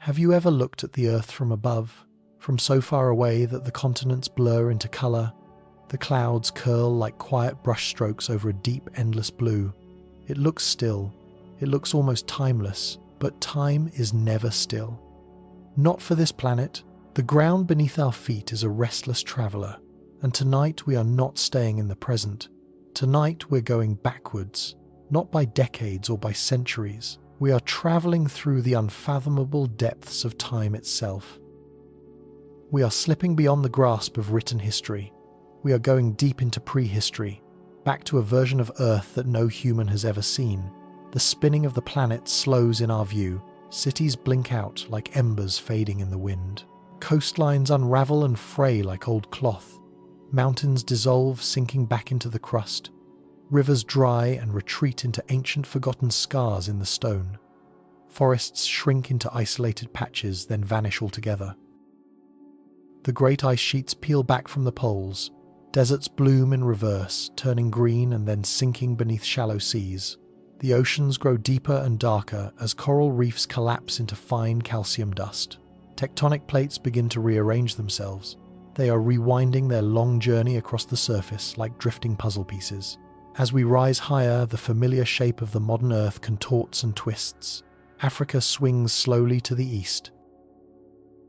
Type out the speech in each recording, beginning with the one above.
Have you ever looked at the Earth from above, from so far away that the continents blur into colour? The clouds curl like quiet brushstrokes over a deep, endless blue. It looks still. It looks almost timeless, but time is never still. Not for this planet. The ground beneath our feet is a restless traveller, and tonight we are not staying in the present. Tonight we're going backwards, not by decades or by centuries. We are travelling through the unfathomable depths of time itself. We are slipping beyond the grasp of written history. We are going deep into prehistory, back to a version of Earth that no human has ever seen. The spinning of the planet slows in our view. Cities blink out like embers fading in the wind. Coastlines unravel and fray like old cloth. Mountains dissolve, sinking back into the crust. Rivers dry and retreat into ancient forgotten scars in the stone. Forests shrink into isolated patches, then vanish altogether. The great ice sheets peel back from the poles. Deserts bloom in reverse, turning green and then sinking beneath shallow seas. The oceans grow deeper and darker as coral reefs collapse into fine calcium dust. Tectonic plates begin to rearrange themselves. They are rewinding their long journey across the surface like drifting puzzle pieces. As we rise higher, the familiar shape of the modern Earth contorts and twists. Africa swings slowly to the east.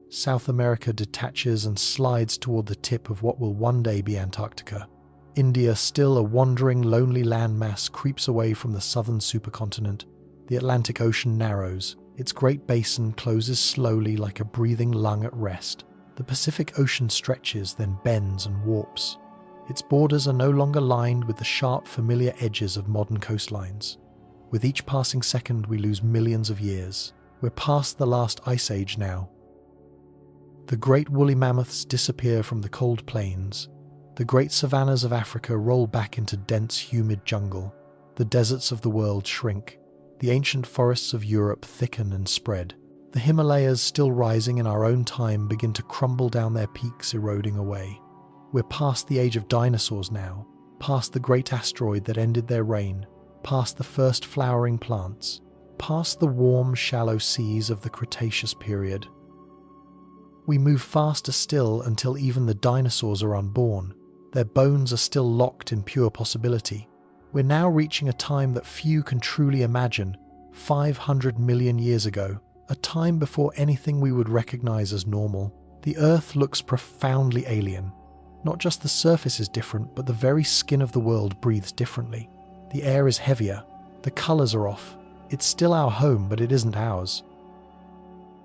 South America detaches and slides toward the tip of what will one day be Antarctica. India, still a wandering, lonely landmass, creeps away from the southern supercontinent. The Atlantic Ocean narrows. Its great basin closes slowly like a breathing lung at rest. The Pacific Ocean stretches, then bends and warps. Its borders are no longer lined with the sharp, familiar edges of modern coastlines. With each passing second, we lose millions of years. We're past the last ice age now. The great woolly mammoths disappear from the cold plains. The great savannas of Africa roll back into dense, humid jungle. The deserts of the world shrink. The ancient forests of Europe thicken and spread. The Himalayas, still rising in our own time, begin to crumble down their peaks, eroding away. We're past the age of dinosaurs now, past the great asteroid that ended their reign, past the first flowering plants, past the warm, shallow seas of the Cretaceous period. We move faster still until even the dinosaurs are unborn. Their bones are still locked in pure possibility. We're now reaching a time that few can truly imagine, 500 million years ago, a time before anything we would recognize as normal. The Earth looks profoundly alien. Not just the surface is different, but the very skin of the world breathes differently. The air is heavier. The colors are off. It's still our home, but it isn't ours.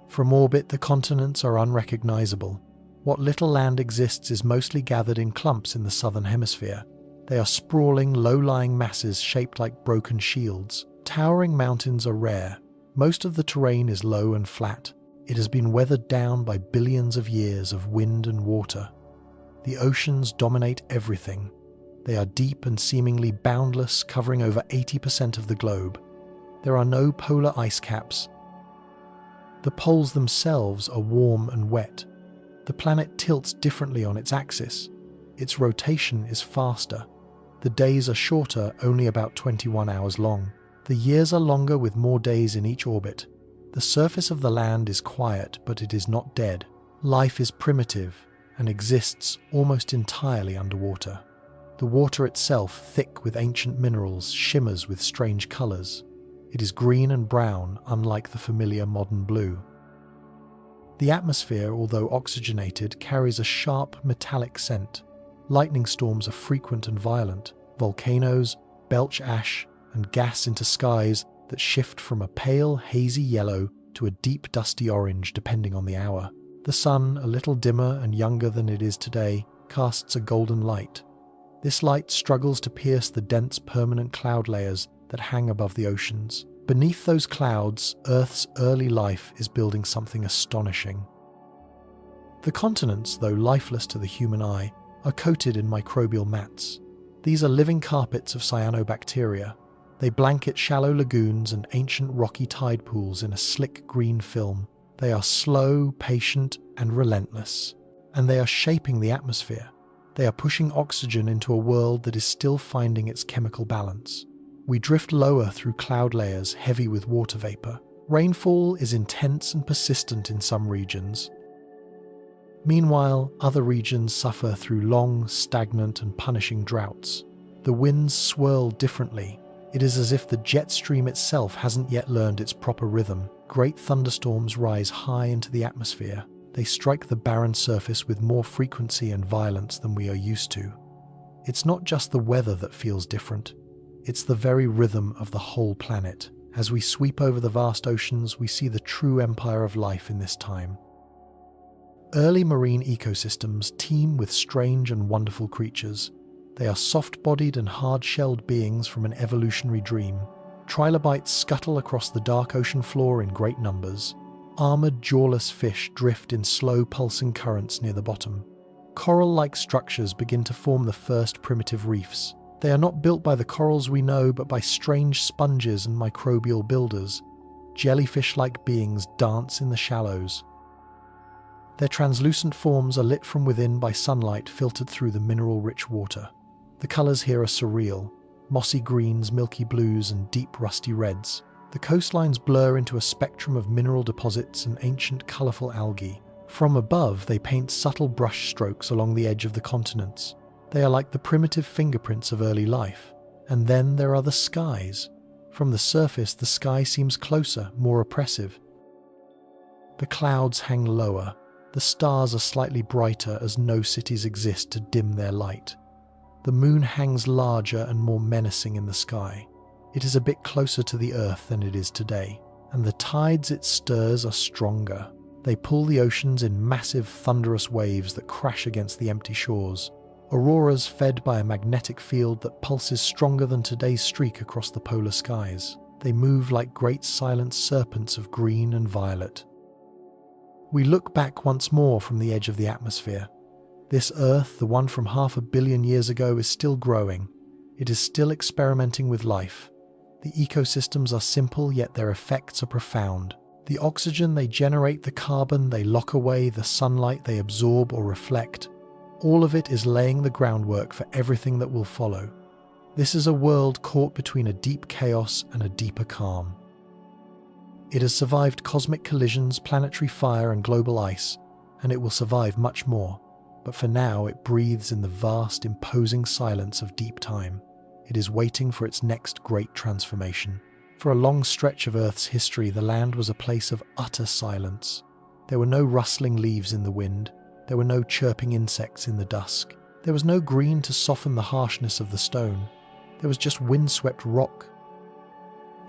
From orbit, the continents are unrecognizable. What little land exists is mostly gathered in clumps in the southern hemisphere. They are sprawling, low-lying masses shaped like broken shields. Towering mountains are rare. Most of the terrain is low and flat. It has been weathered down by billions of years of wind and water. The oceans dominate everything. They are deep and seemingly boundless, covering over 80% of the globe. There are no polar ice caps. The poles themselves are warm and wet. The planet tilts differently on its axis. Its rotation is faster. The days are shorter, only about 21 hours long. The years are longer with more days in each orbit. The surface of the land is quiet, but it is not dead. Life is primitive and exists almost entirely underwater. The water itself, thick with ancient minerals, shimmers with strange colors. It is green and brown, unlike the familiar modern blue. The atmosphere, although oxygenated, carries a sharp metallic scent. Lightning storms are frequent and violent. Volcanoes belch ash and gas into skies that shift from a pale, hazy yellow to a deep, dusty orange depending on the hour. The sun, a little dimmer and younger than it is today, casts a golden light. This light struggles to pierce the dense, permanent cloud layers that hang above the oceans. Beneath those clouds, Earth's early life is building something astonishing. The continents, though lifeless to the human eye, are coated in microbial mats. These are living carpets of cyanobacteria. They blanket shallow lagoons and ancient rocky tide pools in a slick green film. They are slow, patient, and relentless. And they are shaping the atmosphere. They are pushing oxygen into a world that is still finding its chemical balance. We drift lower through cloud layers heavy with water vapor. Rainfall is intense and persistent in some regions. Meanwhile, other regions suffer through long, stagnant and punishing droughts. The winds swirl differently. It is as if the jet stream itself hasn't yet learned its proper rhythm. Great thunderstorms rise high into the atmosphere. They strike the barren surface with more frequency and violence than we are used to. It's not just the weather that feels different. It's the very rhythm of the whole planet. As we sweep over the vast oceans, we see the true empire of life in this time. Early marine ecosystems teem with strange and wonderful creatures. They are soft-bodied and hard-shelled beings from an evolutionary dream. Trilobites scuttle across the dark ocean floor in great numbers. Armored, jawless fish drift in slow, pulsing currents near the bottom. Coral-like structures begin to form the first primitive reefs. They are not built by the corals we know, but by strange sponges and microbial builders. Jellyfish-like beings dance in the shallows. Their translucent forms are lit from within by sunlight filtered through the mineral-rich water. The colours here are surreal: mossy greens, milky blues, and deep rusty reds. The coastlines blur into a spectrum of mineral deposits and ancient colourful algae. From above, they paint subtle brush strokes along the edge of the continents. They are like the primitive fingerprints of early life. And then there are the skies. From the surface, the sky seems closer, more oppressive. The clouds hang lower. The stars are slightly brighter as no cities exist to dim their light. The moon hangs larger and more menacing in the sky. It is a bit closer to the earth than it is today, and the tides it stirs are stronger. They pull the oceans in massive, thunderous waves that crash against the empty shores. Auroras fed by a magnetic field that pulses stronger than today's streak across the polar skies. They move like great silent serpents of green and violet. We look back once more from the edge of the atmosphere. This Earth, the one from 500 million years ago, is still growing. It is still experimenting with life. The ecosystems are simple, yet their effects are profound. The oxygen they generate, the carbon they lock away, the sunlight they absorb or reflect, all of it is laying the groundwork for everything that will follow. This is a world caught between a deep chaos and a deeper calm. It has survived cosmic collisions, planetary fire, and global ice, and it will survive much more. But for now, it breathes in the vast, imposing silence of deep time. It is waiting for its next great transformation. For a long stretch of Earth's history, the land was a place of utter silence. There were no rustling leaves in the wind. There were no chirping insects in the dusk. There was no green to soften the harshness of the stone. There was just windswept rock.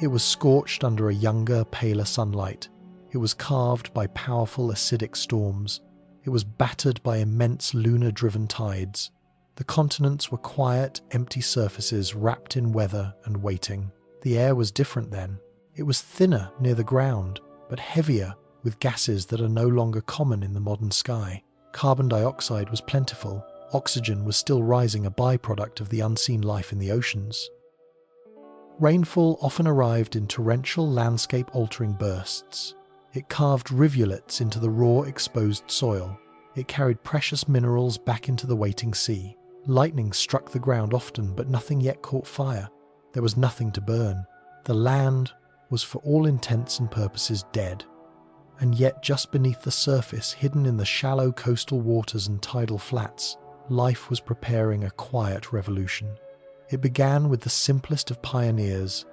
It was scorched under a younger, paler sunlight. It was carved by powerful acidic storms. It was battered by immense lunar-driven tides. The continents were quiet, empty surfaces wrapped in weather and waiting. The air was different then. It was thinner near the ground, but heavier with gases that are no longer common in the modern sky. Carbon dioxide was plentiful. Oxygen was still rising, a byproduct of the unseen life in the oceans. Rainfall often arrived in torrential, landscape-altering bursts. It carved rivulets into the raw, exposed soil. It carried precious minerals back into the waiting sea. Lightning struck the ground often, but nothing yet caught fire. There was nothing to burn. The land was for all intents and purposes dead. And yet just beneath the surface, hidden in the shallow coastal waters and tidal flats, life was preparing a quiet revolution. It began with the simplest of pioneers.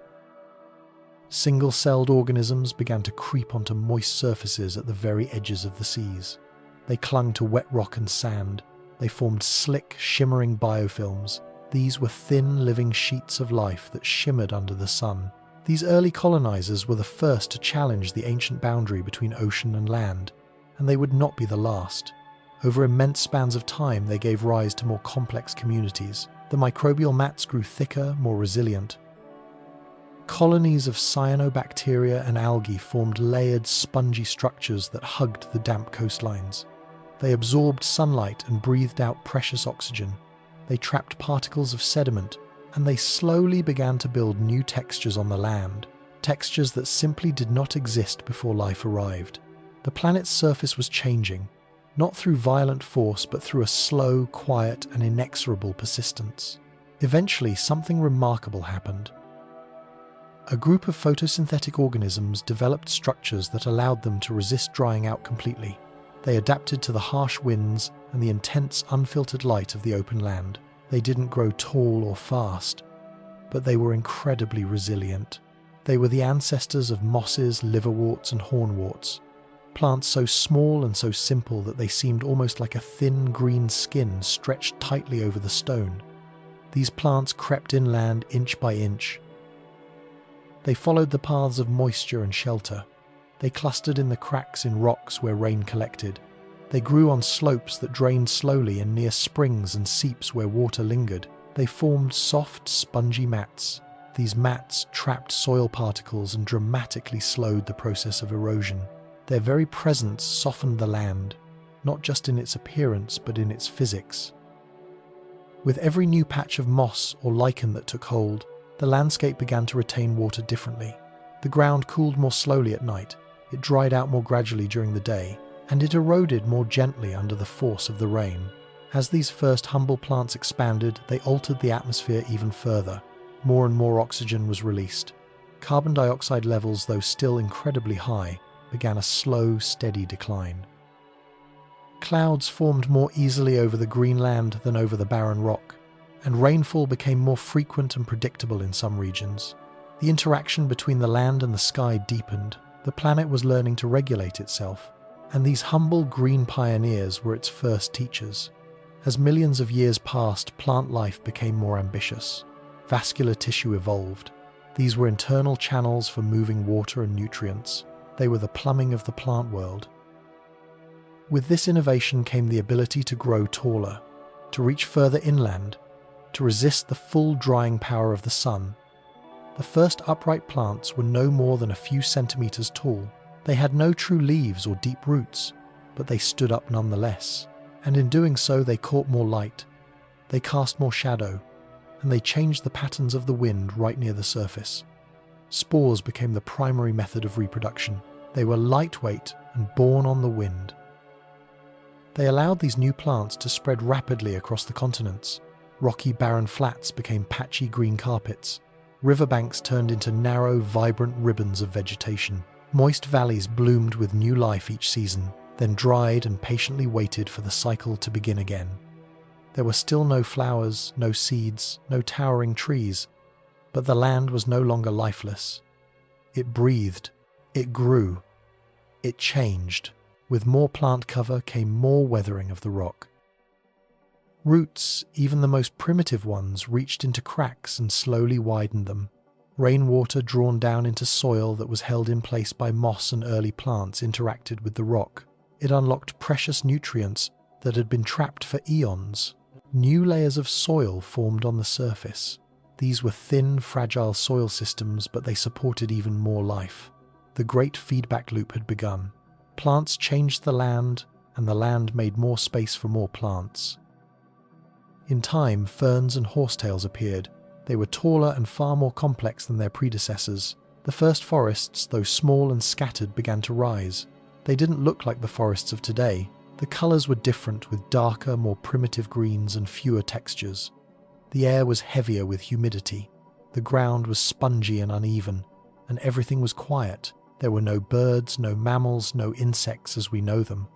Single-celled organisms began to creep onto moist surfaces at the very edges of the seas. They clung to wet rock and sand. They formed slick, shimmering biofilms. These were thin, living sheets of life that shimmered under the sun. These early colonizers were the first to challenge the ancient boundary between ocean and land, and they would not be the last. Over immense spans of time, they gave rise to more complex communities. The microbial mats grew thicker, more resilient. Colonies of cyanobacteria and algae formed layered, spongy structures that hugged the damp coastlines. They absorbed sunlight and breathed out precious oxygen. They trapped particles of sediment, and they slowly began to build new textures on the land, textures that simply did not exist before life arrived. The planet's surface was changing, not through violent force, but through a slow, quiet, and inexorable persistence. Eventually, something remarkable happened. A group of photosynthetic organisms developed structures that allowed them to resist drying out completely. They adapted to the harsh winds and the intense, unfiltered light of the open land. They didn't grow tall or fast, but they were incredibly resilient. They were the ancestors of mosses, liverworts, and hornworts, plants so small and so simple that they seemed almost like a thin green skin stretched tightly over the stone. These plants crept inland inch by inch. They followed the paths of moisture and shelter. They clustered in the cracks in rocks where rain collected. They grew on slopes that drained slowly and near springs and seeps where water lingered. They formed soft, spongy mats. These mats trapped soil particles and dramatically slowed the process of erosion. Their very presence softened the land, not just in its appearance but in its physics. With every new patch of moss or lichen that took hold, the landscape began to retain water differently. The ground cooled more slowly at night, it dried out more gradually during the day, and it eroded more gently under the force of the rain. As these first humble plants expanded, they altered the atmosphere even further. More and more oxygen was released. Carbon dioxide levels, though still incredibly high, began a slow, steady decline. Clouds formed more easily over the green land than over the barren rock, and rainfall became more frequent and predictable in some regions. The interaction between the land and the sky deepened. The planet was learning to regulate itself, and these humble green pioneers were its first teachers. As millions of years passed, plant life became more ambitious. Vascular tissue evolved. These were internal channels for moving water and nutrients. They were the plumbing of the plant world. With this innovation came the ability to grow taller, to reach further inland, to resist the full drying power of the sun. The first upright plants were no more than a few centimeters tall. They had no true leaves or deep roots, but they stood up nonetheless. And in doing so, they caught more light, they cast more shadow, and they changed the patterns of the wind right near the surface. Spores became the primary method of reproduction. They were lightweight and borne on the wind. They allowed these new plants to spread rapidly across the continents. Rocky, barren flats became patchy green carpets. Riverbanks turned into narrow, vibrant ribbons of vegetation. Moist valleys bloomed with new life each season, then dried and patiently waited for the cycle to begin again. There were still no flowers, no seeds, no towering trees, but the land was no longer lifeless. It breathed, it grew, it changed. With more plant cover came more weathering of the rock. Roots, even the most primitive ones, reached into cracks and slowly widened them. Rainwater drawn down into soil that was held in place by moss and early plants interacted with the rock. It unlocked precious nutrients that had been trapped for eons. New layers of soil formed on the surface. These were thin, fragile soil systems, but they supported even more life. The great feedback loop had begun. Plants changed the land, and the land made more space for more plants. In time, ferns and horsetails appeared. They were taller and far more complex than their predecessors. The first forests, though small and scattered, began to rise. They didn't look like the forests of today. The colours were different, with darker, more primitive greens and fewer textures. The air was heavier with humidity. The ground was spongy and uneven, and everything was quiet. There were no birds, no mammals, no insects as we know them.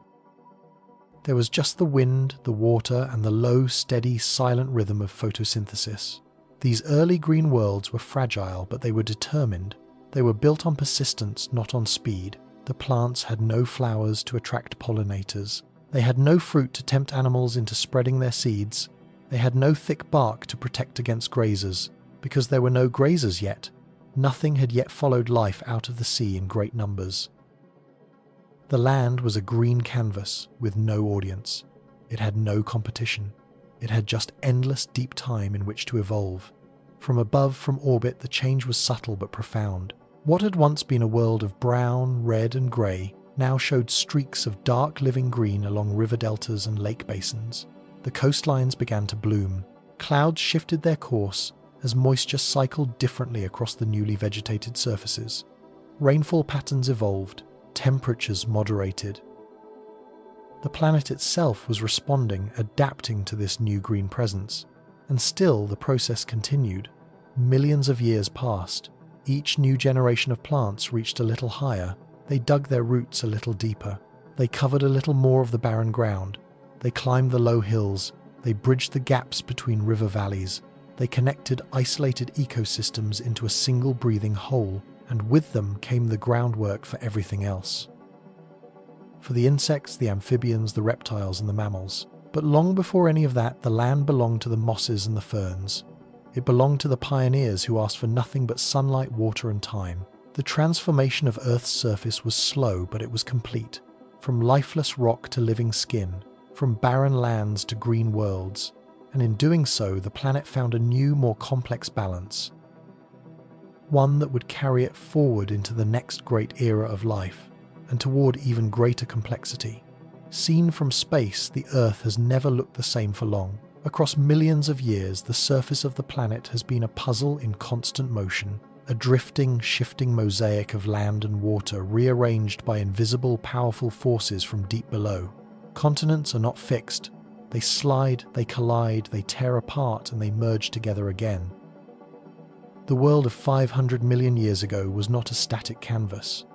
There was just the wind, the water, and the low, steady, silent rhythm of photosynthesis. These early green worlds were fragile, but they were determined. They were built on persistence, not on speed. The plants had no flowers to attract pollinators. They had no fruit to tempt animals into spreading their seeds. They had no thick bark to protect against grazers. Because there were no grazers yet, nothing had yet followed life out of the sea in great numbers. The land was a green canvas with no audience. It had no competition. It had just endless deep time in which to evolve. From above, from orbit, the change was subtle but profound. What had once been a world of brown, red and grey now showed streaks of dark living green along river deltas and lake basins. The coastlines began to bloom. Clouds shifted their course as moisture cycled differently across the newly vegetated surfaces. Rainfall patterns evolved. Temperatures moderated. The planet itself was responding, adapting to this new green presence. And still the process continued. Millions of years passed. Each new generation of plants reached a little higher. They dug their roots a little deeper. They covered a little more of the barren ground. They climbed the low hills. They bridged the gaps between river valleys. They connected isolated ecosystems into a single breathing whole, and with them came the groundwork for everything else. For the insects, the amphibians, the reptiles, and the mammals. But long before any of that, the land belonged to the mosses and the ferns. It belonged to the pioneers who asked for nothing but sunlight, water, and time. The transformation of Earth's surface was slow, but it was complete. From lifeless rock to living skin, from barren lands to green worlds. And in doing so, the planet found a new, more complex balance. One that would carry it forward into the next great era of life, and toward even greater complexity. Seen from space, the Earth has never looked the same for long. Across millions of years, the surface of the planet has been a puzzle in constant motion, a drifting, shifting mosaic of land and water rearranged by invisible, powerful forces from deep below. Continents are not fixed. They slide, they collide, they tear apart, and they merge together again. The world of 500 million years ago was not a static canvas.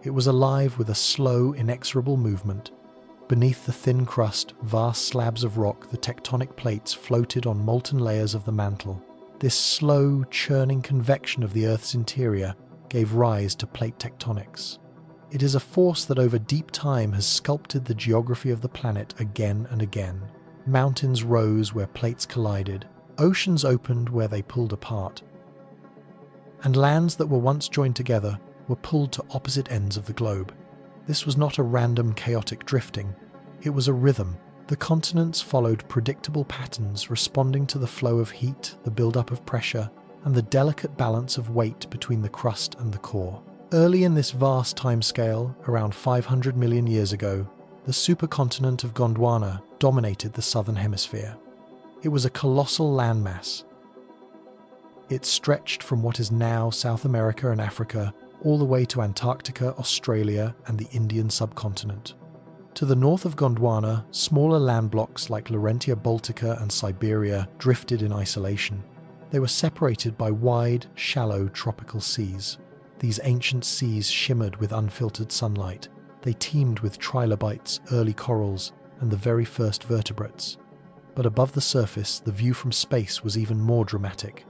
It was alive with a slow, inexorable movement. Beneath the thin crust, vast slabs of rock, the tectonic plates floated on molten layers of the mantle. This slow, churning convection of the Earth's interior gave rise to plate tectonics. It is a force that over deep time has sculpted the geography of the planet again and again. Mountains rose where plates collided, oceans opened where they pulled apart. And lands that were once joined together were pulled to opposite ends of the globe. This was not a random, chaotic drifting. It was a rhythm. The continents followed predictable patterns responding to the flow of heat, the buildup of pressure, and the delicate balance of weight between the crust and the core. Early in this vast timescale, around 500 million years ago, the supercontinent of Gondwana dominated the southern hemisphere. It was a colossal landmass. It stretched from what is now South America and Africa all the way to Antarctica, Australia, and the Indian subcontinent. To the north of Gondwana, smaller land blocks like Laurentia Baltica and Siberia drifted in isolation. They were separated by wide, shallow tropical seas. These ancient seas shimmered with unfiltered sunlight. They teemed with trilobites, early corals, and the very first vertebrates. But above the surface, the view from space was even more dramatic.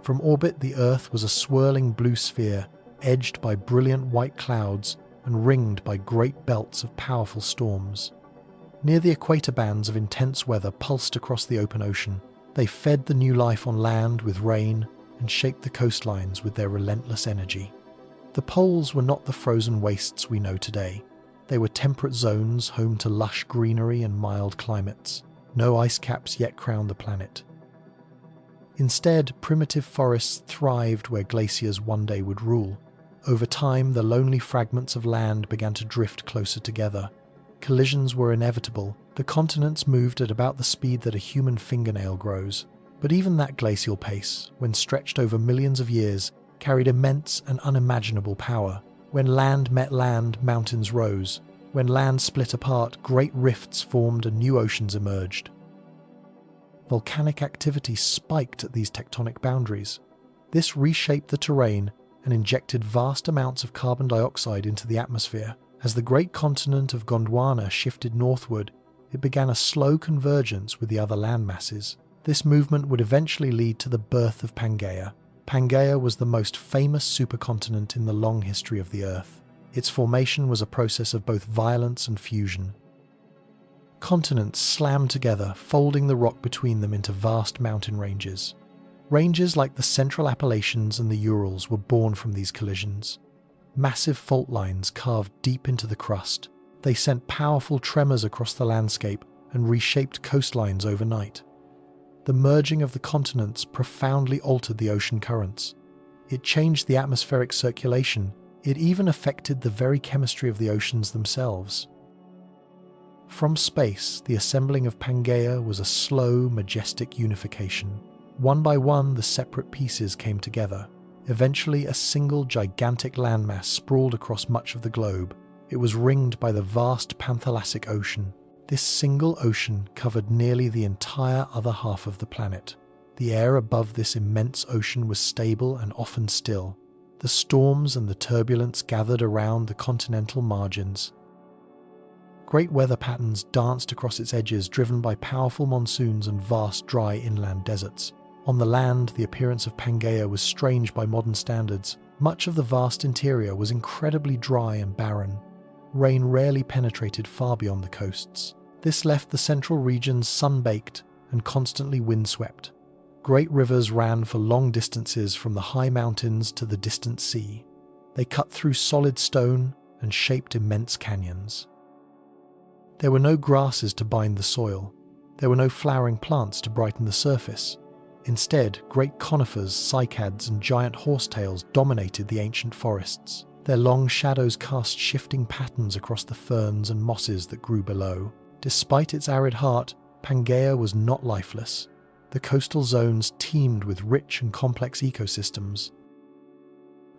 From orbit, the Earth was a swirling blue sphere, edged by brilliant white clouds and ringed by great belts of powerful storms. Near the equator, bands of intense weather pulsed across the open ocean. They fed the new life on land with rain and shaped the coastlines with their relentless energy. The poles were not the frozen wastes we know today. They were temperate zones home to lush greenery and mild climates. No ice caps yet crowned the planet. Instead, primitive forests thrived where glaciers one day would rule. Over time, the lonely fragments of land began to drift closer together. Collisions were inevitable. The continents moved at about the speed that a human fingernail grows. But even that glacial pace, when stretched over millions of years, carried immense and unimaginable power. When land met land, mountains rose. When land split apart, great rifts formed and new oceans emerged. Volcanic activity spiked at these tectonic boundaries. This reshaped the terrain and injected vast amounts of carbon dioxide into the atmosphere. As the great continent of Gondwana shifted northward, it began a slow convergence with the other landmasses. This movement would eventually lead to the birth of Pangaea. Pangaea was the most famous supercontinent in the long history of the Earth. Its formation was a process of both violence and fusion. Continents slammed together, folding the rock between them into vast mountain ranges. Ranges like the Central Appalachians and the Urals were born from these collisions. Massive fault lines carved deep into the crust. They sent powerful tremors across the landscape and reshaped coastlines overnight. The merging of the continents profoundly altered the ocean currents. It changed the atmospheric circulation. It even affected the very chemistry of the oceans themselves. From space, the assembling of Pangaea was a slow, majestic unification. One by one, the separate pieces came together. Eventually, a single gigantic landmass sprawled across much of the globe. It was ringed by the vast Panthalassic Ocean. This single ocean covered nearly the entire other half of the planet. The air above this immense ocean was stable and often still. The storms and the turbulence gathered around the continental margins. Great weather patterns danced across its edges, driven by powerful monsoons and vast dry inland deserts. On the land, the appearance of Pangaea was strange by modern standards. Much of the vast interior was incredibly dry and barren. Rain rarely penetrated far beyond the coasts. This left the central regions sun-baked and constantly windswept. Great rivers ran for long distances from the high mountains to the distant sea. They cut through solid stone and shaped immense canyons. There were no grasses to bind the soil. There were no flowering plants to brighten the surface. Instead, great conifers, cycads, and giant horsetails dominated the ancient forests. Their long shadows cast shifting patterns across the ferns and mosses that grew below. Despite its arid heart, Pangaea was not lifeless. The coastal zones teemed with rich and complex ecosystems.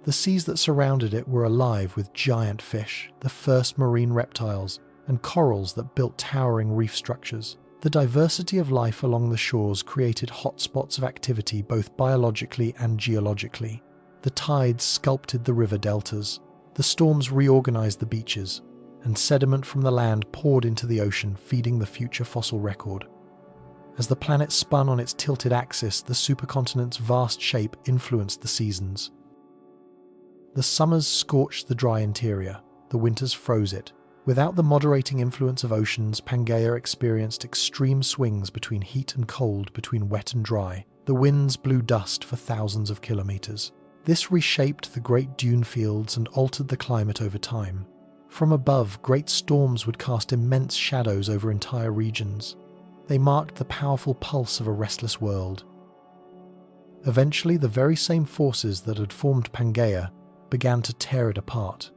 The seas that surrounded it were alive with giant fish, the first marine reptiles, and corals that built towering reef structures. The diversity of life along the shores created hotspots of activity both biologically and geologically. The tides sculpted the river deltas, the storms reorganized the beaches, and sediment from the land poured into the ocean, feeding the future fossil record. As the planet spun on its tilted axis, the supercontinent's vast shape influenced the seasons. The summers scorched the dry interior, the winters froze it. Without the moderating influence of oceans, Pangaea experienced extreme swings between heat and cold, between wet and dry. The winds blew dust for thousands of kilometers. This reshaped the great dune fields and altered the climate over time. From above, great storms would cast immense shadows over entire regions. They marked the powerful pulse of a restless world. Eventually, the very same forces that had formed Pangaea began to tear it apart.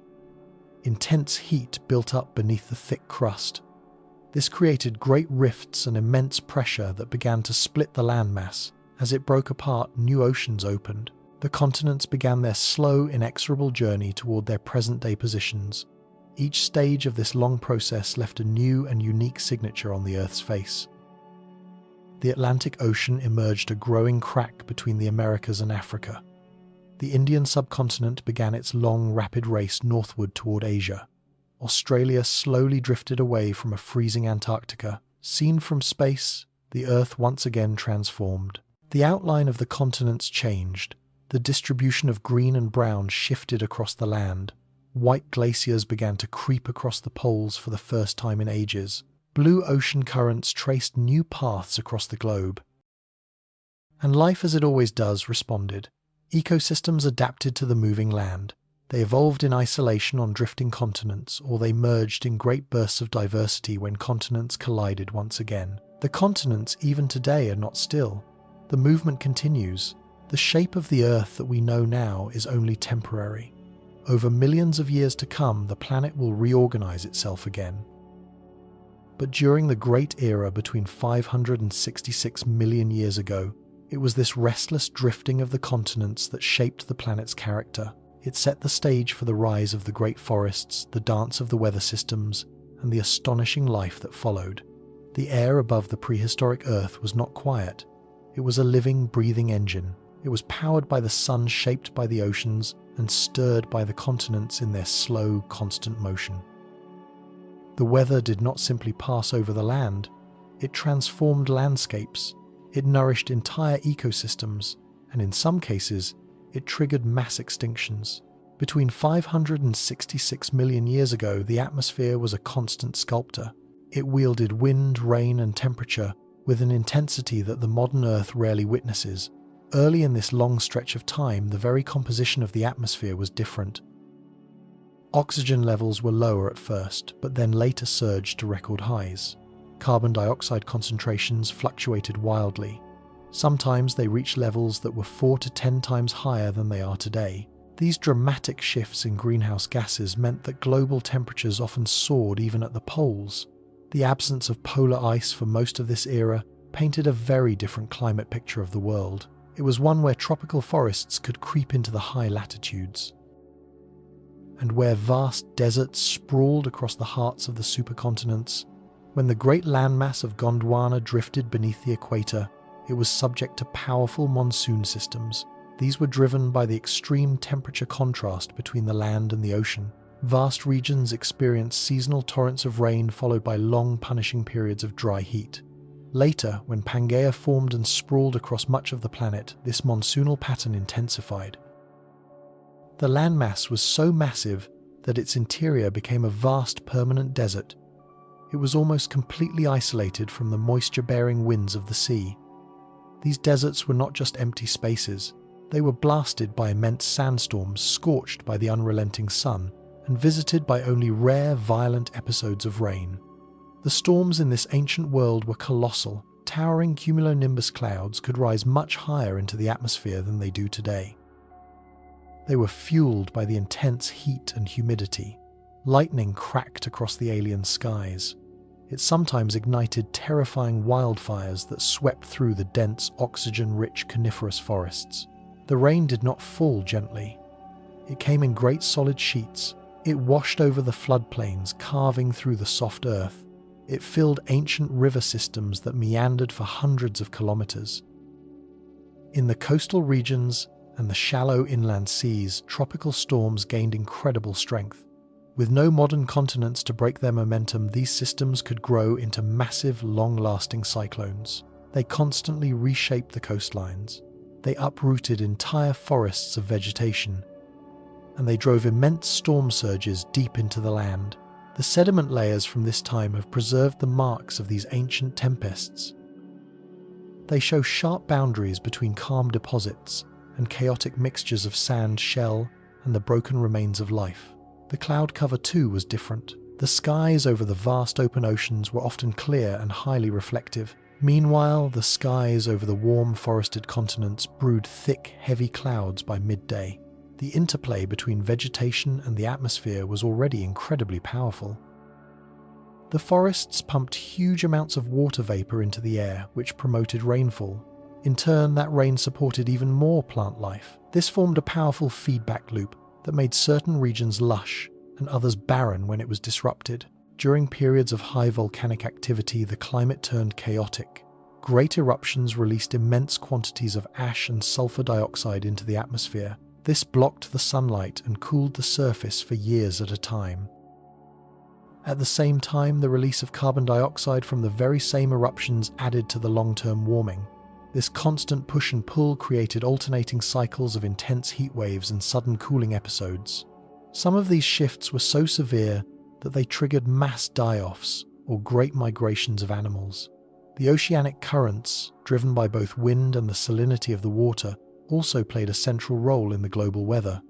Intense heat built up beneath the thick crust. This created great rifts and immense pressure that began to split the landmass. As it broke apart, new oceans opened. The continents began their slow, inexorable journey toward their present-day positions. Each stage of this long process left a new and unique signature on the Earth's face. The Atlantic Ocean emerged a growing crack between the Americas and Africa. The Indian subcontinent began its long, rapid race northward toward Asia. Australia slowly drifted away from a freezing Antarctica. Seen from space, the Earth once again transformed. The outline of the continents changed. The distribution of green and brown shifted across the land. White glaciers began to creep across the poles for the first time in ages. Blue ocean currents traced new paths across the globe. And life, as it always does, responded. Ecosystems adapted to the moving land. They evolved in isolation on drifting continents, or they merged in great bursts of diversity when continents collided once again. The continents, even today, are not still. The movement continues. The shape of the Earth that we know now is only temporary. Over millions of years to come, the planet will reorganize itself again. But during the Great Era between 566 million years ago, it was this restless drifting of the continents that shaped the planet's character. It set the stage for the rise of the great forests, the dance of the weather systems, and the astonishing life that followed. The air above the prehistoric Earth was not quiet. It was a living, breathing engine. It was powered by the sun, shaped by the oceans, and stirred by the continents in their slow, constant motion. The weather did not simply pass over the land. It transformed landscapes. It nourished entire ecosystems, and in some cases, it triggered mass extinctions. Between 566 million years ago, the atmosphere was a constant sculptor. It wielded wind, rain, and temperature with an intensity that the modern Earth rarely witnesses. Early in this long stretch of time, the very composition of the atmosphere was different. Oxygen levels were lower at first, but then later surged to record highs. Carbon dioxide concentrations fluctuated wildly. Sometimes they reached levels that were 4 to 10 times higher than they are today. These dramatic shifts in greenhouse gases meant that global temperatures often soared even at the poles. The absence of polar ice for most of this era painted a very different climate picture of the world. It was one where tropical forests could creep into the high latitudes, and where vast deserts sprawled across the hearts of the supercontinents. When the great landmass of Gondwana drifted beneath the equator, it was subject to powerful monsoon systems. These were driven by the extreme temperature contrast between the land and the ocean. Vast regions experienced seasonal torrents of rain followed by long, punishing periods of dry heat. Later, when Pangaea formed and sprawled across much of the planet, this monsoonal pattern intensified. The landmass was so massive that its interior became a vast permanent desert. It was almost completely isolated from the moisture-bearing winds of the sea. These deserts were not just empty spaces. They were blasted by immense sandstorms, scorched by the unrelenting sun, and visited by only rare, violent episodes of rain. The storms in this ancient world were colossal. Towering cumulonimbus clouds could rise much higher into the atmosphere than they do today. They were fueled by the intense heat and humidity. Lightning cracked across the alien skies. It sometimes ignited terrifying wildfires that swept through the dense, oxygen-rich coniferous forests. The rain did not fall gently. It came in great solid sheets. It washed over the floodplains, carving through the soft earth. It filled ancient river systems that meandered for hundreds of kilometers. In the coastal regions and the shallow inland seas, tropical storms gained incredible strength. With no modern continents to break their momentum, these systems could grow into massive, long-lasting cyclones. They constantly reshaped the coastlines. They uprooted entire forests of vegetation, and they drove immense storm surges deep into the land. The sediment layers from this time have preserved the marks of these ancient tempests. They show sharp boundaries between calm deposits and chaotic mixtures of sand, shell, and the broken remains of life. The cloud cover too was different. The skies over the vast open oceans were often clear and highly reflective. Meanwhile, the skies over the warm forested continents brewed thick, heavy clouds by midday. The interplay between vegetation and the atmosphere was already incredibly powerful. The forests pumped huge amounts of water vapor into the air, which promoted rainfall. In turn, that rain supported even more plant life. This formed a powerful feedback loop that made certain regions lush and others barren when it was disrupted. During periods of high volcanic activity, the climate turned chaotic. Great eruptions released immense quantities of ash and sulfur dioxide into the atmosphere. This blocked the sunlight and cooled the surface for years at a time. At the same time, the release of carbon dioxide from the very same eruptions added to the long-term warming. This constant push and pull created alternating cycles of intense heat waves and sudden cooling episodes. Some of these shifts were so severe that they triggered mass die-offs or great migrations of animals. The oceanic currents, driven by both wind and the salinity of the water, also played a central role in the global weather.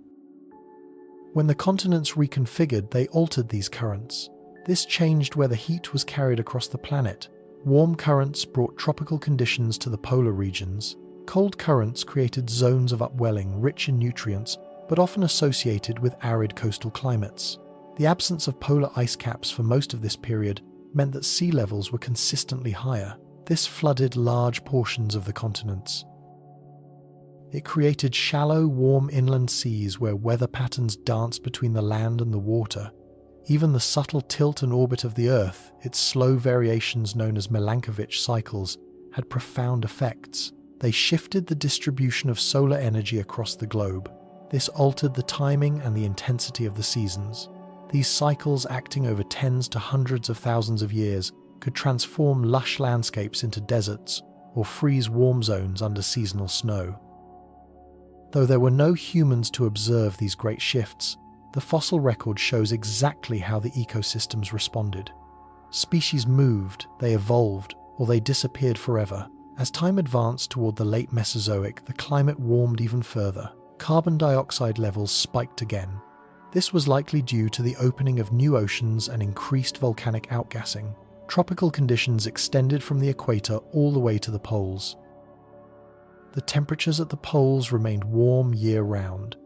When the continents reconfigured, they altered these currents. This changed where the heat was carried across the planet. Warm currents brought tropical conditions to the polar regions. Cold currents created zones of upwelling, rich in nutrients, but often associated with arid coastal climates. The absence of polar ice caps for most of this period meant that sea levels were consistently higher. This flooded large portions of the continents. It created shallow, warm inland seas where weather patterns danced between the land and the water. Even the subtle tilt and orbit of the Earth, its slow variations known as Milankovitch cycles, had profound effects. They shifted the distribution of solar energy across the globe. This altered the timing and the intensity of the seasons. These cycles, acting over tens to hundreds of thousands of years, could transform lush landscapes into deserts or freeze warm zones under seasonal snow. Though there were no humans to observe these great shifts, the fossil record shows exactly how the ecosystems responded. Species moved, they evolved, or they disappeared forever. As time advanced toward the late Mesozoic, the climate warmed even further. Carbon dioxide levels spiked again. This was likely due to the opening of new oceans and increased volcanic outgassing. Tropical conditions extended from the equator all the way to the poles. The temperatures at the poles remained warm year-round.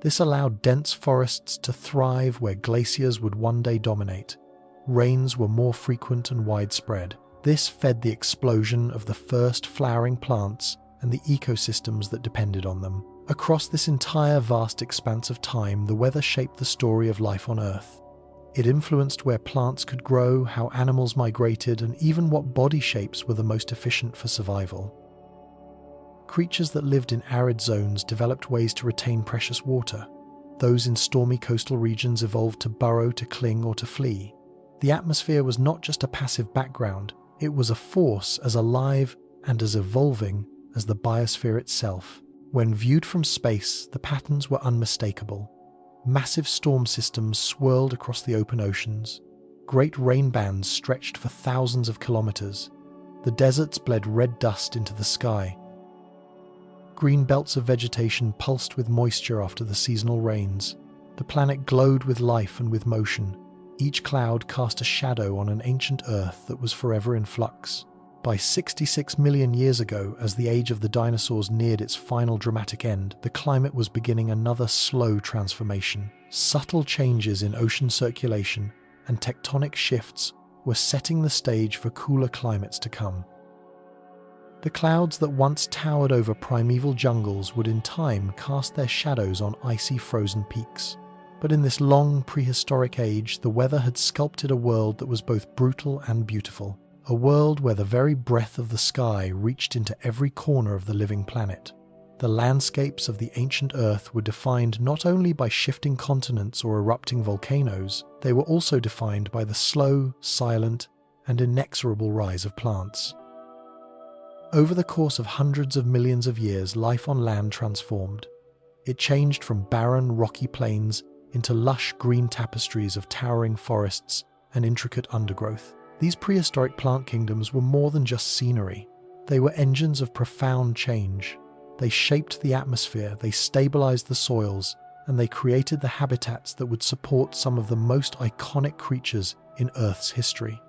This allowed dense forests to thrive where glaciers would one day dominate. Rains were more frequent and widespread. This fed the explosion of the first flowering plants and the ecosystems that depended on them. Across this entire vast expanse of time, the weather shaped the story of life on Earth. It influenced where plants could grow, how animals migrated, and even what body shapes were the most efficient for survival. Creatures that lived in arid zones developed ways to retain precious water. Those in stormy coastal regions evolved to burrow, to cling, or to flee. The atmosphere was not just a passive background, it was a force as alive and as evolving as the biosphere itself. When viewed from space, the patterns were unmistakable. Massive storm systems swirled across the open oceans. Great rain bands stretched for thousands of kilometers. The deserts bled red dust into the sky. Green belts of vegetation pulsed with moisture after the seasonal rains. The planet glowed with life and with motion. Each cloud cast a shadow on an ancient Earth that was forever in flux. By 66 million years ago, as the age of the dinosaurs neared its final dramatic end, the climate was beginning another slow transformation. Subtle changes in ocean circulation and tectonic shifts were setting the stage for cooler climates to come. The clouds that once towered over primeval jungles would in time cast their shadows on icy frozen peaks. But in this long prehistoric age, the weather had sculpted a world that was both brutal and beautiful. A world where the very breath of the sky reached into every corner of the living planet. The landscapes of the ancient Earth were defined not only by shifting continents or erupting volcanoes, they were also defined by the slow, silent, and inexorable rise of plants. Over the course of hundreds of millions of years, life on land transformed. It changed from barren, rocky plains into lush green tapestries of towering forests and intricate undergrowth. These prehistoric plant kingdoms were more than just scenery. They were engines of profound change. They shaped the atmosphere, they stabilized the soils, and they created the habitats that would support some of the most iconic creatures in Earth's history.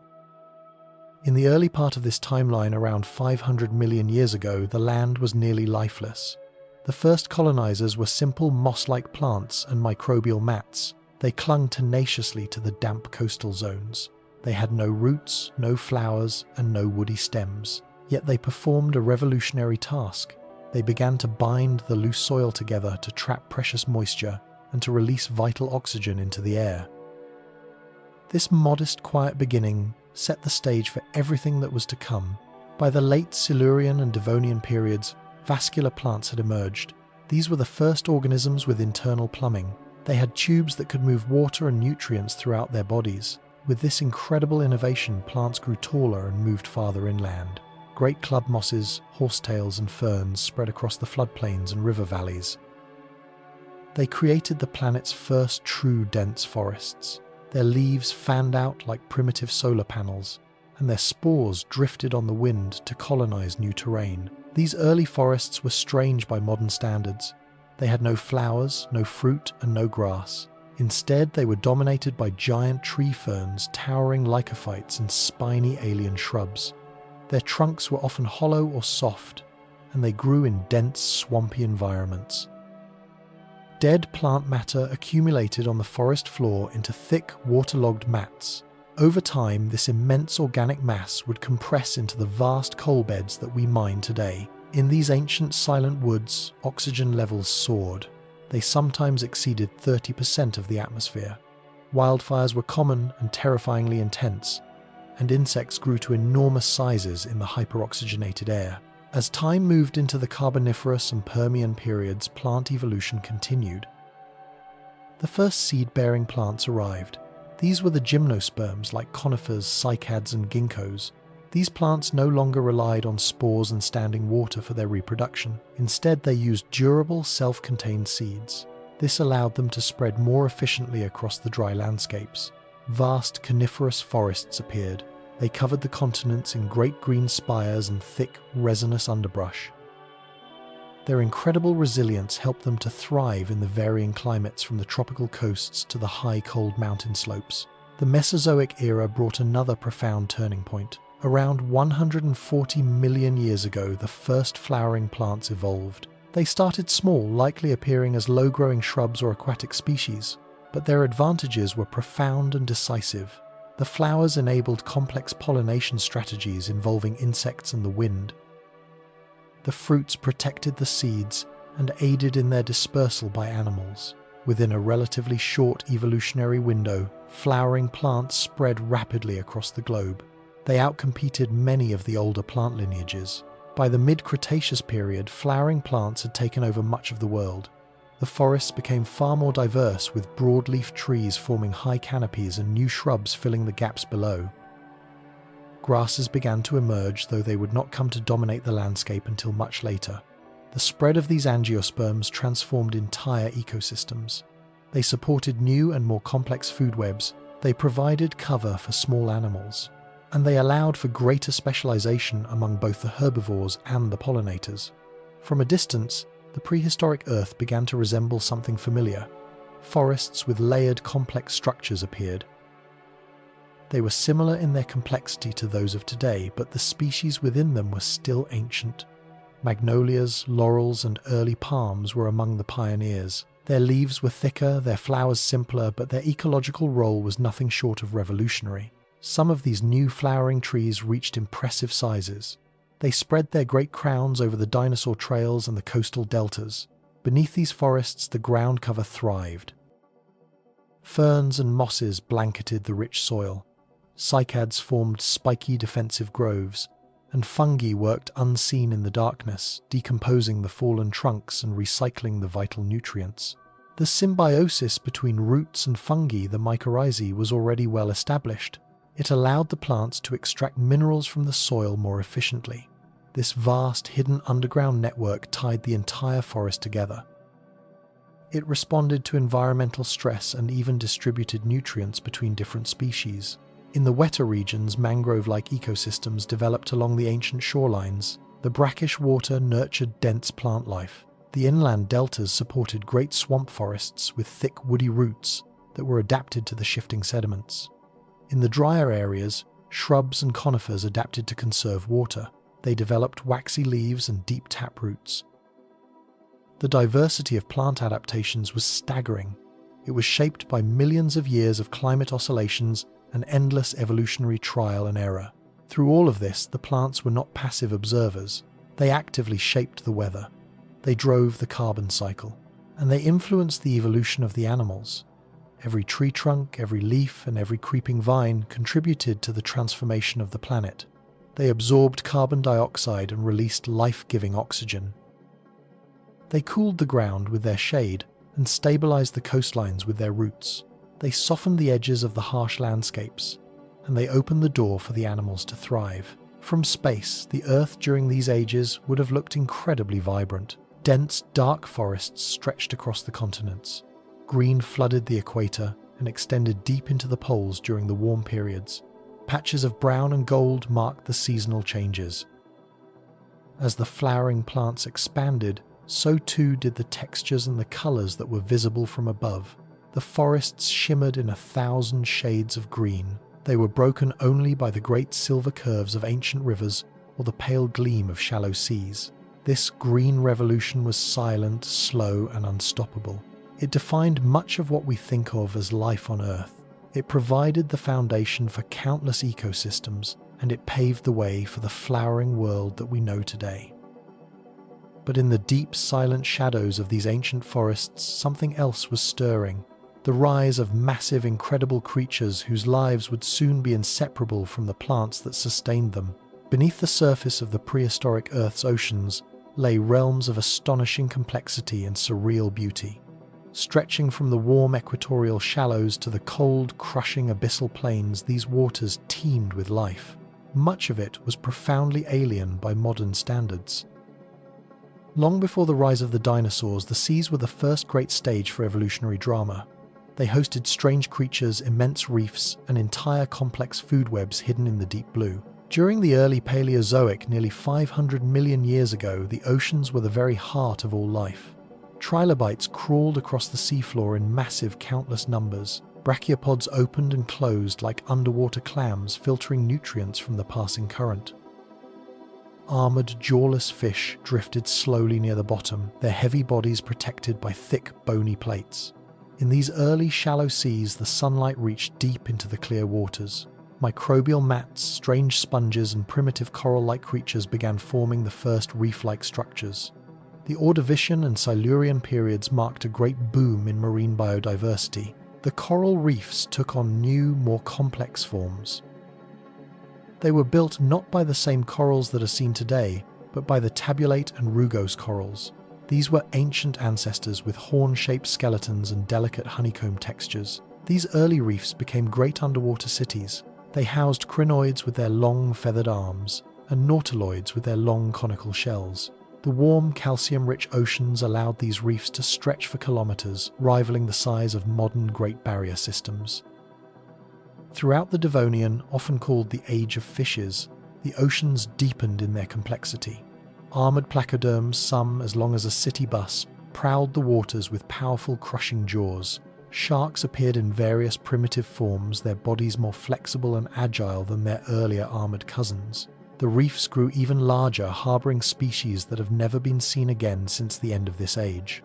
In the early part of this timeline, around 500 million years ago, the land was nearly lifeless. The first colonizers were simple moss-like plants and microbial mats. They clung tenaciously to the damp coastal zones. They had no roots, no flowers, and no woody stems. Yet they performed a revolutionary task. They began to bind the loose soil together to trap precious moisture and to release vital oxygen into the air. This modest, quiet beginning set the stage for everything that was to come. By the late Silurian and Devonian periods, vascular plants had emerged. These were the first organisms with internal plumbing. They had tubes that could move water and nutrients throughout their bodies. With this incredible innovation, plants grew taller and moved farther inland. Great club mosses, horsetails, and ferns spread across the floodplains and river valleys. They created the planet's first true dense forests. Their leaves fanned out like primitive solar panels, and their spores drifted on the wind to colonize new terrain. These early forests were strange by modern standards. They had no flowers, no fruit, and no grass. Instead, they were dominated by giant tree ferns, towering lycophytes, and spiny alien shrubs. Their trunks were often hollow or soft, and they grew in dense, swampy environments. Dead plant matter accumulated on the forest floor into thick, waterlogged mats. Over time, this immense organic mass would compress into the vast coal beds that we mine today. In these ancient silent woods, oxygen levels soared. They sometimes exceeded 30% of the atmosphere. Wildfires were common and terrifyingly intense, and insects grew to enormous sizes in the hyperoxygenated air. As time moved into the Carboniferous and Permian periods, plant evolution continued. The first seed-bearing plants arrived. These were the gymnosperms like conifers, cycads, and ginkgos. These plants no longer relied on spores and standing water for their reproduction. Instead, they used durable, self-contained seeds. This allowed them to spread more efficiently across the dry landscapes. Vast coniferous forests appeared. They covered the continents in great green spires and thick, resinous underbrush. Their incredible resilience helped them to thrive in the varying climates from the tropical coasts to the high, cold mountain slopes. The Mesozoic era brought another profound turning point. Around 140 million years ago, the first flowering plants evolved. They started small, likely appearing as low-growing shrubs or aquatic species, but their advantages were profound and decisive. The flowers enabled complex pollination strategies involving insects and the wind. The fruits protected the seeds and aided in their dispersal by animals. Within a relatively short evolutionary window, flowering plants spread rapidly across the globe. They outcompeted many of the older plant lineages. By the mid-Cretaceous period, flowering plants had taken over much of the world. The forests became far more diverse, with broadleaf trees forming high canopies and new shrubs filling the gaps below. Grasses began to emerge, though they would not come to dominate the landscape until much later. The spread of these angiosperms transformed entire ecosystems. They supported new and more complex food webs, they provided cover for small animals, and they allowed for greater specialization among both the herbivores and the pollinators. From a distance, the prehistoric Earth began to resemble something familiar. Forests with layered, complex structures appeared. They were similar in their complexity to those of today, but the species within them were still ancient. Magnolias, laurels, and early palms were among the pioneers. Their leaves were thicker, their flowers simpler, but their ecological role was nothing short of revolutionary. Some of these new flowering trees reached impressive sizes. They spread their great crowns over the dinosaur trails and the coastal deltas. Beneath these forests, the ground cover thrived. Ferns and mosses blanketed the rich soil. Cycads formed spiky defensive groves, and fungi worked unseen in the darkness, decomposing the fallen trunks and recycling the vital nutrients. The symbiosis between roots and fungi, the mycorrhizae, was already well established. It allowed the plants to extract minerals from the soil more efficiently. This vast, hidden underground network tied the entire forest together. It responded to environmental stress and even distributed nutrients between different species. In the wetter regions, mangrove-like ecosystems developed along the ancient shorelines. The brackish water nurtured dense plant life. The inland deltas supported great swamp forests with thick woody roots that were adapted to the shifting sediments. In the drier areas, shrubs and conifers adapted to conserve water. They developed waxy leaves and deep taproots. The diversity of plant adaptations was staggering. It was shaped by millions of years of climate oscillations and endless evolutionary trial and error. Through all of this, the plants were not passive observers. They actively shaped the weather. They drove the carbon cycle, and they influenced the evolution of the animals. Every tree trunk, every leaf, and every creeping vine contributed to the transformation of the planet. They absorbed carbon dioxide and released life-giving oxygen. They cooled the ground with their shade and stabilized the coastlines with their roots. They softened the edges of the harsh landscapes, and they opened the door for the animals to thrive. From space, the Earth during these ages would have looked incredibly vibrant. Dense, dark forests stretched across the continents. Green flooded the equator and extended deep into the poles during the warm periods. Patches of brown and gold marked the seasonal changes. As the flowering plants expanded, so too did the textures and the colors that were visible from above. The forests shimmered in 1,000 shades of green. They were broken only by the great silver curves of ancient rivers or the pale gleam of shallow seas. This green revolution was silent, slow, and unstoppable. It defined much of what we think of as life on Earth. It provided the foundation for countless ecosystems, and it paved the way for the flowering world that we know today. But in the deep, silent shadows of these ancient forests, something else was stirring. The rise of massive, incredible creatures whose lives would soon be inseparable from the plants that sustained them. Beneath the surface of the prehistoric Earth's oceans lay realms of astonishing complexity and surreal beauty. Stretching from the warm equatorial shallows to the cold, crushing abyssal plains, these waters teemed with life. Much of it was profoundly alien by modern standards. Long before the rise of the dinosaurs, the seas were the first great stage for evolutionary drama. They hosted strange creatures, immense reefs, and entire complex food webs hidden in the deep blue. During the early Paleozoic, nearly 500 million years ago, the oceans were the very heart of all life. Trilobites crawled across the seafloor in massive, countless numbers. Brachiopods opened and closed like underwater clams, filtering nutrients from the passing current. Armored, jawless fish drifted slowly near the bottom, their heavy bodies protected by thick, bony plates. In these early shallow seas, the sunlight reached deep into the clear waters. Microbial mats, strange sponges, and primitive coral-like creatures began forming the first reef-like structures. The Ordovician and Silurian periods marked a great boom in marine biodiversity. The coral reefs took on new, more complex forms. They were built not by the same corals that are seen today, but by the tabulate and rugose corals. These were ancient ancestors with horn-shaped skeletons and delicate honeycomb textures. These early reefs became great underwater cities. They housed crinoids with their long feathered arms and nautiloids with their long conical shells. The warm, calcium-rich oceans allowed these reefs to stretch for kilometers, rivaling the size of modern Great Barrier systems. Throughout the Devonian, often called the Age of Fishes, the oceans deepened in their complexity. Armoured placoderms, some as long as a city bus, prowled the waters with powerful crushing jaws. Sharks appeared in various primitive forms, their bodies more flexible and agile than their earlier armoured cousins. The reefs grew even larger, harbouring species that have never been seen again since the end of this age.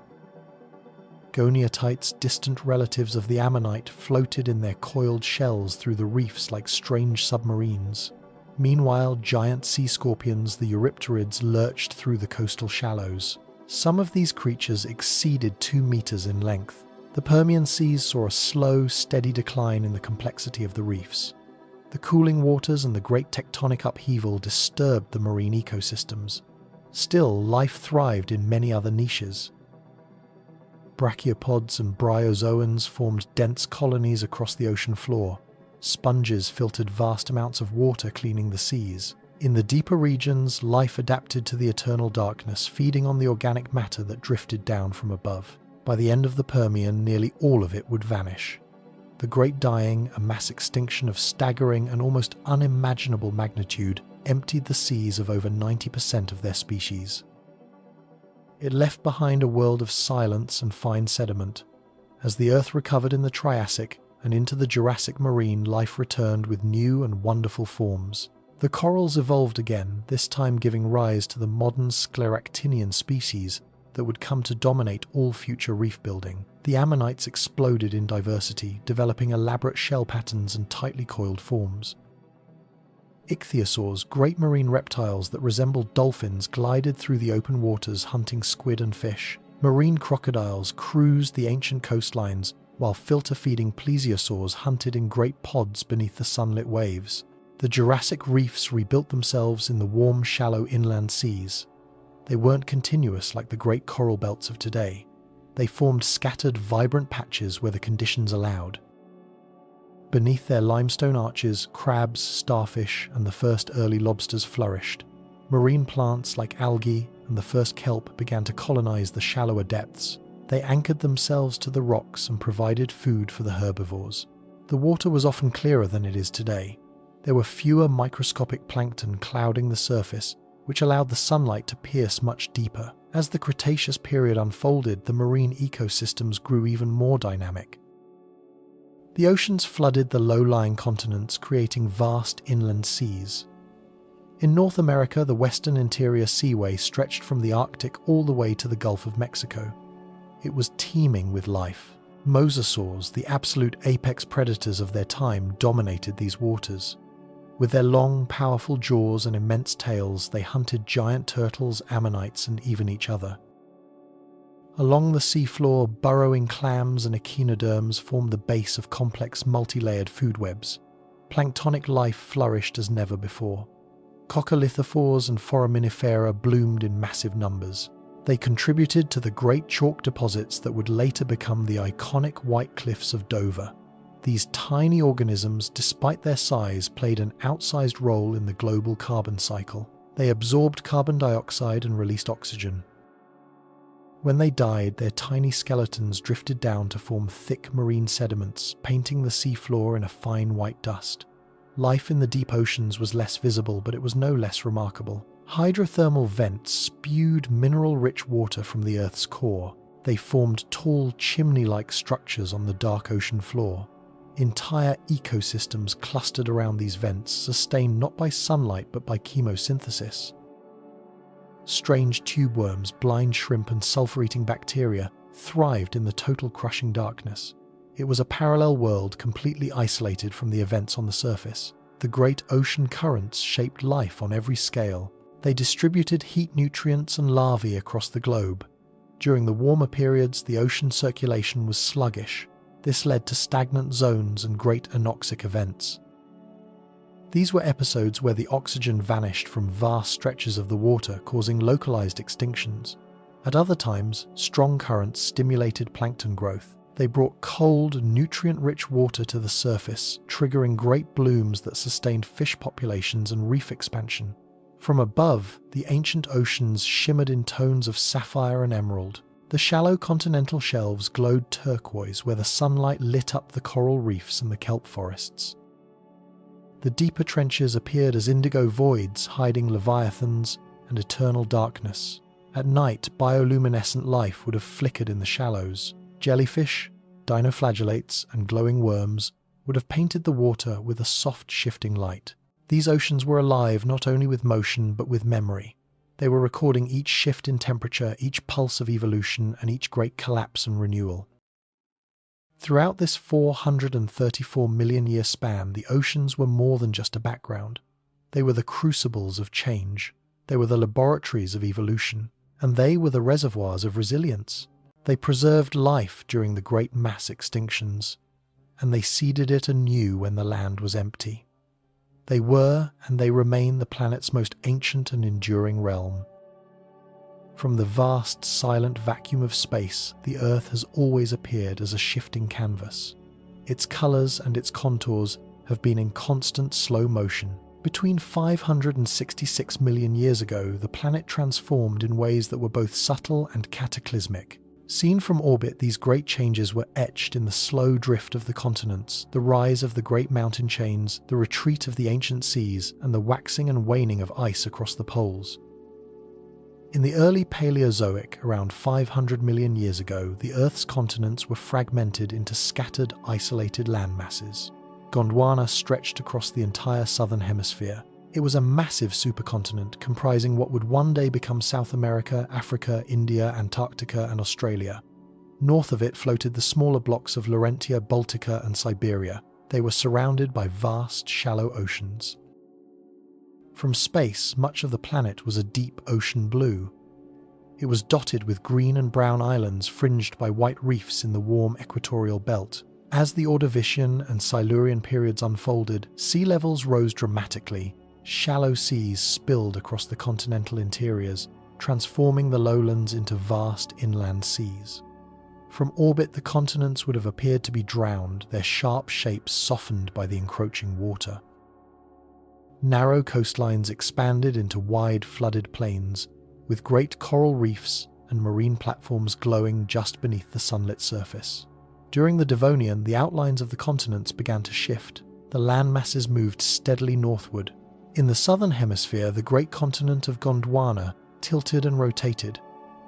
Goniotites, distant relatives of the ammonite, floated in their coiled shells through the reefs like strange submarines. Meanwhile, giant sea scorpions, the eurypterids, lurched through the coastal shallows. Some of these creatures exceeded 2 meters in length. The Permian seas saw a slow, steady decline in the complexity of the reefs. The cooling waters and the great tectonic upheaval disturbed the marine ecosystems. Still, life thrived in many other niches. Brachiopods and bryozoans formed dense colonies across the ocean floor. Sponges filtered vast amounts of water, cleaning the seas. In the deeper regions, life adapted to the eternal darkness, feeding on the organic matter that drifted down from above. By the end of the Permian, nearly all of it would vanish. The Great Dying, a mass extinction of staggering and almost unimaginable magnitude, emptied the seas of over 90% of their species. It left behind a world of silence and fine sediment. As the Earth recovered in the Triassic and into the Jurassic marine, life returned with new and wonderful forms. The corals evolved again, this time giving rise to the modern scleractinian species that would come to dominate all future reef building. The ammonites exploded in diversity, developing elaborate shell patterns and tightly coiled forms. Ichthyosaurs, great marine reptiles that resembled dolphins, glided through the open waters hunting squid and fish. Marine crocodiles cruised the ancient coastlines, while filter-feeding plesiosaurs hunted in great pods beneath the sunlit waves. The Jurassic reefs rebuilt themselves in the warm, shallow inland seas. They weren't continuous like the great coral belts of today. They formed scattered, vibrant patches where the conditions allowed. Beneath their limestone arches, crabs, starfish, and the first early lobsters flourished. Marine plants like algae and the first kelp began to colonize the shallower depths. They anchored themselves to the rocks and provided food for the herbivores. The water was often clearer than it is today. There were fewer microscopic plankton clouding the surface, which allowed the sunlight to pierce much deeper. As the Cretaceous period unfolded, the marine ecosystems grew even more dynamic. The oceans flooded the low-lying continents, creating vast inland seas. In North America, the western interior seaway stretched from the Arctic all the way to the Gulf of Mexico. It was teeming with life. Mosasaurs, the absolute apex predators of their time, dominated these waters. With their long, powerful jaws and immense tails, they hunted giant turtles, ammonites, and even each other. Along the seafloor, burrowing clams and echinoderms formed the base of complex, multi-layered food webs. Planktonic life flourished as never before. Coccolithophores and foraminifera bloomed in massive numbers. They contributed to the great chalk deposits that would later become the iconic White Cliffs of Dover. These tiny organisms, despite their size, played an outsized role in the global carbon cycle. They absorbed carbon dioxide and released oxygen. When they died, their tiny skeletons drifted down to form thick marine sediments, painting the seafloor in a fine white dust. Life in the deep oceans was less visible, but it was no less remarkable. Hydrothermal vents spewed mineral-rich water from the Earth's core. They formed tall, chimney-like structures on the dark ocean floor. Entire ecosystems clustered around these vents, sustained not by sunlight but by chemosynthesis. Strange tube worms, blind shrimp, and sulfur-eating bacteria thrived in the total crushing darkness. It was a parallel world completely isolated from the events on the surface. The great ocean currents shaped life on every scale. They distributed heat nutrients and larvae across the globe. During the warmer periods, the ocean circulation was sluggish. This led to stagnant zones and great anoxic events. These were episodes where the oxygen vanished from vast stretches of the water, causing localized extinctions. At other times, strong currents stimulated plankton growth. They brought cold, nutrient-rich water to the surface, triggering great blooms that sustained fish populations and reef expansion. From above, the ancient oceans shimmered in tones of sapphire and emerald. The shallow continental shelves glowed turquoise where the sunlight lit up the coral reefs and the kelp forests. The deeper trenches appeared as indigo voids hiding leviathans and eternal darkness. At night, bioluminescent life would have flickered in the shallows. Jellyfish, dinoflagellates, and glowing worms would have painted the water with a soft shifting light. These oceans were alive not only with motion but with memory. They were recording each shift in temperature, each pulse of evolution, and each great collapse and renewal. Throughout this 434 million year span, the oceans were more than just a background. They were the crucibles of change. They were the laboratories of evolution. And they were the reservoirs of resilience. They preserved life during the great mass extinctions, and they seeded it anew when the land was empty. They were, and they remain, the planet's most ancient and enduring realm. From the vast, silent vacuum of space, the Earth has always appeared as a shifting canvas. Its colours and its contours have been in constant slow motion. Between 566 million years ago, the planet transformed in ways that were both subtle and cataclysmic. Seen from orbit, these great changes were etched in the slow drift of the continents, the rise of the great mountain chains, the retreat of the ancient seas, and the waxing and waning of ice across the poles. In the early Paleozoic, around 500 million years ago, the Earth's continents were fragmented into scattered, isolated landmasses. Gondwana stretched across the entire southern hemisphere. It was a massive supercontinent comprising what would one day become South America, Africa, India, Antarctica, and Australia. North of it floated the smaller blocks of Laurentia, Baltica, and Siberia. They were surrounded by vast, shallow oceans. From space, much of the planet was a deep ocean blue. It was dotted with green and brown islands fringed by white reefs in the warm equatorial belt. As the Ordovician and Silurian periods unfolded, sea levels rose dramatically. Shallow seas spilled across the continental interiors, transforming the lowlands into vast inland seas. From orbit, the continents would have appeared to be drowned, their sharp shapes softened by the encroaching water. Narrow coastlines expanded into wide, flooded plains, with great coral reefs and marine platforms glowing just beneath the sunlit surface. During the Devonian, the outlines of the continents began to shift. The land masses moved steadily northward. In the southern hemisphere, the great continent of Gondwana tilted and rotated.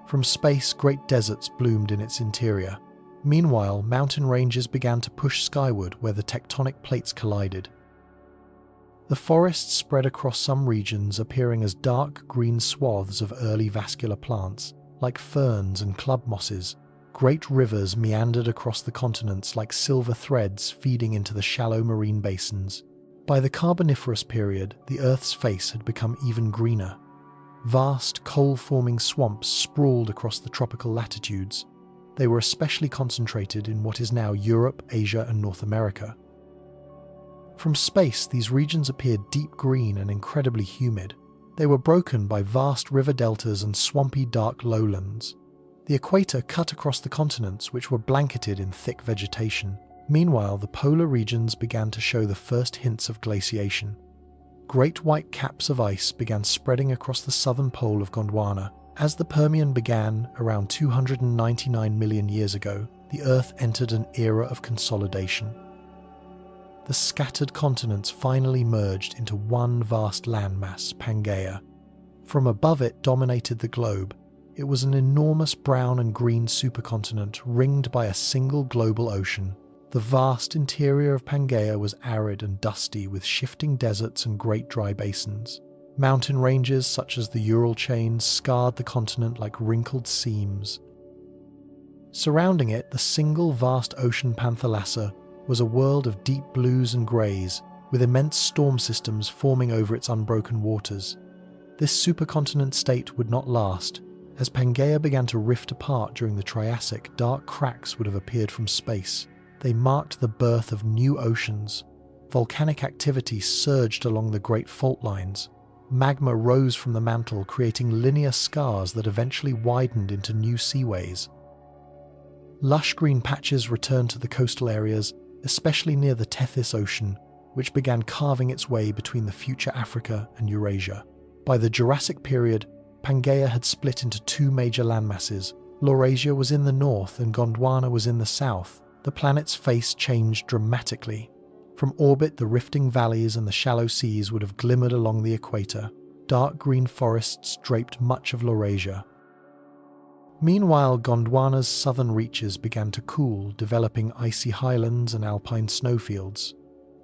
From space, great deserts bloomed in its interior. Meanwhile, mountain ranges began to push skyward where the tectonic plates collided. The forests spread across some regions, appearing as dark green swaths of early vascular plants, like ferns and club mosses. Great rivers meandered across the continents like silver threads feeding into the shallow marine basins. By the Carboniferous period, the Earth's face had become even greener. Vast, coal-forming swamps sprawled across the tropical latitudes. They were especially concentrated in what is now Europe, Asia, and North America. From space, these regions appeared deep green and incredibly humid. They were broken by vast river deltas and swampy, dark lowlands. The equator cut across the continents, which were blanketed in thick vegetation. Meanwhile, the polar regions began to show the first hints of glaciation. Great white caps of ice began spreading across the southern pole of Gondwana. As the Permian began, around 299 million years ago, the Earth entered an era of consolidation. The scattered continents finally merged into one vast landmass, Pangaea. From above it dominated the globe. It was an enormous brown and green supercontinent ringed by a single global ocean. The vast interior of Pangaea was arid and dusty with shifting deserts and great dry basins. Mountain ranges such as the Ural chain scarred the continent like wrinkled seams. Surrounding it, the single vast ocean Panthalassa was a world of deep blues and greys, with immense storm systems forming over its unbroken waters. This supercontinent state would not last. As Pangaea began to rift apart during the Triassic, dark cracks would have appeared from space. They marked the birth of new oceans. volcanic activity surged along the great fault lines. Magma rose from the mantle, creating linear scars that eventually widened into new seaways. Lush green patches returned to the coastal areas, especially near the Tethys Ocean, which began carving its way between the future Africa and Eurasia. By the Jurassic period, Pangaea had split into two major landmasses. Laurasia was in the north and Gondwana was in the south. The planet's face changed dramatically. From orbit, the rifting valleys and the shallow seas would have glimmered along the equator. Dark green forests draped much of Laurasia. Meanwhile, Gondwana's southern reaches began to cool, developing icy highlands and alpine snowfields.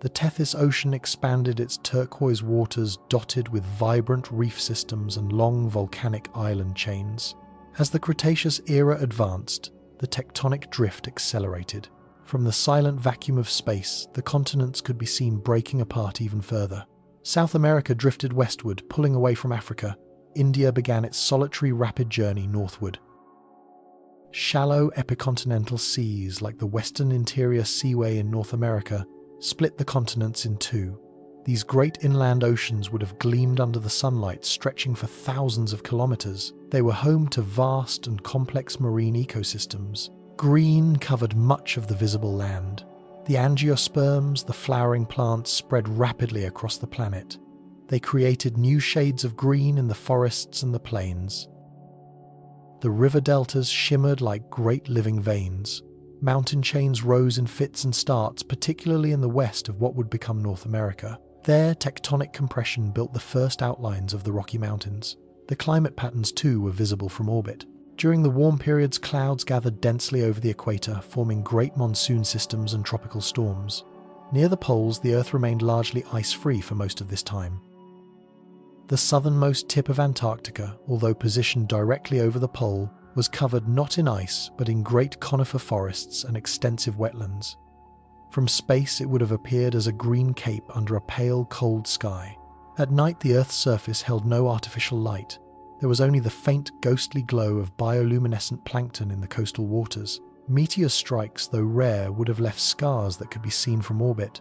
The Tethys Ocean expanded its turquoise waters dotted with vibrant reef systems and long volcanic island chains. As the Cretaceous era advanced, the tectonic drift accelerated. From the silent vacuum of space, the continents could be seen breaking apart even further. South America drifted westward, pulling away from Africa. India began its solitary rapid journey northward. Shallow epicontinental seas, like the Western Interior Seaway in North America, split the continents in two. These great inland oceans would have gleamed under the sunlight, stretching for thousands of kilometers. They were home to vast and complex marine ecosystems. Green covered much of the visible land. The angiosperms, the flowering plants, spread rapidly across the planet. They created new shades of green in the forests and the plains. The river deltas shimmered like great living veins. Mountain chains rose in fits and starts, particularly in the west of what would become North America. There, tectonic compression built the first outlines of the Rocky Mountains. The climate patterns, too, were visible from orbit. During the warm periods, clouds gathered densely over the equator, forming great monsoon systems and tropical storms. Near the poles, the Earth remained largely ice-free for most of this time. The southernmost tip of Antarctica, although positioned directly over the pole, was covered not in ice, but in great conifer forests and extensive wetlands. From space, it would have appeared as a green cape under a pale, cold sky. At night, the Earth's surface held no artificial light. There was only the faint, ghostly glow of bioluminescent plankton in the coastal waters. Meteor strikes, though rare, would have left scars that could be seen from orbit.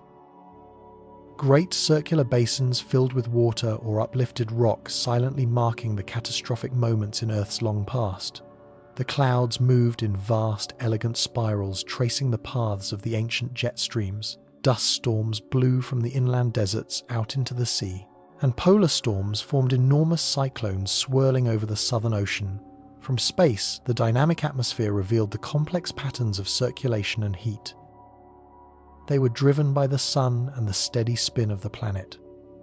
Great circular basins filled with water or uplifted rock silently marking the catastrophic moments in Earth's long past. The clouds moved in vast, elegant spirals, tracing the paths of the ancient jet streams. Dust storms blew from the inland deserts out into the sea, and polar storms formed enormous cyclones swirling over the Southern Ocean. From space, the dynamic atmosphere revealed the complex patterns of circulation and heat. They were driven by the sun and the steady spin of the planet.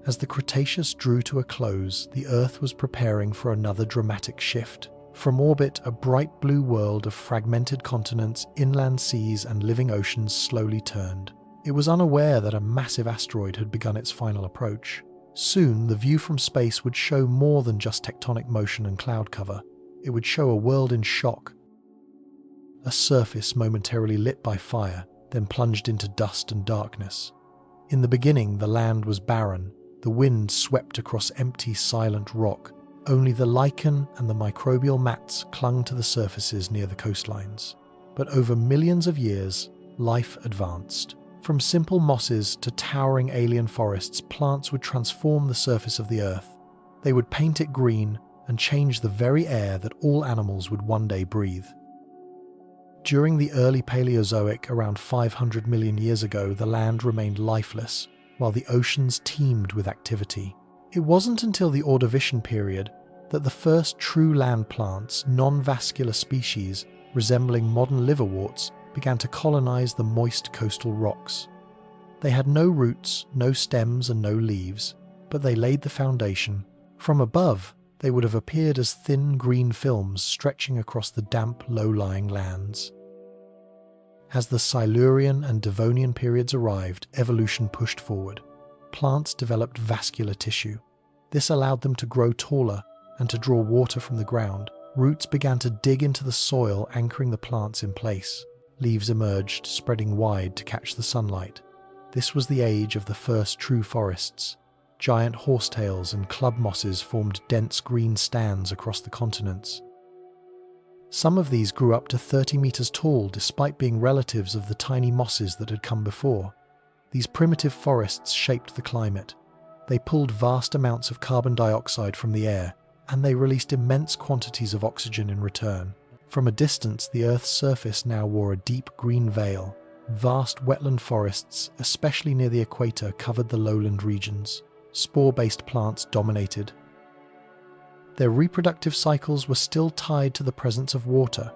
As the Cretaceous drew to a close, the Earth was preparing for another dramatic shift. From orbit, a bright blue world of fragmented continents, inland seas, and living oceans slowly turned. It was unaware that a massive asteroid had begun its final approach. Soon, the view from space would show more than just tectonic motion and cloud cover. It would show a world in shock. A surface momentarily lit by fire, then plunged into dust and darkness. In the beginning, the land was barren. The wind swept across empty, silent rock. Only the lichen and the microbial mats clung to the surfaces near the coastlines. But over millions of years, life advanced. From simple mosses to towering alien forests, plants would transform the surface of the Earth. They would paint it green and change the very air that all animals would one day breathe. During the early Paleozoic, around 500 million years ago, the land remained lifeless, while the oceans teemed with activity. It wasn't until the Ordovician period that the first true land plants, non-vascular species resembling modern liverworts, began to colonize the moist coastal rocks. They had no roots, no stems, and no leaves, but they laid the foundation. From above, they would have appeared as thin green films stretching across the damp, low-lying lands. As the Silurian and Devonian periods arrived, evolution pushed forward. Plants developed vascular tissue. This allowed them to grow taller and to draw water from the ground. Roots began to dig into the soil, anchoring the plants in place. Leaves emerged, spreading wide to catch the sunlight. This was the age of the first true forests. Giant horsetails and club mosses formed dense green stands across the continents. Some of these grew up to 30 meters tall, despite being relatives of the tiny mosses that had come before. These primitive forests shaped the climate. They pulled vast amounts of carbon dioxide from the air, and they released immense quantities of oxygen in return. From a distance, the Earth's surface now wore a deep green veil. Vast wetland forests, especially near the equator, covered the lowland regions. Spore-based plants dominated. Their reproductive cycles were still tied to the presence of water,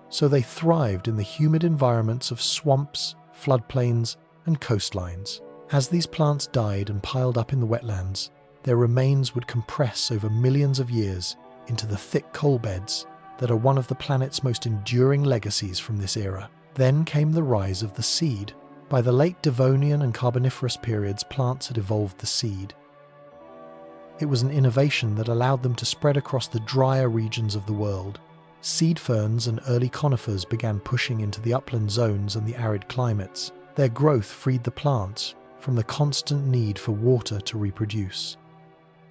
so they thrived in the humid environments of swamps, floodplains, and coastlines. As these plants died and piled up in the wetlands, their remains would compress over millions of years into the thick coal beds that are one of the planet's most enduring legacies from this era. Then came the rise of the seed. By the late Devonian and Carboniferous periods, plants had evolved the seed. It was an innovation that allowed them to spread across the drier regions of the world. Seed ferns and early conifers began pushing into the upland zones and the arid climates. Their growth freed the plants from the constant need for water to reproduce.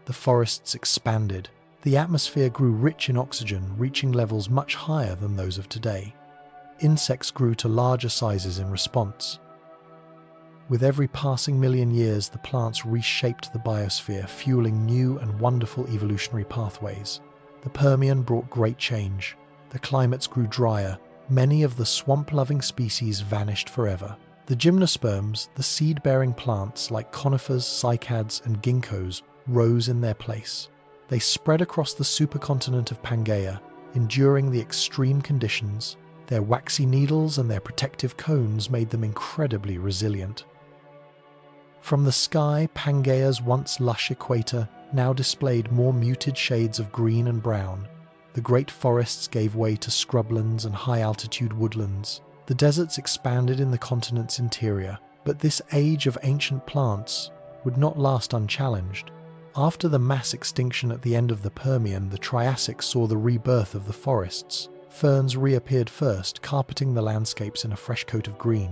The forests expanded. The atmosphere grew rich in oxygen, reaching levels much higher than those of today. Insects grew to larger sizes in response. With every passing million years, the plants reshaped the biosphere, fueling new and wonderful evolutionary pathways. The Permian brought great change. The climates grew drier. Many of the swamp-loving species vanished forever. The gymnosperms, the seed-bearing plants like conifers, cycads, and ginkgos, rose in their place. They spread across the supercontinent of Pangaea, enduring the extreme conditions. Their waxy needles and their protective cones made them incredibly resilient. From the sky, Pangaea's once lush equator now displayed more muted shades of green and brown. The great forests gave way to scrublands and high-altitude woodlands. The deserts expanded in the continent's interior, but this age of ancient plants would not last unchallenged. After the mass extinction at the end of the Permian, the Triassic saw the rebirth of the forests. Ferns reappeared first, carpeting the landscapes in a fresh coat of green.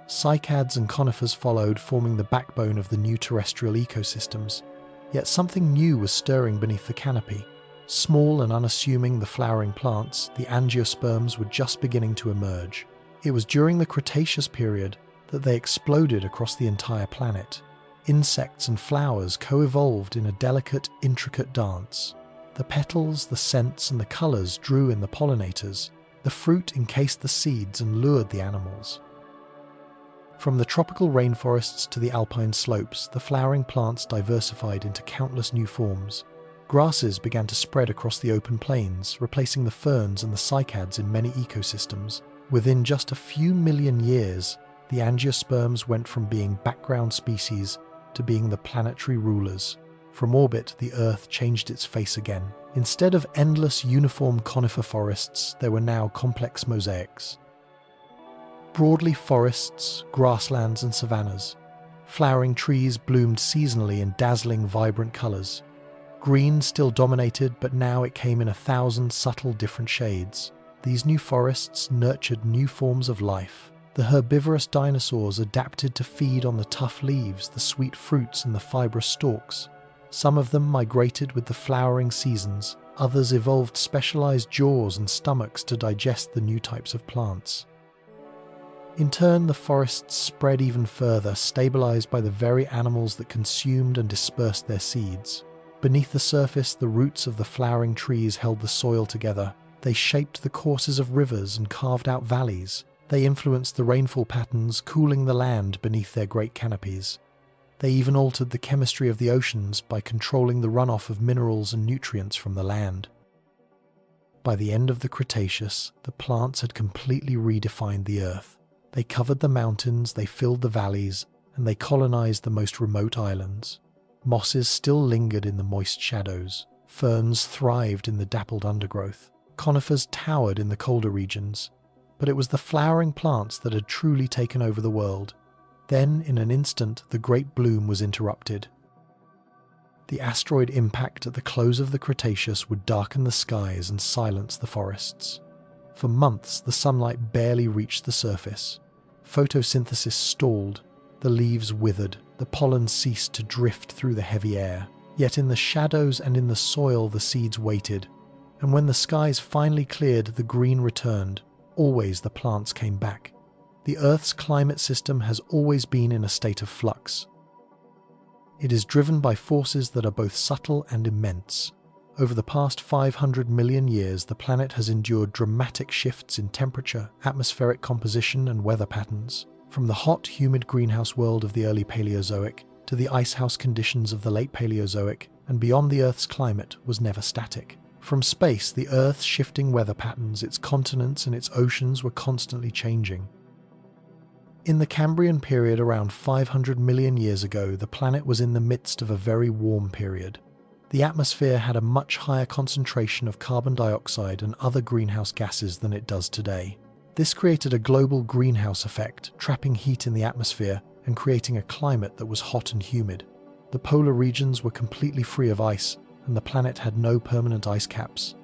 Cycads and conifers followed, forming the backbone of the new terrestrial ecosystems. Yet something new was stirring beneath the canopy. Small and unassuming, the flowering plants, the angiosperms, were just beginning to emerge. It was during the Cretaceous period that they exploded across the entire planet. Insects and flowers co-evolved in a delicate, intricate dance. The petals, the scents, and the colours drew in the pollinators. The fruit encased the seeds and lured the animals. From the tropical rainforests to the alpine slopes, the flowering plants diversified into countless new forms. Grasses began to spread across the open plains, replacing the ferns and the cycads in many ecosystems. Within just a few million years, the angiosperms went from being background species to being the planetary rulers. From orbit, the Earth changed its face again. Instead of endless uniform conifer forests, there were now complex mosaics. Broadleaf forests, grasslands, and savannas. Flowering trees bloomed seasonally in dazzling, vibrant colours. Green still dominated, but now it came in 1,000 subtle different shades. These new forests nurtured new forms of life. The herbivorous dinosaurs adapted to feed on the tough leaves, the sweet fruits, and the fibrous stalks. Some of them migrated with the flowering seasons. Others evolved specialized jaws and stomachs to digest the new types of plants. In turn, the forests spread even further, stabilized by the very animals that consumed and dispersed their seeds. Beneath the surface, the roots of the flowering trees held the soil together. They shaped the courses of rivers and carved out valleys. They influenced the rainfall patterns, cooling the land beneath their great canopies. They even altered the chemistry of the oceans by controlling the runoff of minerals and nutrients from the land. By the end of the Cretaceous, the plants had completely redefined the Earth. They covered the mountains, they filled the valleys, and they colonized the most remote islands. Mosses still lingered in the moist shadows. Ferns thrived in the dappled undergrowth. Conifers towered in the colder regions. But it was the flowering plants that had truly taken over the world. Then, in an instant, the great bloom was interrupted. The asteroid impact at the close of the Cretaceous would darken the skies and silence the forests. For months, the sunlight barely reached the surface. Photosynthesis stalled. The leaves withered. The pollen ceased to drift through the heavy air. Yet in the shadows and in the soil, the seeds waited. And when the skies finally cleared, the green returned. Always the plants came back. The Earth's climate system has always been in a state of flux. It is driven by forces that are both subtle and immense. Over the past 500 million years, the planet has endured dramatic shifts in temperature, atmospheric composition, and weather patterns. From the hot, humid greenhouse world of the early Paleozoic to the icehouse conditions of the late Paleozoic, and beyond, the Earth's climate was never static. From space, the Earth's shifting weather patterns, its continents, and its oceans were constantly changing. In the Cambrian period around 500 million years ago, the planet was in the midst of a very warm period. The atmosphere had a much higher concentration of carbon dioxide and other greenhouse gases than it does today. This created a global greenhouse effect, trapping heat in the atmosphere and creating a climate that was hot and humid. The polar regions were completely free of ice, and the planet had no permanent ice caps.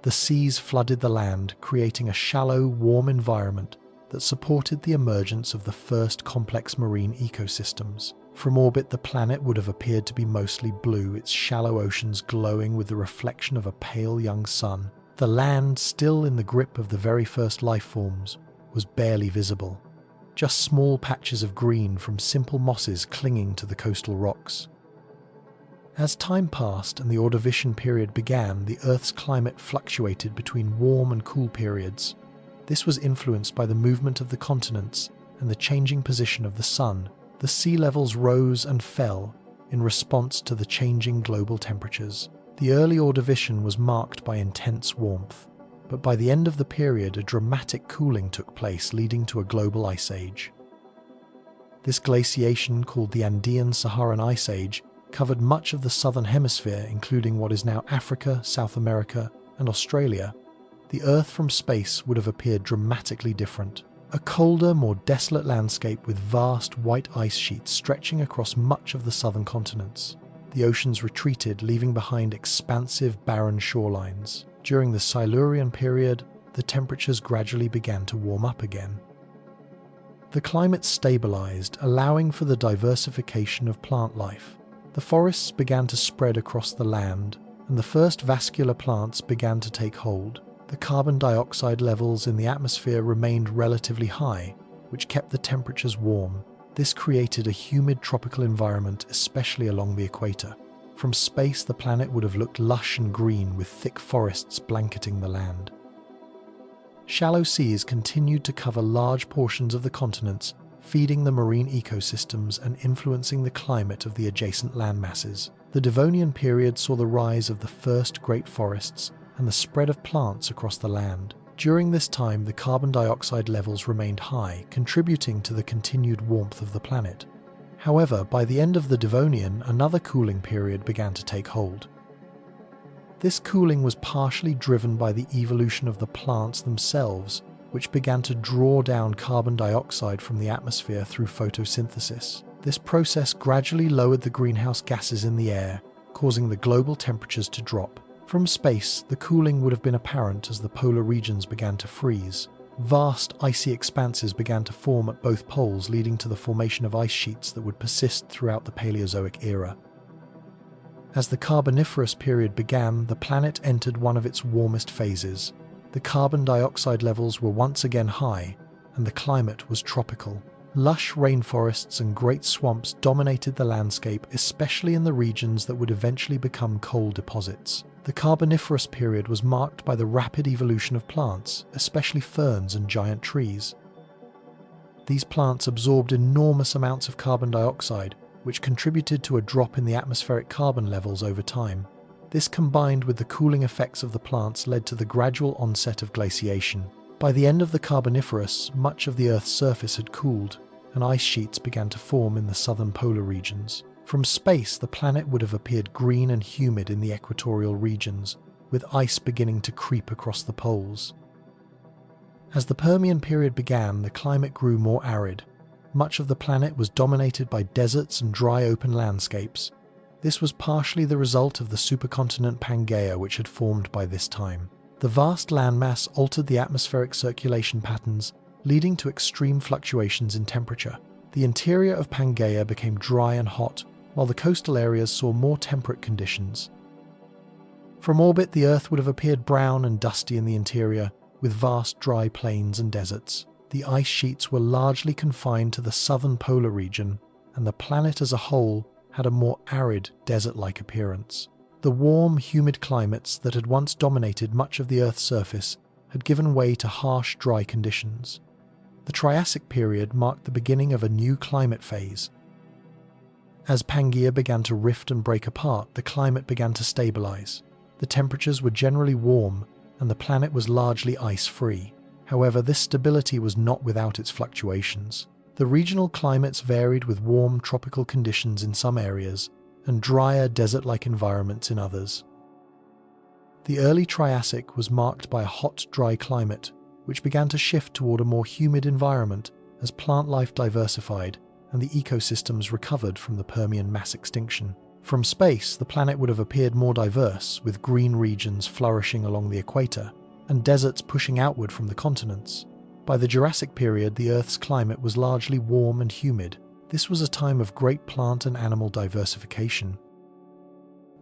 The seas flooded the land, creating a shallow, warm environment that supported the emergence of the first complex marine ecosystems. From orbit, the planet would have appeared to be mostly blue, its shallow oceans glowing with the reflection of a pale young sun. The land, still in the grip of the very first life forms, was barely visible. Just small patches of green from simple mosses clinging to the coastal rocks. As time passed and the Ordovician period began, the Earth's climate fluctuated between warm and cool periods. This was influenced by the movement of the continents and the changing position of the sun. The sea levels rose and fell in response to the changing global temperatures. The early Ordovician was marked by intense warmth, but by the end of the period, a dramatic cooling took place, leading to a global ice age. This glaciation, called the Andean-Saharan Ice Age, covered much of the southern hemisphere, including what is now Africa, South America, and Australia. The Earth from space would have appeared dramatically different. A colder, more desolate landscape with vast white ice sheets stretching across much of the southern continents. The oceans retreated, leaving behind expansive, barren shorelines. During the Silurian period, the temperatures gradually began to warm up again. The climate stabilized, allowing for the diversification of plant life. The forests began to spread across the land, and the first vascular plants began to take hold. The carbon dioxide levels in the atmosphere remained relatively high, which kept the temperatures warm. This created a humid tropical environment, especially along the equator. From space, the planet would have looked lush and green, with thick forests blanketing the land. Shallow seas continued to cover large portions of the continents, feeding the marine ecosystems and influencing the climate of the adjacent landmasses. The Devonian period saw the rise of the first great forests and the spread of plants across the land. During this time, the carbon dioxide levels remained high, contributing to the continued warmth of the planet. However, by the end of the Devonian, another cooling period began to take hold. This cooling was partially driven by the evolution of the plants themselves, which began to draw down carbon dioxide from the atmosphere through photosynthesis. This process gradually lowered the greenhouse gases in the air, causing the global temperatures to drop. From space, the cooling would have been apparent as the polar regions began to freeze. Vast icy expanses began to form at both poles, leading to the formation of ice sheets that would persist throughout the Paleozoic era. As the Carboniferous period began, the planet entered one of its warmest phases. The carbon dioxide levels were once again high, and the climate was tropical. Lush rainforests and great swamps dominated the landscape, especially in the regions that would eventually become coal deposits. The Carboniferous period was marked by the rapid evolution of plants, especially ferns and giant trees. These plants absorbed enormous amounts of carbon dioxide, which contributed to a drop in the atmospheric carbon levels over time. This, combined with the cooling effects of the plants, led to the gradual onset of glaciation. By the end of the Carboniferous, much of the Earth's surface had cooled, and ice sheets began to form in the southern polar regions. From space, the planet would have appeared green and humid in the equatorial regions, with ice beginning to creep across the poles. As the Permian period began, the climate grew more arid. Much of the planet was dominated by deserts and dry open landscapes. This was partially the result of the supercontinent Pangaea, which had formed by this time. The vast landmass altered the atmospheric circulation patterns, leading to extreme fluctuations in temperature. The interior of Pangaea became dry and hot, while the coastal areas saw more temperate conditions. From orbit, the Earth would have appeared brown and dusty in the interior, with vast dry plains and deserts. the ice sheets were largely confined to the southern polar region, and the planet as a whole had a more arid, desert-like appearance. The warm, humid climates that had once dominated much of the Earth's surface had given way to harsh, dry conditions. The Triassic period marked the beginning of a new climate phase. As Pangaea began to rift and break apart, the climate began to stabilize. The temperatures were generally warm, and the planet was largely ice-free. However, this stability was not without its fluctuations. The regional climates varied, with warm tropical conditions in some areas and drier desert-like environments in others. The early Triassic was marked by a hot, dry climate, which began to shift toward a more humid environment as plant life diversified and the ecosystems recovered from the Permian mass extinction. From space, the planet would have appeared more diverse, with green regions flourishing along the equator and deserts pushing outward from the continents. By the Jurassic period, the Earth's climate was largely warm and humid. This was a time of great plant and animal diversification.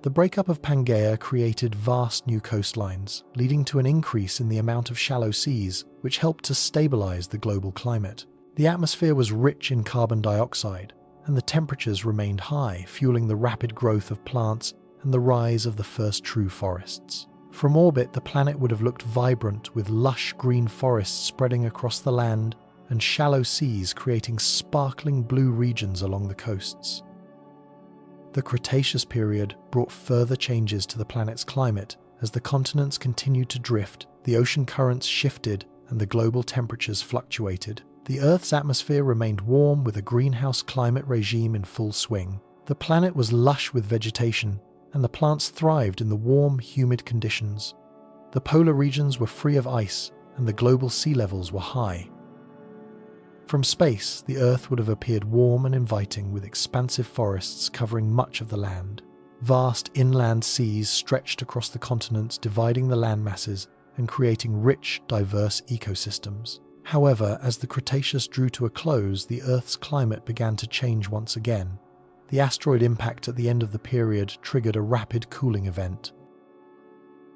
The breakup of Pangaea created vast new coastlines, leading to an increase in the amount of shallow seas, which helped to stabilize the global climate. The atmosphere was rich in carbon dioxide, and the temperatures remained high, fueling the rapid growth of plants and the rise of the first true forests. From orbit, the planet would have looked vibrant, with lush green forests spreading across the land and shallow seas creating sparkling blue regions along the coasts. The Cretaceous period brought further changes to the planet's climate as the continents continued to drift, the ocean currents shifted, and the global temperatures fluctuated. The Earth's atmosphere remained warm, with a greenhouse climate regime in full swing. The planet was lush with vegetation, and the plants thrived in the warm, humid conditions. The polar regions were free of ice, and the global sea levels were high. From space, the Earth would have appeared warm and inviting, with expansive forests covering much of the land. Vast inland seas stretched across the continents, dividing the land masses and creating rich, diverse ecosystems. However, as the Cretaceous drew to a close, the Earth's climate began to change once again. The asteroid impact at the end of the period triggered a rapid cooling event.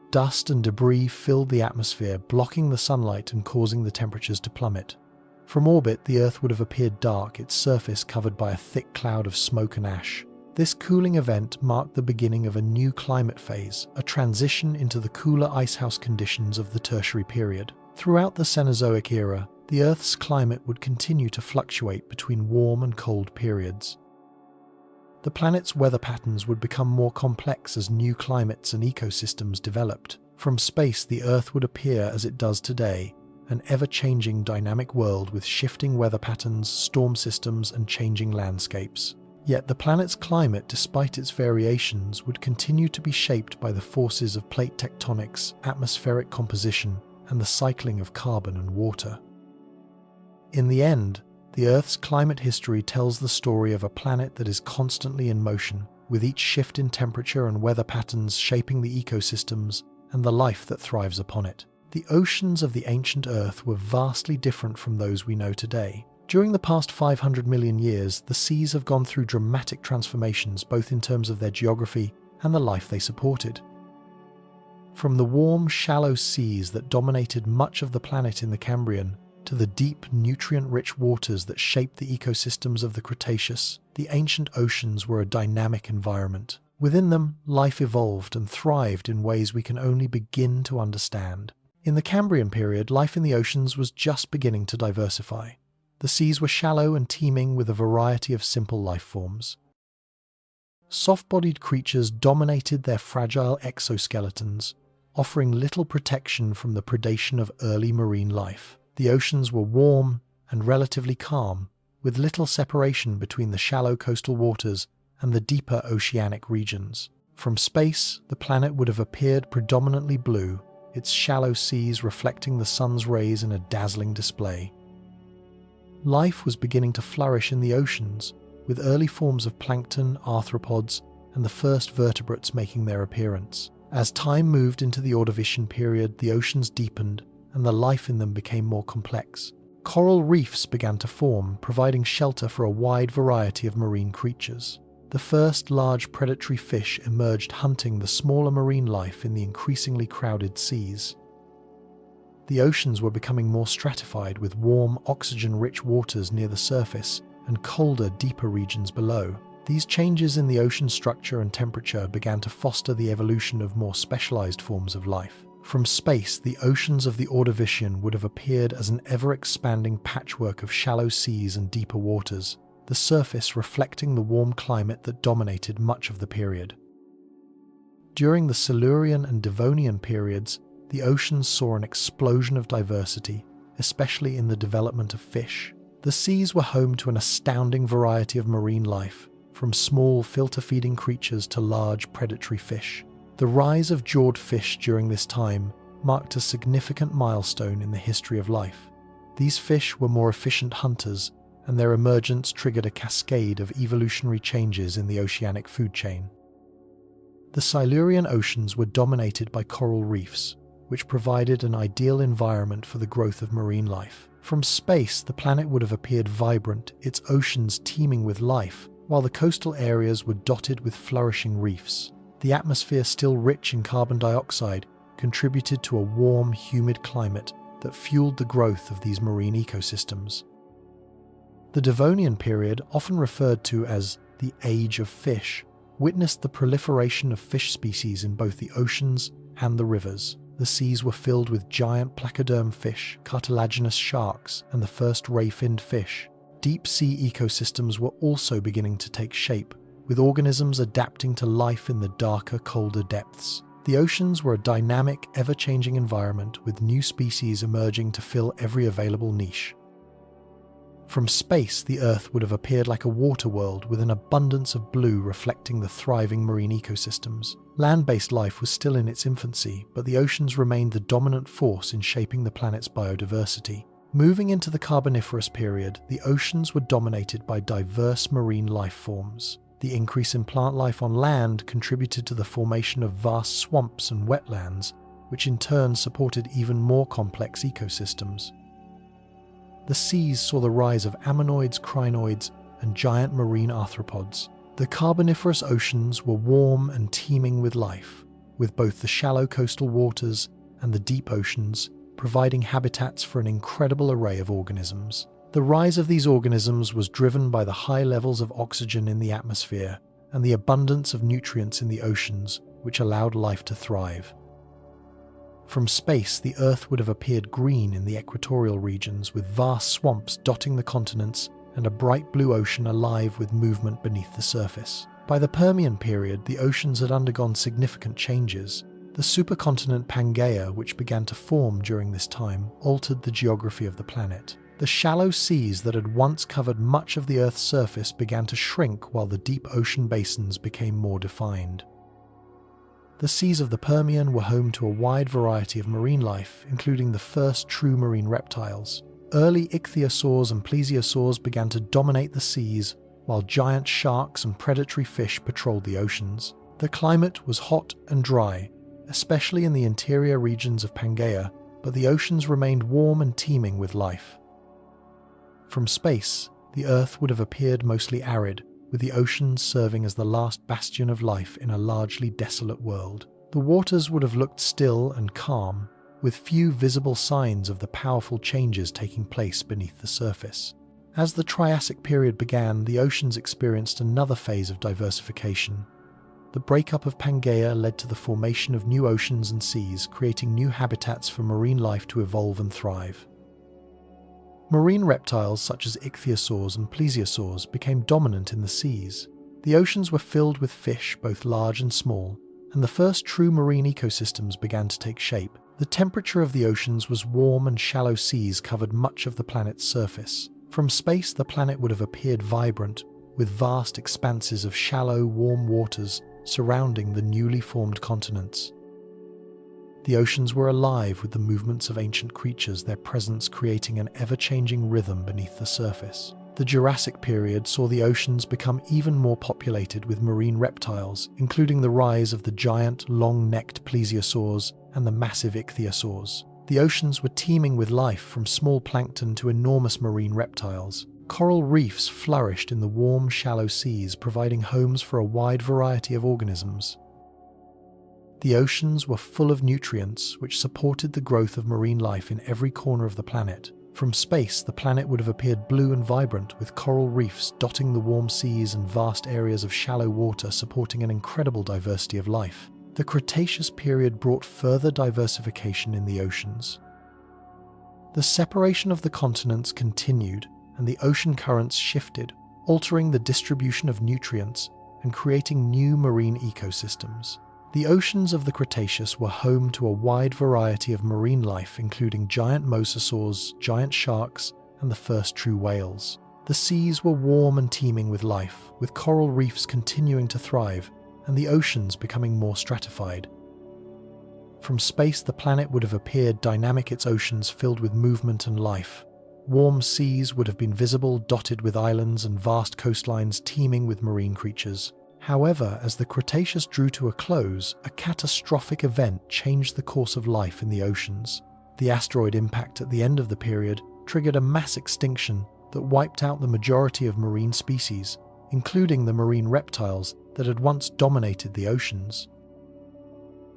Dust and debris filled the atmosphere, blocking the sunlight and causing the temperatures to plummet. From orbit, the Earth would have appeared dark, its surface covered by a thick cloud of smoke and ash. This cooling event marked the beginning of a new climate phase, a transition into the cooler icehouse conditions of the Tertiary period. Throughout the Cenozoic era, the Earth's climate would continue to fluctuate between warm and cold periods. The planet's weather patterns would become more complex as new climates and ecosystems developed. From space, the Earth would appear as it does today, an ever-changing dynamic world with shifting weather patterns, storm systems, and changing landscapes. Yet the planet's climate, despite its variations, would continue to be shaped by the forces of plate tectonics, atmospheric composition, and the cycling of carbon and water. In the end, the Earth's climate history tells the story of a planet that is constantly in motion, with each shift in temperature and weather patterns shaping the ecosystems and the life that thrives upon it. The oceans of the ancient Earth were vastly different from those we know today. During the past 500 million years, the seas have gone through dramatic transformations, both in terms of their geography and the life they supported. From the warm, shallow seas that dominated much of the planet in the Cambrian, to the deep, nutrient-rich waters that shaped the ecosystems of the Cretaceous, the ancient oceans were a dynamic environment. Within them, life evolved and thrived in ways we can only begin to understand. In the Cambrian period, life in the oceans was just beginning to diversify. The seas were shallow and teeming with a variety of simple life forms. Soft-bodied creatures dominated their fragile exoskeletons, offering little protection from the predation of early marine life. The oceans were warm and relatively calm, with little separation between the shallow coastal waters and the deeper oceanic regions. From space, the planet would have appeared predominantly blue, its shallow seas reflecting the sun's rays in a dazzling display. Life was beginning to flourish in the oceans, with early forms of plankton, arthropods, and the first vertebrates making their appearance. As time moved into the Ordovician period, the oceans deepened, and the life in them became more complex. Coral reefs began to form, providing shelter for a wide variety of marine creatures. The first large predatory fish emerged, hunting the smaller marine life in the increasingly crowded seas. The oceans were becoming more stratified, with warm, oxygen-rich waters near the surface and colder, deeper regions below. These changes in the ocean structure and temperature began to foster the evolution of more specialized forms of life. From space, the oceans of the Ordovician would have appeared as an ever-expanding patchwork of shallow seas and deeper waters, the surface reflecting the warm climate that dominated much of the period. During the Silurian and Devonian periods, the oceans saw an explosion of diversity, especially in the development of fish. The seas were home to an astounding variety of marine life, from small filter-feeding creatures to large predatory fish. The rise of jawed fish during this time marked a significant milestone in the history of life. These fish were more efficient hunters, and their emergence triggered a cascade of evolutionary changes in the oceanic food chain. The Silurian oceans were dominated by coral reefs, which provided an ideal environment for the growth of marine life. From space, the planet would have appeared vibrant, its oceans teeming with life, while the coastal areas were dotted with flourishing reefs. The atmosphere, still rich in carbon dioxide, contributed to a warm, humid climate that fueled the growth of these marine ecosystems. The Devonian period, often referred to as the Age of Fish, witnessed the proliferation of fish species in both the oceans and the rivers. The seas were filled with giant placoderm fish, cartilaginous sharks, and the first ray-finned fish. Deep-sea ecosystems were also beginning to take shape, with organisms adapting to life in the darker, colder depths. The oceans were a dynamic, ever-changing environment, with new species emerging to fill every available niche. From space, the Earth would have appeared like a water world with an abundance of blue reflecting the thriving marine ecosystems. Land-based life was still in its infancy, but the oceans remained the dominant force in shaping the planet's biodiversity. Moving into the Carboniferous period, the oceans were dominated by diverse marine life forms. The increase in plant life on land contributed to the formation of vast swamps and wetlands, which in turn supported even more complex ecosystems. The seas saw the rise of ammonoids, crinoids, and giant marine arthropods. The Carboniferous oceans were warm and teeming with life, with both the shallow coastal waters and the deep oceans providing habitats for an incredible array of organisms. The rise of these organisms was driven by the high levels of oxygen in the atmosphere and the abundance of nutrients in the oceans, which allowed life to thrive. From space, the Earth would have appeared green in the equatorial regions, with vast swamps dotting the continents and a bright blue ocean alive with movement beneath the surface. By the Permian period, the oceans had undergone significant changes. The supercontinent Pangaea, which began to form during this time, altered the geography of the planet. The shallow seas that had once covered much of the Earth's surface began to shrink while the deep ocean basins became more defined. The seas of the Permian were home to a wide variety of marine life, including the first true marine reptiles. Early ichthyosaurs and plesiosaurs began to dominate the seas, while giant sharks and predatory fish patrolled the oceans. The climate was hot and dry, especially in the interior regions of Pangaea, but the oceans remained warm and teeming with life. From space, the Earth would have appeared mostly arid, with the oceans serving as the last bastion of life in a largely desolate world. The waters would have looked still and calm, with few visible signs of the powerful changes taking place beneath the surface. As the Triassic period began, the oceans experienced another phase of diversification. The breakup of Pangaea led to the formation of new oceans and seas, creating new habitats for marine life to evolve and thrive. Marine reptiles such as ichthyosaurs and plesiosaurs became dominant in the seas. The oceans were filled with fish, both large and small, and the first true marine ecosystems began to take shape. The temperature of the oceans was warm and shallow seas covered much of the planet's surface. From space, the planet would have appeared vibrant, with vast expanses of shallow, warm waters surrounding the newly formed continents. The oceans were alive with the movements of ancient creatures, their presence creating an ever-changing rhythm beneath the surface. The Jurassic period saw the oceans become even more populated with marine reptiles, including the rise of the giant, long-necked plesiosaurs and the massive ichthyosaurs. The oceans were teeming with life, from small plankton to enormous marine reptiles. Coral reefs flourished in the warm, shallow seas, providing homes for a wide variety of organisms. The oceans were full of nutrients which supported the growth of marine life in every corner of the planet. From space, the planet would have appeared blue and vibrant, with coral reefs dotting the warm seas and vast areas of shallow water supporting an incredible diversity of life. The Cretaceous period brought further diversification in the oceans. The separation of the continents continued, and the ocean currents shifted, altering the distribution of nutrients and creating new marine ecosystems. The oceans of the Cretaceous were home to a wide variety of marine life, including giant mosasaurs, giant sharks, and the first true whales. The seas were warm and teeming with life, with coral reefs continuing to thrive, and the oceans becoming more stratified. From space, the planet would have appeared dynamic, its oceans filled with movement and life. Warm seas would have been visible, dotted with islands and vast coastlines teeming with marine creatures. However, as the Cretaceous drew to a close, a catastrophic event changed the course of life in the oceans. The asteroid impact at the end of the period triggered a mass extinction that wiped out the majority of marine species, including the marine reptiles that had once dominated the oceans.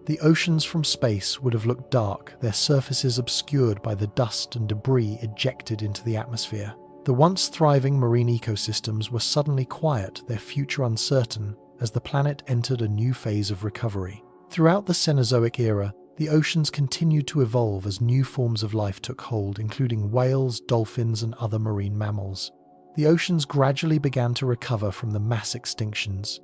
The oceans from space would have looked dark, their surfaces obscured by the dust and debris ejected into the atmosphere. The once thriving marine ecosystems were suddenly quiet, their future uncertain, as the planet entered a new phase of recovery. Throughout the Cenozoic era, the oceans continued to evolve as new forms of life took hold, including whales, dolphins, and other marine mammals. The oceans gradually began to recover from the mass extinctions.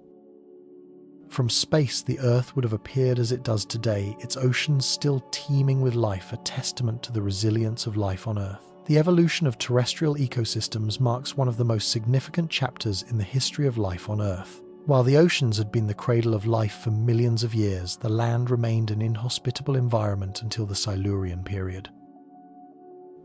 From space, the Earth would have appeared as it does today, its oceans still teeming with life, a testament to the resilience of life on Earth. The evolution of terrestrial ecosystems marks one of the most significant chapters in the history of life on Earth. While the oceans had been the cradle of life for millions of years, the land remained an inhospitable environment until the Silurian period.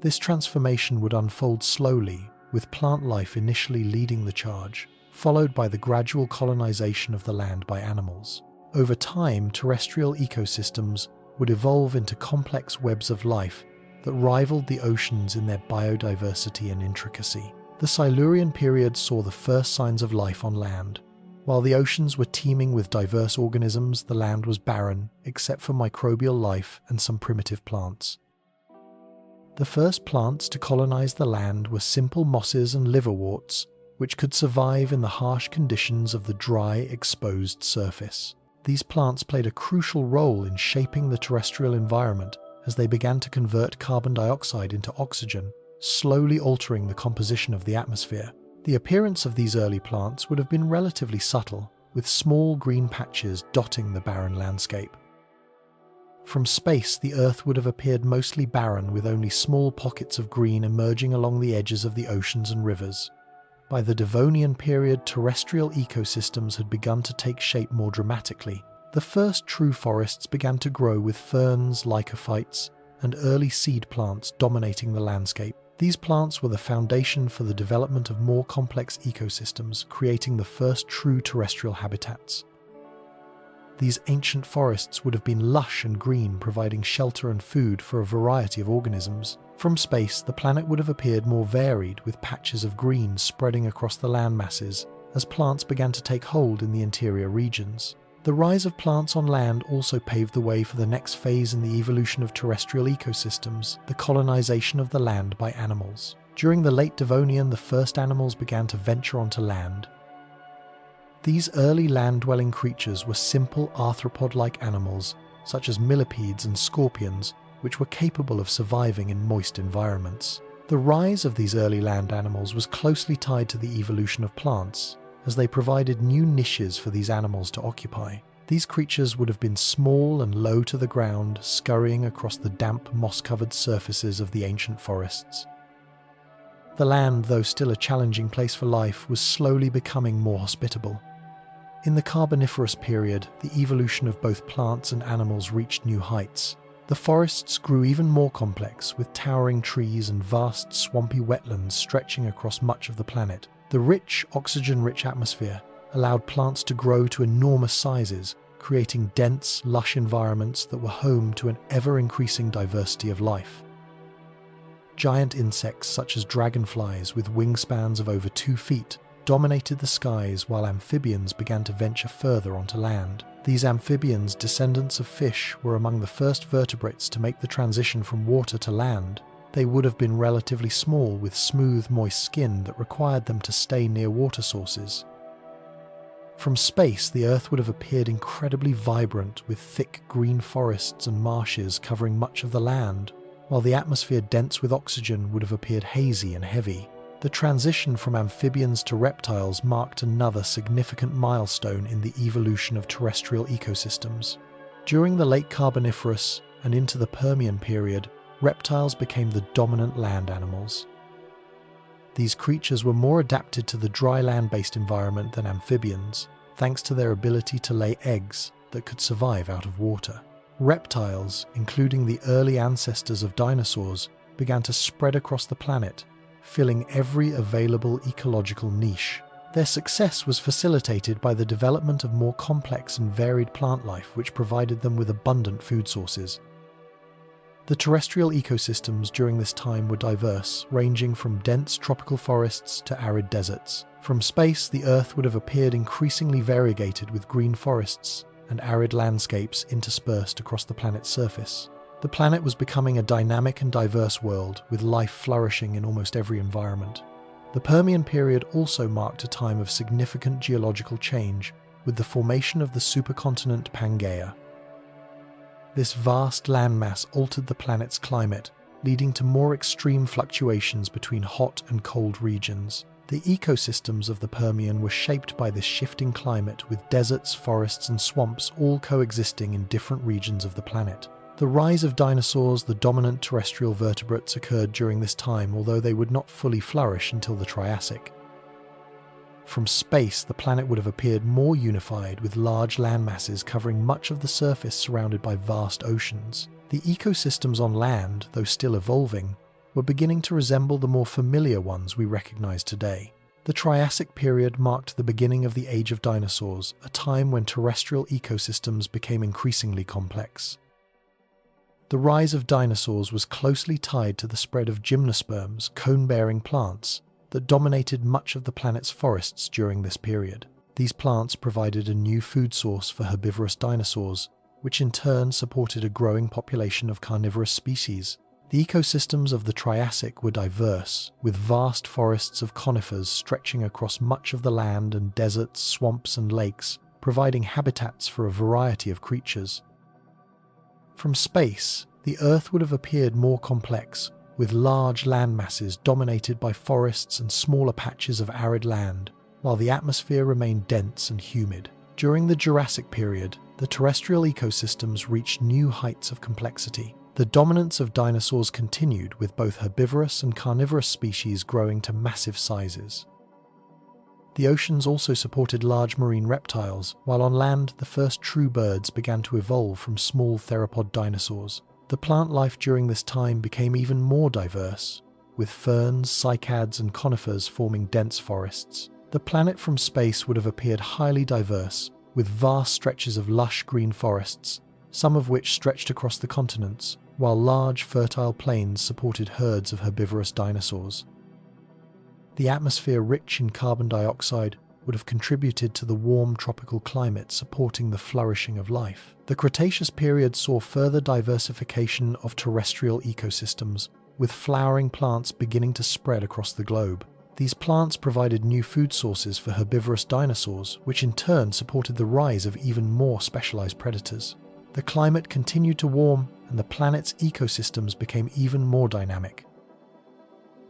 This transformation would unfold slowly, with plant life initially leading the charge, followed by the gradual colonization of the land by animals. Over time, terrestrial ecosystems would evolve into complex webs of life that rivaled the oceans in their biodiversity and intricacy. The Silurian period saw the first signs of life on land. While the oceans were teeming with diverse organisms, the land was barren, except for microbial life and some primitive plants. The first plants to colonize the land were simple mosses and liverworts, which could survive in the harsh conditions of the dry, exposed surface. These plants played a crucial role in shaping the terrestrial environment as they began to convert carbon dioxide into oxygen, slowly altering the composition of the atmosphere. The appearance of these early plants would have been relatively subtle, with small green patches dotting the barren landscape. From space, the Earth would have appeared mostly barren, with only small pockets of green emerging along the edges of the oceans and rivers. By the Devonian period, terrestrial ecosystems had begun to take shape more dramatically. The first true forests began to grow, with ferns, lycophytes, and early seed plants dominating the landscape. These plants were the foundation for the development of more complex ecosystems, creating the first true terrestrial habitats. These ancient forests would have been lush and green, providing shelter and food for a variety of organisms. From space, the planet would have appeared more varied, with patches of green spreading across the land masses as plants began to take hold in the interior regions. The rise of plants on land also paved the way for the next phase in the evolution of terrestrial ecosystems, the colonization of the land by animals. During the late Devonian, the first animals began to venture onto land. These early land-dwelling creatures were simple arthropod-like animals, such as millipedes and scorpions, which were capable of surviving in moist environments. The rise of these early land animals was closely tied to the evolution of plants, as they provided new niches for these animals to occupy. These creatures would have been small and low to the ground, scurrying across the damp, moss-covered surfaces of the ancient forests. The land, though still a challenging place for life, was slowly becoming more hospitable. In the Carboniferous period, the evolution of both plants and animals reached new heights. The forests grew even more complex, with towering trees and vast, swampy wetlands stretching across much of the planet. The rich, oxygen-rich atmosphere allowed plants to grow to enormous sizes, creating dense, lush environments that were home to an ever-increasing diversity of life. Giant insects such as dragonflies with wingspans of over 2 feet dominated the skies while amphibians began to venture further onto land. These amphibians, descendants of fish, were among the first vertebrates to make the transition from water to land. They would have been relatively small with smooth, moist skin that required them to stay near water sources. From space, the Earth would have appeared incredibly vibrant with thick green forests and marshes covering much of the land, while the atmosphere dense with oxygen would have appeared hazy and heavy. The transition from amphibians to reptiles marked another significant milestone in the evolution of terrestrial ecosystems. During the late Carboniferous and into the Permian period, reptiles became the dominant land animals. These creatures were more adapted to the dry land-based environment than amphibians, thanks to their ability to lay eggs that could survive out of water. Reptiles, including the early ancestors of dinosaurs, began to spread across the planet, filling every available ecological niche. Their success was facilitated by the development of more complex and varied plant life, which provided them with abundant food sources. The terrestrial ecosystems during this time were diverse, ranging from dense tropical forests to arid deserts. From space, the Earth would have appeared increasingly variegated with green forests and arid landscapes interspersed across the planet's surface. The planet was becoming a dynamic and diverse world, with life flourishing in almost every environment. The Permian period also marked a time of significant geological change, with the formation of the supercontinent Pangaea. This vast landmass altered the planet's climate, leading to more extreme fluctuations between hot and cold regions. The ecosystems of the Permian were shaped by this shifting climate, with deserts, forests, and swamps all coexisting in different regions of the planet. The rise of dinosaurs, the dominant terrestrial vertebrates, occurred during this time, although they would not fully flourish until the Triassic. From space, the planet would have appeared more unified, with large landmasses covering much of the surface surrounded by vast oceans. The ecosystems on land, though still evolving, were beginning to resemble the more familiar ones we recognize today. The Triassic period marked the beginning of the Age of Dinosaurs, a time when terrestrial ecosystems became increasingly complex. The rise of dinosaurs was closely tied to the spread of gymnosperms, cone-bearing plants, that dominated much of the planet's forests during this period. These plants provided a new food source for herbivorous dinosaurs, which in turn supported a growing population of carnivorous species. The ecosystems of the Triassic were diverse, with vast forests of conifers stretching across much of the land and deserts, swamps, and lakes, providing habitats for a variety of creatures. From space, the Earth would have appeared more complex, with large land masses dominated by forests and smaller patches of arid land, while the atmosphere remained dense and humid. During the Jurassic period, the terrestrial ecosystems reached new heights of complexity. The dominance of dinosaurs continued, with both herbivorous and carnivorous species growing to massive sizes. The oceans also supported large marine reptiles, while on land the first true birds began to evolve from small theropod dinosaurs. The plant life during this time became even more diverse, with ferns, cycads, and conifers forming dense forests. The planet from space would have appeared highly diverse, with vast stretches of lush green forests, some of which stretched across the continents, while large fertile plains supported herds of herbivorous dinosaurs. The atmosphere, rich in carbon dioxide, would have contributed to the warm tropical climate supporting the flourishing of life. The Cretaceous period saw further diversification of terrestrial ecosystems, with flowering plants beginning to spread across the globe. These plants provided new food sources for herbivorous dinosaurs, which in turn supported the rise of even more specialized predators. The climate continued to warm, and the planet's ecosystems became even more dynamic.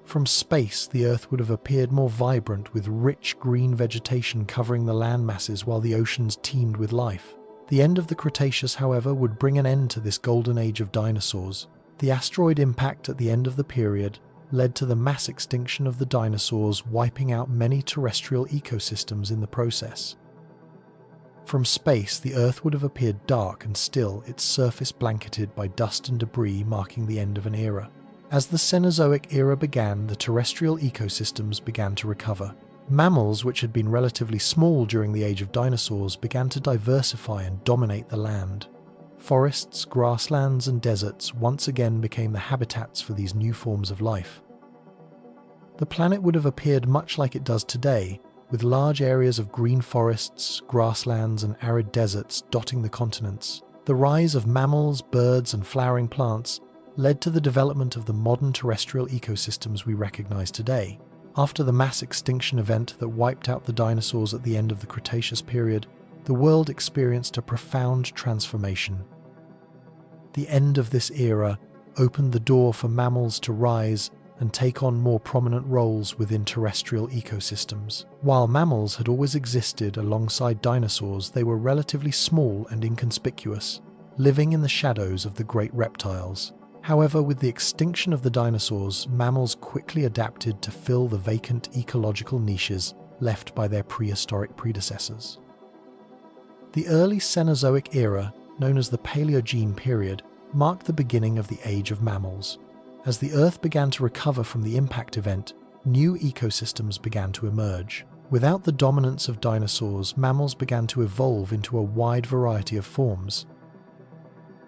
From space, the Earth would have appeared more vibrant, with rich green vegetation covering the land masses while the oceans teemed with life. The end of the Cretaceous, however, would bring an end to this golden age of dinosaurs. The asteroid impact at the end of the period led to the mass extinction of the dinosaurs, wiping out many terrestrial ecosystems in the process. From space, the Earth would have appeared dark and still, its surface blanketed by dust and debris, marking the end of an era. As the Cenozoic era began, the terrestrial ecosystems began to recover. Mammals, which had been relatively small during the age of dinosaurs, began to diversify and dominate the land. Forests, grasslands, and deserts once again became the habitats for these new forms of life. The planet would have appeared much like it does today, with large areas of green forests, grasslands, and arid deserts dotting the continents. The rise of mammals, birds, and flowering plants led to the development of the modern terrestrial ecosystems we recognize today. After the mass extinction event that wiped out the dinosaurs at the end of the Cretaceous period, the world experienced a profound transformation. The end of this era opened the door for mammals to rise and take on more prominent roles within terrestrial ecosystems. While mammals had always existed alongside dinosaurs, they were relatively small and inconspicuous, living in the shadows of the great reptiles. However, with the extinction of the dinosaurs, mammals quickly adapted to fill the vacant ecological niches left by their prehistoric predecessors. The early Cenozoic era, known as the Paleogene period, marked the beginning of the age of mammals. As the Earth began to recover from the impact event, new ecosystems began to emerge. Without the dominance of dinosaurs, mammals began to evolve into a wide variety of forms.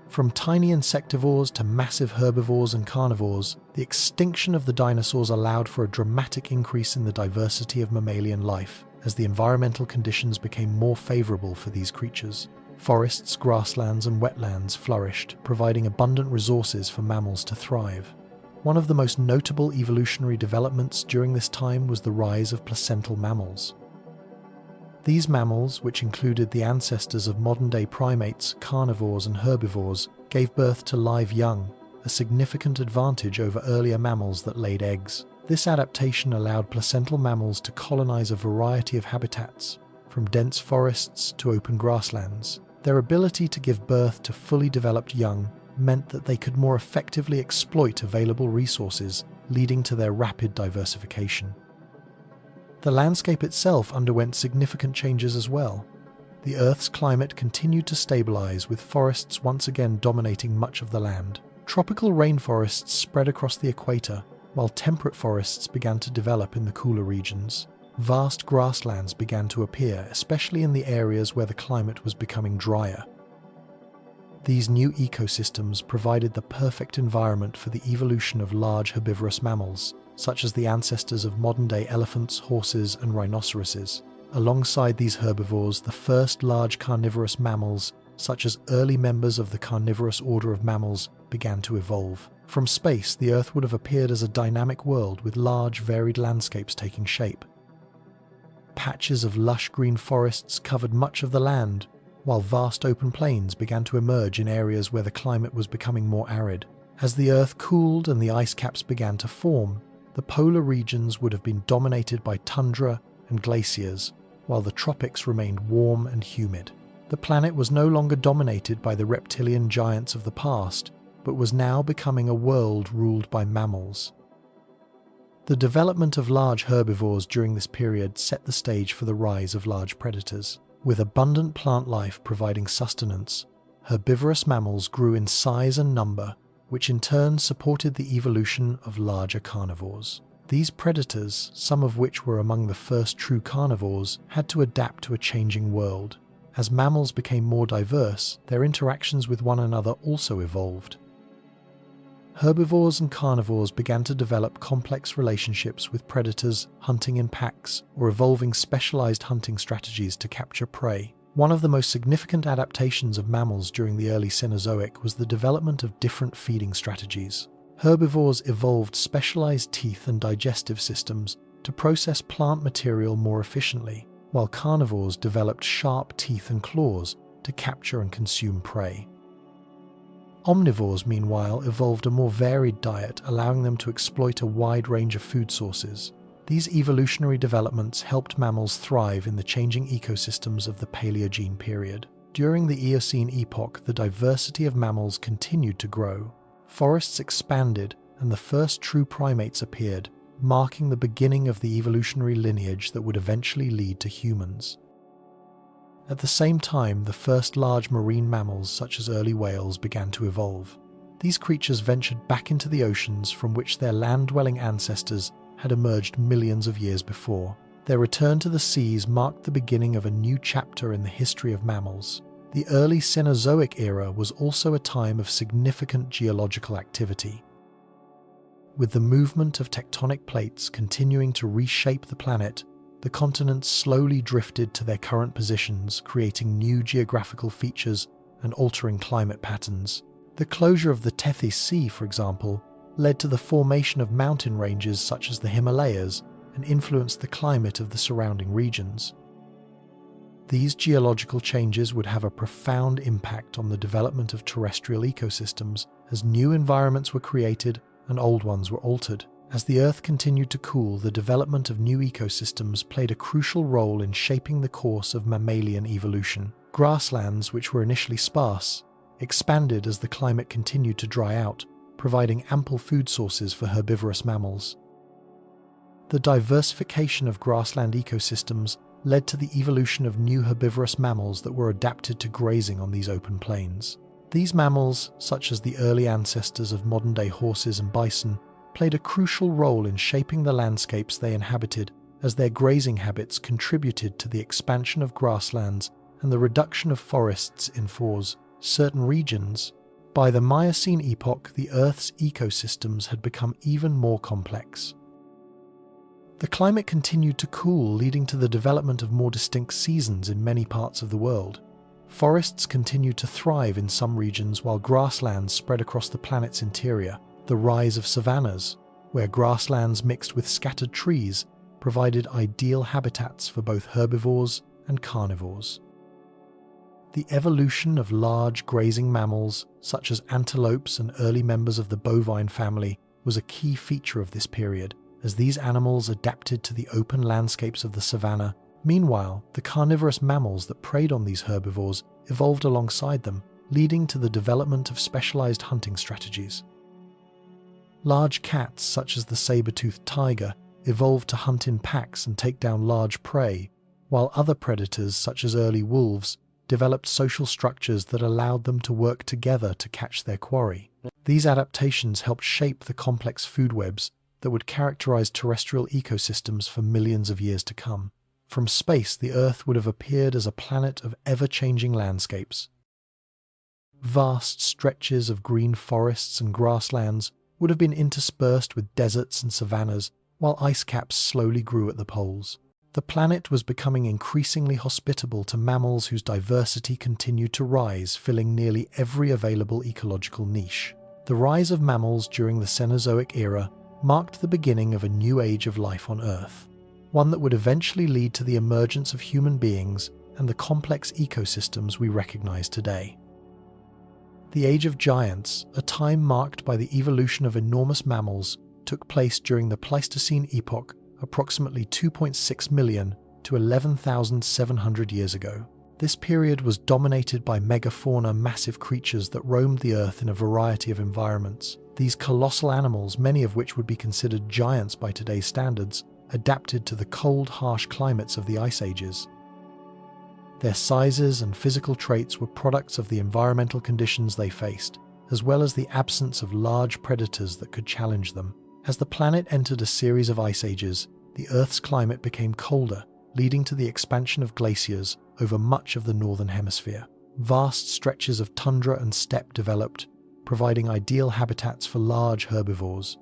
From tiny insectivores to massive herbivores and carnivores, the extinction of the dinosaurs allowed for a dramatic increase in the diversity of mammalian life, as the environmental conditions became more favorable for these creatures. Forests, grasslands, and wetlands flourished, providing abundant resources for mammals to thrive. One of the most notable evolutionary developments during this time was the rise of placental mammals. These mammals, which included the ancestors of modern-day primates, carnivores, and herbivores, gave birth to live young, a significant advantage over earlier mammals that laid eggs. This adaptation allowed placental mammals to colonize a variety of habitats, from dense forests to open grasslands. Their ability to give birth to fully developed young meant that they could more effectively exploit available resources, leading to their rapid diversification. The landscape itself underwent significant changes as well. The Earth's climate continued to stabilize, with forests once again dominating much of the land. Tropical rainforests spread across the equator, while temperate forests began to develop in the cooler regions. Vast grasslands began to appear, especially in the areas where the climate was becoming drier. These new ecosystems provided the perfect environment for the evolution of large herbivorous mammals, such as the ancestors of modern-day elephants, horses, and rhinoceroses. Alongside these herbivores, the first large carnivorous mammals, such as early members of the carnivorous order of mammals, began to evolve. From space, the Earth would have appeared as a dynamic world with large, varied landscapes taking shape. Patches of lush green forests covered much of the land, while vast open plains began to emerge in areas where the climate was becoming more arid. As the Earth cooled and the ice caps began to form, the polar regions would have been dominated by tundra and glaciers, while the tropics remained warm and humid. The planet was no longer dominated by the reptilian giants of the past, but was now becoming a world ruled by mammals. The development of large herbivores during this period set the stage for the rise of large predators. With abundant plant life providing sustenance, herbivorous mammals grew in size and number, which in turn supported the evolution of larger carnivores. These predators, some of which were among the first true carnivores, had to adapt to a changing world. As mammals became more diverse, their interactions with one another also evolved. Herbivores and carnivores began to develop complex relationships with predators, hunting in packs, or evolving specialized hunting strategies to capture prey. One of the most significant adaptations of mammals during the early Cenozoic was the development of different feeding strategies. Herbivores evolved specialized teeth and digestive systems to process plant material more efficiently, while carnivores developed sharp teeth and claws to capture and consume prey. Omnivores, meanwhile, evolved a more varied diet, allowing them to exploit a wide range of food sources. These evolutionary developments helped mammals thrive in the changing ecosystems of the Paleogene period. During the Eocene epoch, the diversity of mammals continued to grow. Forests expanded, and the first true primates appeared, marking the beginning of the evolutionary lineage that would eventually lead to humans. At the same time, the first large marine mammals, such as early whales, began to evolve. These creatures ventured back into the oceans from which their land-dwelling ancestors had emerged millions of years before. Their return to the seas marked the beginning of a new chapter in the history of mammals. The early Cenozoic era was also a time of significant geological activity. With the movement of tectonic plates continuing to reshape the planet, the continents slowly drifted to their current positions, creating new geographical features and altering climate patterns. The closure of the Tethys Sea, for example, led to the formation of mountain ranges such as the Himalayas and influenced the climate of the surrounding regions. These geological changes would have a profound impact on the development of terrestrial ecosystems as new environments were created and old ones were altered. As the Earth continued to cool, the development of new ecosystems played a crucial role in shaping the course of mammalian evolution. Grasslands, which were initially sparse, expanded as the climate continued to dry out, providing ample food sources for herbivorous mammals. The diversification of grassland ecosystems led to the evolution of new herbivorous mammals that were adapted to grazing on these open plains. These mammals, such as the early ancestors of modern-day horses and bison, played a crucial role in shaping the landscapes they inhabited, as their grazing habits contributed to the expansion of grasslands and the reduction of forests in certain regions. By the Miocene epoch, the Earth's ecosystems had become even more complex. The climate continued to cool, leading to the development of more distinct seasons in many parts of the world. Forests continued to thrive in some regions while grasslands spread across the planet's interior. The rise of savannas, where grasslands mixed with scattered trees, provided ideal habitats for both herbivores and carnivores. The evolution of large grazing mammals, such as antelopes and early members of the bovine family, was a key feature of this period, as these animals adapted to the open landscapes of the savanna. Meanwhile, the carnivorous mammals that preyed on these herbivores evolved alongside them, leading to the development of specialized hunting strategies. Large cats, such as the saber-toothed tiger, evolved to hunt in packs and take down large prey, while other predators, such as early wolves, developed social structures that allowed them to work together to catch their quarry. These adaptations helped shape the complex food webs that would characterize terrestrial ecosystems for millions of years to come. From space, the Earth would have appeared as a planet of ever-changing landscapes. Vast stretches of green forests and grasslands would have been interspersed with deserts and savannas, while ice caps slowly grew at the poles. The planet was becoming increasingly hospitable to mammals whose diversity continued to rise, filling nearly every available ecological niche. The rise of mammals during the Cenozoic era marked the beginning of a new age of life on Earth, one that would eventually lead to the emergence of human beings and the complex ecosystems we recognize today. The Age of Giants, a time marked by the evolution of enormous mammals, took place during the Pleistocene epoch, approximately 2.6 million to 11,700 years ago. This period was dominated by megafauna, massive creatures that roamed the Earth in a variety of environments. These colossal animals, many of which would be considered giants by today's standards, adapted to the cold, harsh climates of the Ice Ages. Their sizes and physical traits were products of the environmental conditions they faced, as well as the absence of large predators that could challenge them. As the planet entered a series of ice ages, the Earth's climate became colder, leading to the expansion of glaciers over much of the northern hemisphere. Vast stretches of tundra and steppe developed, providing ideal habitats for large herbivores.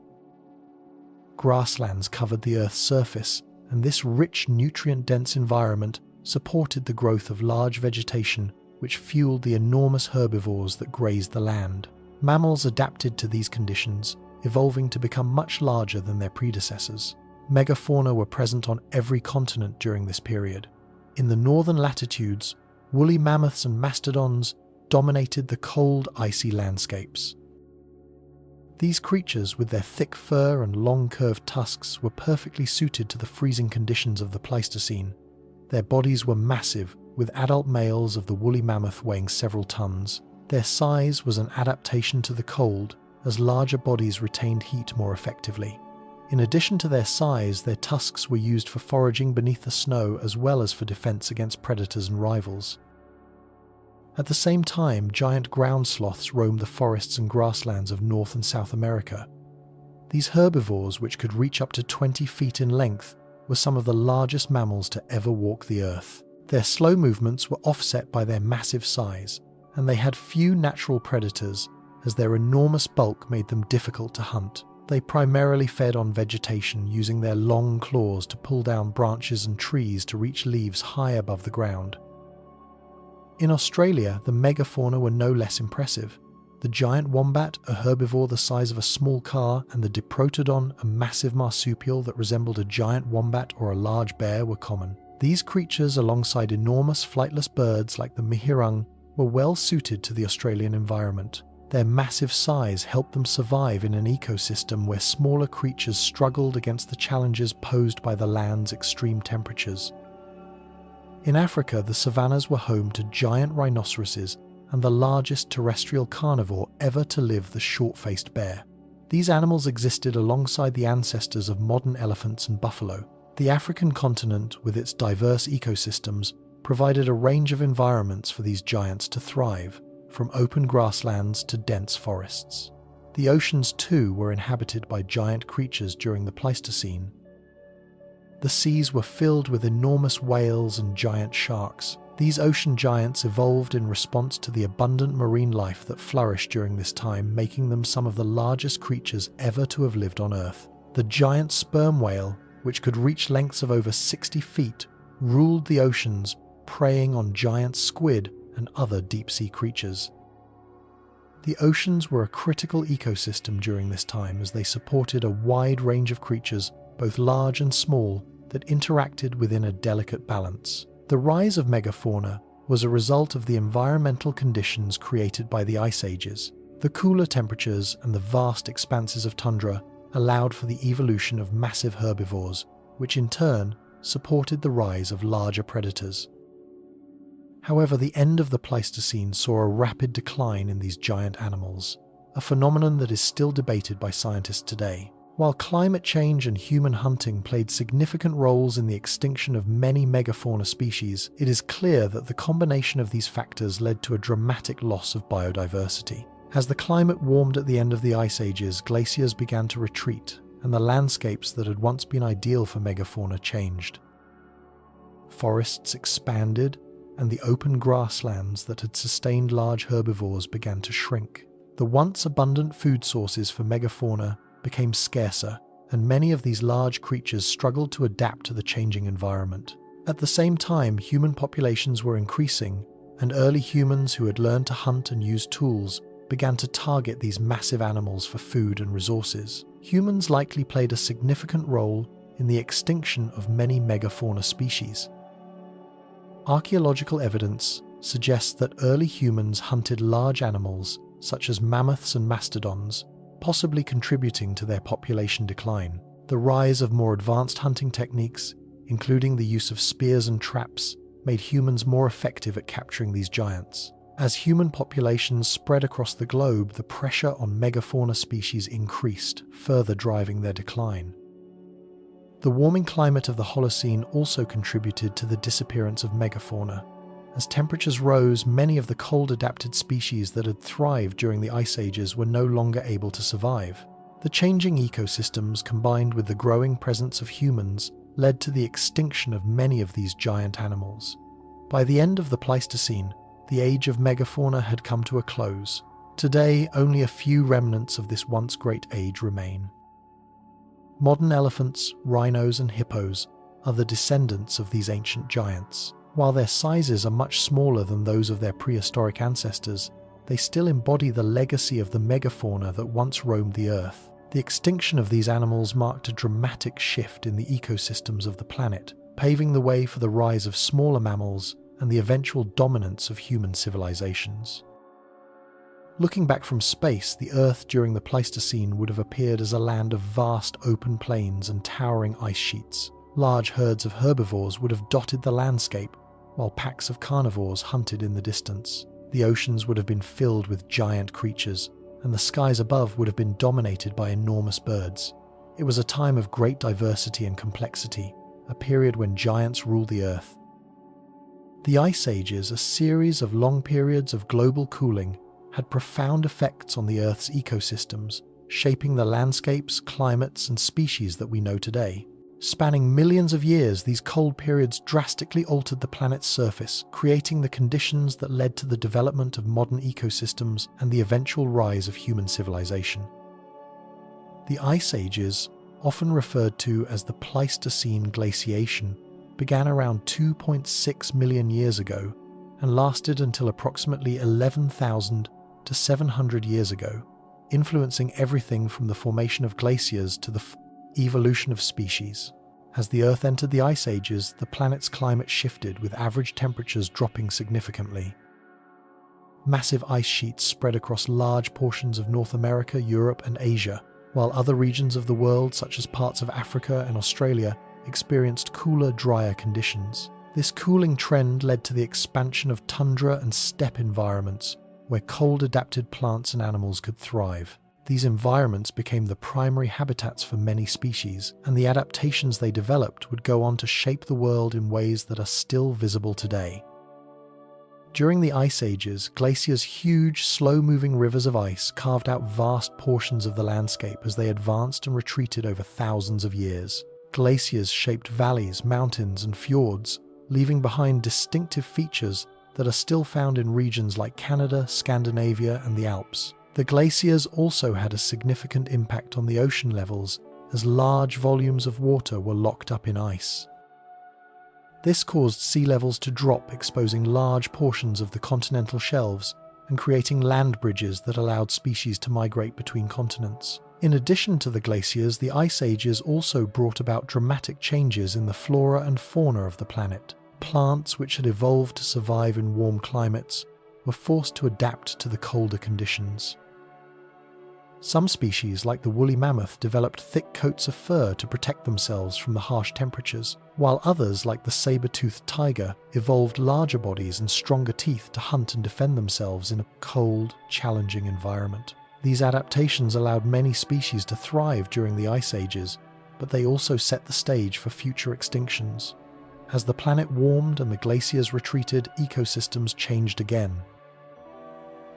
Grasslands covered the Earth's surface, and this rich, nutrient-dense environment supported the growth of large vegetation, which fueled the enormous herbivores that grazed the land. Mammals adapted to these conditions, evolving to become much larger than their predecessors. Megafauna were present on every continent during this period. In the northern latitudes, woolly mammoths and mastodons dominated the cold, icy landscapes. These creatures, with their thick fur and long curved tusks, were perfectly suited to the freezing conditions of the Pleistocene. Their bodies were massive, with adult males of the woolly mammoth weighing several tons. Their size was an adaptation to the cold, as larger bodies retained heat more effectively. In addition to their size, their tusks were used for foraging beneath the snow as well as for defense against predators and rivals. At the same time, giant ground sloths roamed the forests and grasslands of North and South America. These herbivores, which could reach up to 20 feet in length, were some of the largest mammals to ever walk the Earth. Their slow movements were offset by their massive size, and they had few natural predators, as their enormous bulk made them difficult to hunt. They primarily fed on vegetation, using their long claws to pull down branches and trees to reach leaves high above the ground. In Australia, the megafauna were no less impressive. The giant wombat, a herbivore the size of a small car, and the diprotodon, a massive marsupial that resembled a giant wombat or a large bear, were common. These creatures, alongside enormous flightless birds like the mihirung, were well suited to the Australian environment. Their massive size helped them survive in an ecosystem where smaller creatures struggled against the challenges posed by the land's extreme temperatures. In Africa, the savannas were home to giant rhinoceroses and the largest terrestrial carnivore ever to live, the short-faced bear. These animals existed alongside the ancestors of modern elephants and buffalo. The African continent, with its diverse ecosystems, provided a range of environments for these giants to thrive, from open grasslands to dense forests. The oceans, too, were inhabited by giant creatures during the Pleistocene. The seas were filled with enormous whales and giant sharks. These ocean giants evolved in response to the abundant marine life that flourished during this time, making them some of the largest creatures ever to have lived on Earth. The giant sperm whale, which could reach lengths of over 60 feet, ruled the oceans, preying on giant squid and other deep-sea creatures. The oceans were a critical ecosystem during this time, as they supported a wide range of creatures, both large and small, that interacted within a delicate balance. The rise of megafauna was a result of the environmental conditions created by the ice ages. The cooler temperatures and the vast expanses of tundra allowed for the evolution of massive herbivores, which in turn supported the rise of larger predators. However, the end of the Pleistocene saw a rapid decline in these giant animals, a phenomenon that is still debated by scientists today. While climate change and human hunting played significant roles in the extinction of many megafauna species, it is clear that the combination of these factors led to a dramatic loss of biodiversity. As the climate warmed at the end of the ice ages, glaciers began to retreat, and the landscapes that had once been ideal for megafauna changed. Forests expanded, and the open grasslands that had sustained large herbivores began to shrink. The once abundant food sources for megafauna became scarcer, and many of these large creatures struggled to adapt to the changing environment. At the same time, human populations were increasing, and early humans who had learned to hunt and use tools began to target these massive animals for food and resources. Humans likely played a significant role in the extinction of many megafauna species. Archaeological evidence suggests that early humans hunted large animals, such as mammoths and mastodons, possibly contributing to their population decline. The rise of more advanced hunting techniques, including the use of spears and traps, made humans more effective at capturing these giants. As human populations spread across the globe, the pressure on megafauna species increased, further driving their decline. The warming climate of the Holocene also contributed to the disappearance of megafauna. As temperatures rose, many of the cold-adapted species that had thrived during the ice ages were no longer able to survive. The changing ecosystems, combined with the growing presence of humans, led to the extinction of many of these giant animals. By the end of the Pleistocene, the age of megafauna had come to a close. Today, only a few remnants of this once great age remain. Modern elephants, rhinos, and hippos are the descendants of these ancient giants. While their sizes are much smaller than those of their prehistoric ancestors, they still embody the legacy of the megafauna that once roamed the Earth. The extinction of these animals marked a dramatic shift in the ecosystems of the planet, paving the way for the rise of smaller mammals and the eventual dominance of human civilizations. Looking back from space, the Earth during the Pleistocene would have appeared as a land of vast open plains and towering ice sheets. Large herds of herbivores would have dotted the landscape, while packs of carnivores hunted in the distance. The oceans would have been filled with giant creatures, and the skies above would have been dominated by enormous birds. It was a time of great diversity and complexity, a period when giants ruled the Earth. The Ice Ages, a series of long periods of global cooling, had profound effects on the Earth's ecosystems, shaping the landscapes, climates, and species that we know today. Spanning millions of years, these cold periods drastically altered the planet's surface, creating the conditions that led to the development of modern ecosystems and the eventual rise of human civilization. The Ice Ages, often referred to as the Pleistocene glaciation, began around 2.6 million years ago and lasted until approximately 11,000 to 700 years ago, influencing everything from the formation of glaciers to the evolution of species. As the Earth entered the Ice Ages, the planet's climate shifted, with average temperatures dropping significantly. Massive ice sheets spread across large portions of North America, Europe, and Asia, while other regions of the world, such as parts of Africa and Australia, experienced cooler, drier conditions. This cooling trend led to the expansion of tundra and steppe environments, where cold-adapted plants and animals could thrive. These environments became the primary habitats for many species, and the adaptations they developed would go on to shape the world in ways that are still visible today. During the Ice Ages, glaciers' huge, slow-moving rivers of ice carved out vast portions of the landscape as they advanced and retreated over thousands of years. Glaciers shaped valleys, mountains, and fjords, leaving behind distinctive features that are still found in regions like Canada, Scandinavia, and the Alps. The glaciers also had a significant impact on the ocean levels, as large volumes of water were locked up in ice. This caused sea levels to drop, exposing large portions of the continental shelves and creating land bridges that allowed species to migrate between continents. In addition to the glaciers, the Ice Ages also brought about dramatic changes in the flora and fauna of the planet. Plants, which had evolved to survive in warm climates, were forced to adapt to the colder conditions. Some species, like the woolly mammoth, developed thick coats of fur to protect themselves from the harsh temperatures, while others, like the saber-toothed tiger, evolved larger bodies and stronger teeth to hunt and defend themselves in a cold, challenging environment. These adaptations allowed many species to thrive during the Ice Ages, but they also set the stage for future extinctions. As the planet warmed and the glaciers retreated, ecosystems changed again.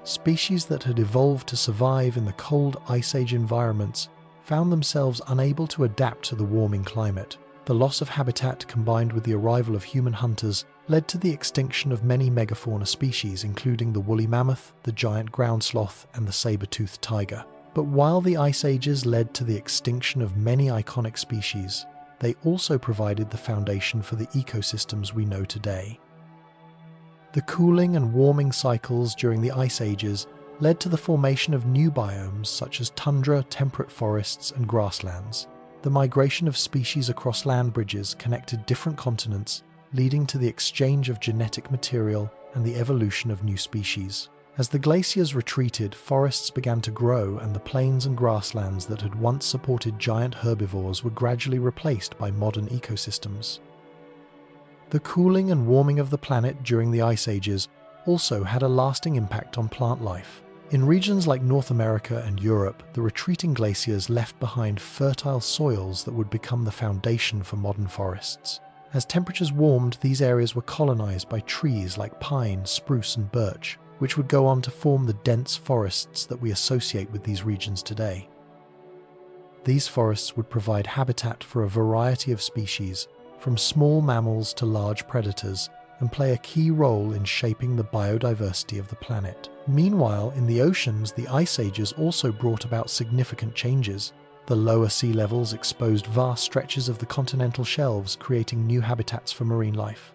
Species that had evolved to survive in the cold Ice Age environments found themselves unable to adapt to the warming climate. The loss of habitat, combined with the arrival of human hunters, led to the extinction of many megafauna species, including the woolly mammoth, the giant ground sloth, and the saber-toothed tiger. But while the Ice Ages led to the extinction of many iconic species, they also provided the foundation for the ecosystems we know today. The cooling and warming cycles during the Ice Ages led to the formation of new biomes such as tundra, temperate forests, and grasslands. The migration of species across land bridges connected different continents, leading to the exchange of genetic material and the evolution of new species. As the glaciers retreated, forests began to grow, and the plains and grasslands that had once supported giant herbivores were gradually replaced by modern ecosystems. The cooling and warming of the planet during the Ice Ages also had a lasting impact on plant life. In regions like North America and Europe, the retreating glaciers left behind fertile soils that would become the foundation for modern forests. As temperatures warmed, these areas were colonized by trees like pine, spruce, and birch, which would go on to form the dense forests that we associate with these regions today. These forests would provide habitat for a variety of species, from small mammals to large predators, and play a key role in shaping the biodiversity of the planet. Meanwhile, in the oceans, the Ice Ages also brought about significant changes. The lower sea levels exposed vast stretches of the continental shelves, creating new habitats for marine life.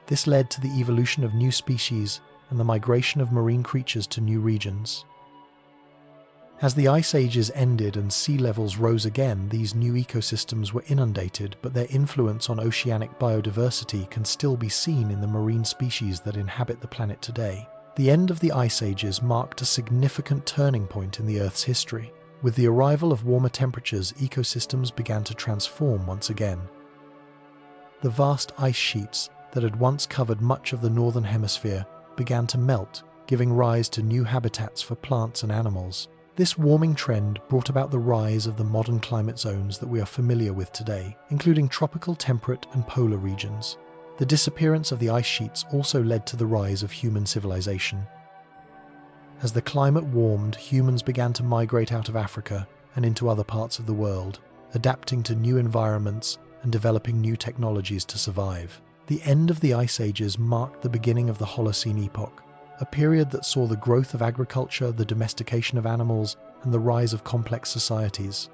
This led to the evolution of new species and the migration of marine creatures to new regions. As the Ice Ages ended and sea levels rose again, these new ecosystems were inundated, but their influence on oceanic biodiversity can still be seen in the marine species that inhabit the planet today. The end of the Ice Ages marked a significant turning point in the Earth's history. With the arrival of warmer temperatures, ecosystems began to transform once again. The vast ice sheets that had once covered much of the northern hemisphere began to melt, giving rise to new habitats for plants and animals. This warming trend brought about the rise of the modern climate zones that we are familiar with today, including tropical, temperate, and polar regions. The disappearance of the ice sheets also led to the rise of human civilization. As the climate warmed, humans began to migrate out of Africa and into other parts of the world, adapting to new environments and developing new technologies to survive. The end of the Ice Ages marked the beginning of the Holocene epoch, a period that saw the growth of agriculture, the domestication of animals, and the rise of complex societies.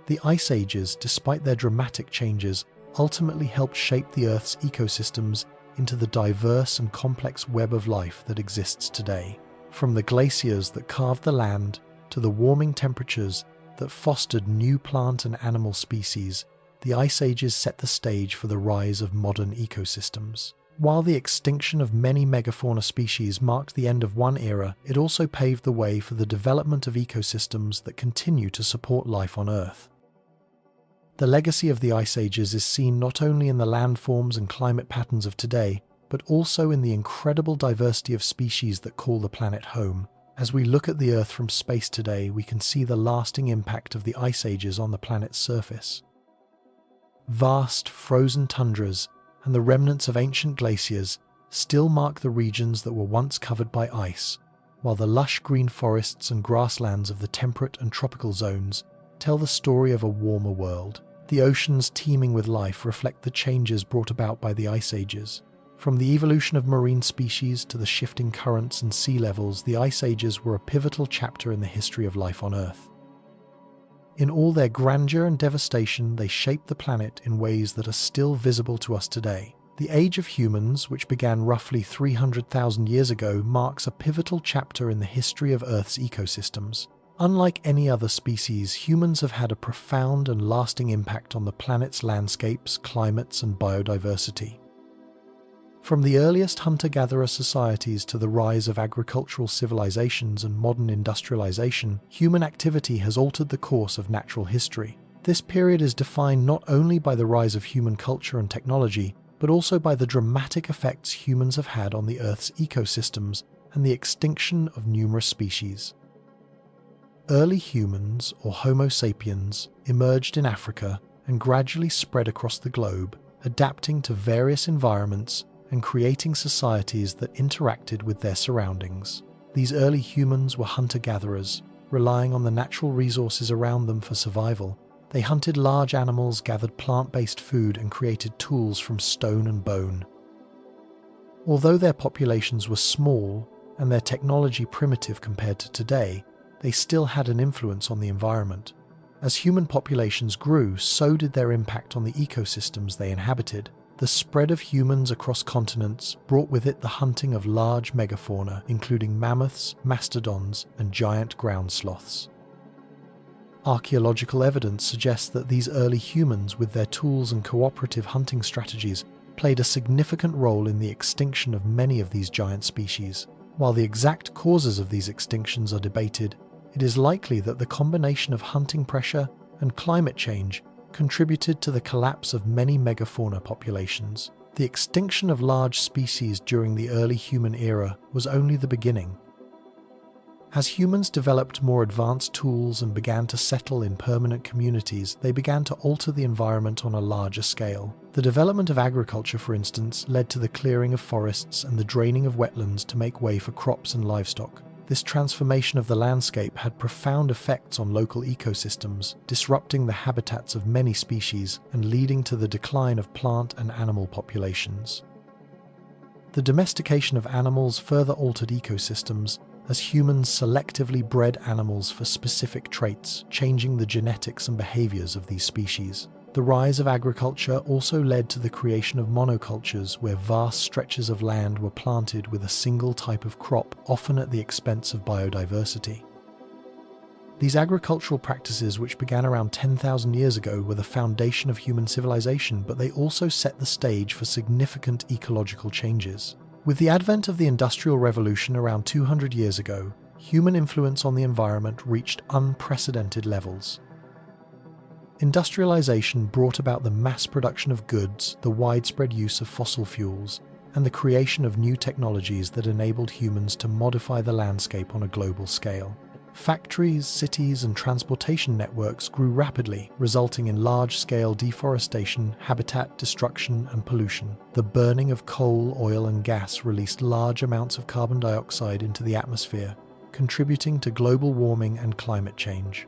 The ice ages, despite their dramatic changes, ultimately helped shape the Earth's ecosystems into the diverse and complex web of life that exists today. From the glaciers that carved the land to the warming temperatures that fostered new plant and animal species, the ice ages set the stage for the rise of modern ecosystems. While the extinction of many megafauna species marked the end of one era, it also paved the way for the development of ecosystems that continue to support life on Earth. The legacy of the ice ages is seen not only in the landforms and climate patterns of today, but also in the incredible diversity of species that call the planet home. As we look at the Earth from space today, we can see the lasting impact of the ice ages on the planet's surface. Vast, frozen tundras and the remnants of ancient glaciers still mark the regions that were once covered by ice, while the lush green forests and grasslands of the temperate and tropical zones tell the story of a warmer world. The oceans teeming with life reflect the changes brought about by the ice ages. From the evolution of marine species to the shifting currents and sea levels, the ice ages were a pivotal chapter in the history of life on Earth. In all their grandeur and devastation, they shaped the planet in ways that are still visible to us today. The age of humans, which began roughly 300,000 years ago, marks a pivotal chapter in the history of Earth's ecosystems. Unlike any other species, humans have had a profound and lasting impact on the planet's landscapes, climates, and biodiversity. From the earliest hunter-gatherer societies to the rise of agricultural civilizations and modern industrialization, human activity has altered the course of natural history. This period is defined not only by the rise of human culture and technology, but also by the dramatic effects humans have had on the Earth's ecosystems and the extinction of numerous species. Early humans, or Homo sapiens, emerged in Africa and gradually spread across the globe, adapting to various environments and creating societies that interacted with their surroundings. These early humans were hunter-gatherers, relying on the natural resources around them for survival. They hunted large animals, gathered plant-based food, and created tools from stone and bone. Although their populations were small and their technology primitive compared to today, they still had an influence on the environment. As human populations grew, so did their impact on the ecosystems they inhabited. The spread of humans across continents brought with it the hunting of large megafauna, including mammoths, mastodons, and giant ground sloths. Archaeological evidence suggests that these early humans, with their tools and cooperative hunting strategies, played a significant role in the extinction of many of these giant species. While the exact causes of these extinctions are debated, it is likely that the combination of hunting pressure and climate change contributed to the collapse of many megafauna populations. The extinction of large species during the early human era was only the beginning. As humans developed more advanced tools and began to settle in permanent communities, they began to alter the environment on a larger scale. The development of agriculture, for instance, led to the clearing of forests and the draining of wetlands to make way for crops and livestock. This transformation of the landscape had profound effects on local ecosystems, disrupting the habitats of many species and leading to the decline of plant and animal populations. The domestication of animals further altered ecosystems as humans selectively bred animals for specific traits, changing the genetics and behaviors of these species. The rise of agriculture also led to the creation of monocultures, where vast stretches of land were planted with a single type of crop, often at the expense of biodiversity. These agricultural practices, which began around 10,000 years ago, were the foundation of human civilization, but they also set the stage for significant ecological changes. With the advent of the Industrial Revolution around 200 years ago, human influence on the environment reached unprecedented levels. Industrialization brought about the mass production of goods, the widespread use of fossil fuels, and the creation of new technologies that enabled humans to modify the landscape on a global scale. Factories, cities, and transportation networks grew rapidly, resulting in large-scale deforestation, habitat destruction, and pollution. The burning of coal, oil, and gas released large amounts of carbon dioxide into the atmosphere, contributing to global warming and climate change.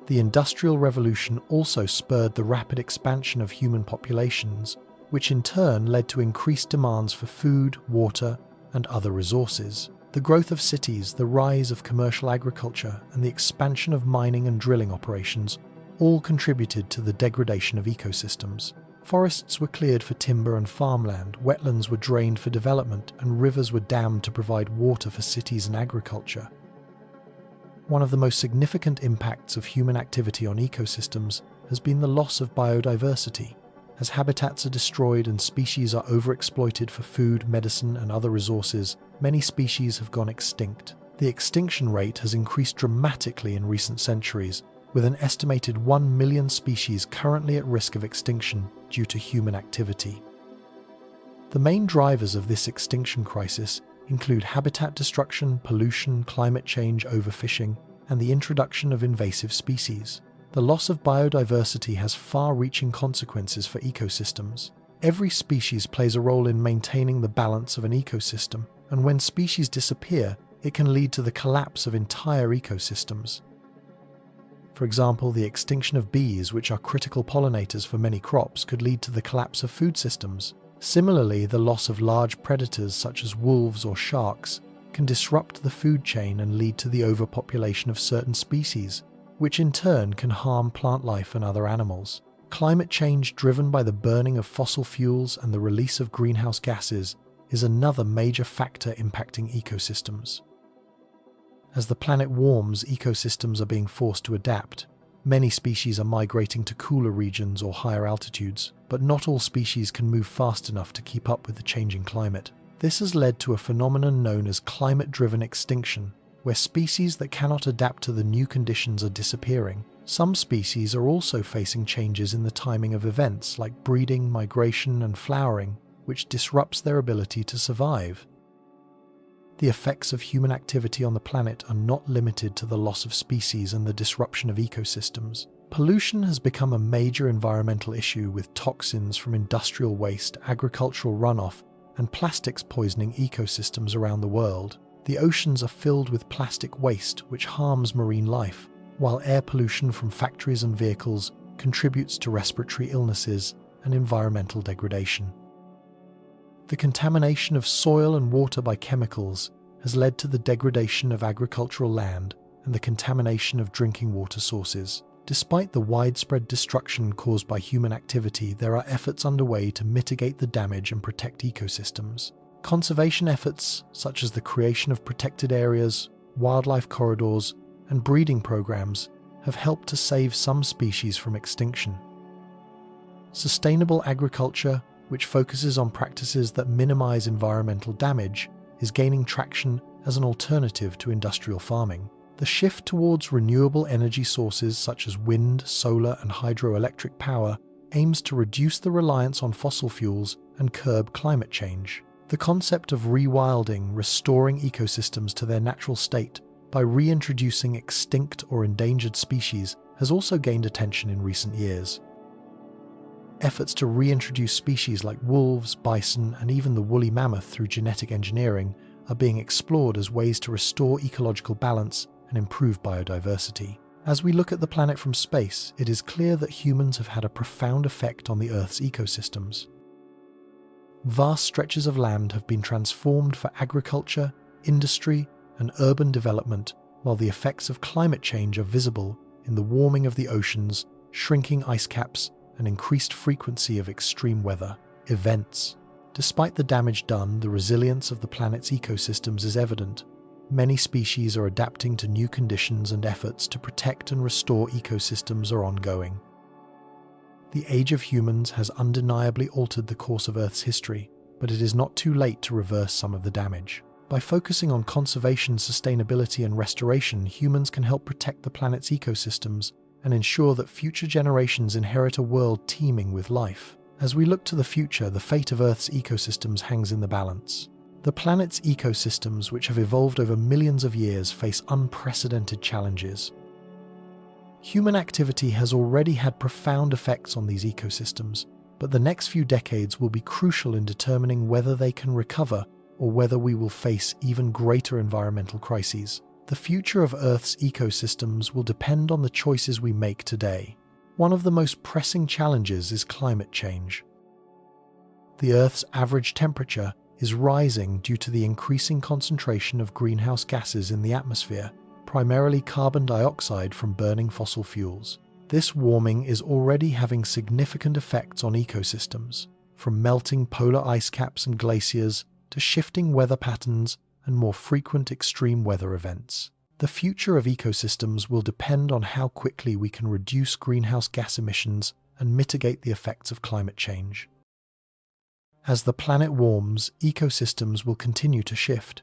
The Industrial Revolution also spurred the rapid expansion of human populations, which in turn led to increased demands for food, water, and other resources. The growth of cities, the rise of commercial agriculture, and the expansion of mining and drilling operations all contributed to the degradation of ecosystems. Forests were cleared for timber and farmland, wetlands were drained for development, and rivers were dammed to provide water for cities and agriculture. One of the most significant impacts of human activity on ecosystems has been the loss of biodiversity. As habitats are destroyed and species are overexploited for food, medicine, and other resources, many species have gone extinct. The extinction rate has increased dramatically in recent centuries, with an estimated 1 million species currently at risk of extinction due to human activity. The main drivers of this extinction crisis include habitat destruction, pollution, climate change, overfishing, and the introduction of invasive species. The loss of biodiversity has far-reaching consequences for ecosystems. Every species plays a role in maintaining the balance of an ecosystem, and when species disappear, it can lead to the collapse of entire ecosystems. For example, the extinction of bees, which are critical pollinators for many crops, could lead to the collapse of food systems. Similarly, the loss of large predators such as wolves or sharks can disrupt the food chain and lead to the overpopulation of certain species, which in turn can harm plant life and other animals. Climate change driven by the burning of fossil fuels and the release of greenhouse gases is another major factor impacting ecosystems. As the planet warms, ecosystems are being forced to adapt. Many species are migrating to cooler regions or higher altitudes, but not all species can move fast enough to keep up with the changing climate. This has led to a phenomenon known as climate-driven extinction, where species that cannot adapt to the new conditions are disappearing. Some species are also facing changes in the timing of events like breeding, migration, and flowering, which disrupts their ability to survive. The effects of human activity on the planet are not limited to the loss of species and the disruption of ecosystems. Pollution has become a major environmental issue, with toxins from industrial waste, agricultural runoff, and plastics poisoning ecosystems around the world. The oceans are filled with plastic waste, which harms marine life, while air pollution from factories and vehicles contributes to respiratory illnesses and environmental degradation. The contamination of soil and water by chemicals has led to the degradation of agricultural land and the contamination of drinking water sources. Despite the widespread destruction caused by human activity, there are efforts underway to mitigate the damage and protect ecosystems. Conservation efforts, such as the creation of protected areas, wildlife corridors, and breeding programs, have helped to save some species from extinction. Sustainable agriculture, which focuses on practices that minimize environmental damage, is gaining traction as an alternative to industrial farming. The shift towards renewable energy sources such as wind, solar, and hydroelectric power aims to reduce the reliance on fossil fuels and curb climate change. The concept of rewilding, restoring ecosystems to their natural state by reintroducing extinct or endangered species, has also gained attention in recent years. Efforts to reintroduce species like wolves, bison, and even the woolly mammoth through genetic engineering are being explored as ways to restore ecological balance and improve biodiversity. As we look at the planet from space, it is clear that humans have had a profound effect on the Earth's ecosystems. Vast stretches of land have been transformed for agriculture, industry, and urban development, while the effects of climate change are visible in the warming of the oceans, shrinking ice caps, and increased frequency of extreme weather events. Despite the damage done, the resilience of the planet's ecosystems is evident. Many species are adapting to new conditions, and efforts to protect and restore ecosystems are ongoing. The age of humans has undeniably altered the course of Earth's history, but it is not too late to reverse some of the damage. By focusing on conservation, sustainability, and restoration, humans can help protect the planet's ecosystems and ensure that future generations inherit a world teeming with life. As we look to the future, the fate of Earth's ecosystems hangs in the balance. The planet's ecosystems, which have evolved over millions of years, face unprecedented challenges. Human activity has already had profound effects on these ecosystems, but the next few decades will be crucial in determining whether they can recover or whether we will face even greater environmental crises. The future of Earth's ecosystems will depend on the choices we make today. One of the most pressing challenges is climate change. The Earth's average temperature is rising due to the increasing concentration of greenhouse gases in the atmosphere, primarily carbon dioxide from burning fossil fuels. This warming is already having significant effects on ecosystems, from melting polar ice caps and glaciers to shifting weather patterns and more frequent extreme weather events. The future of ecosystems will depend on how quickly we can reduce greenhouse gas emissions and mitigate the effects of climate change. As the planet warms, ecosystems will continue to shift.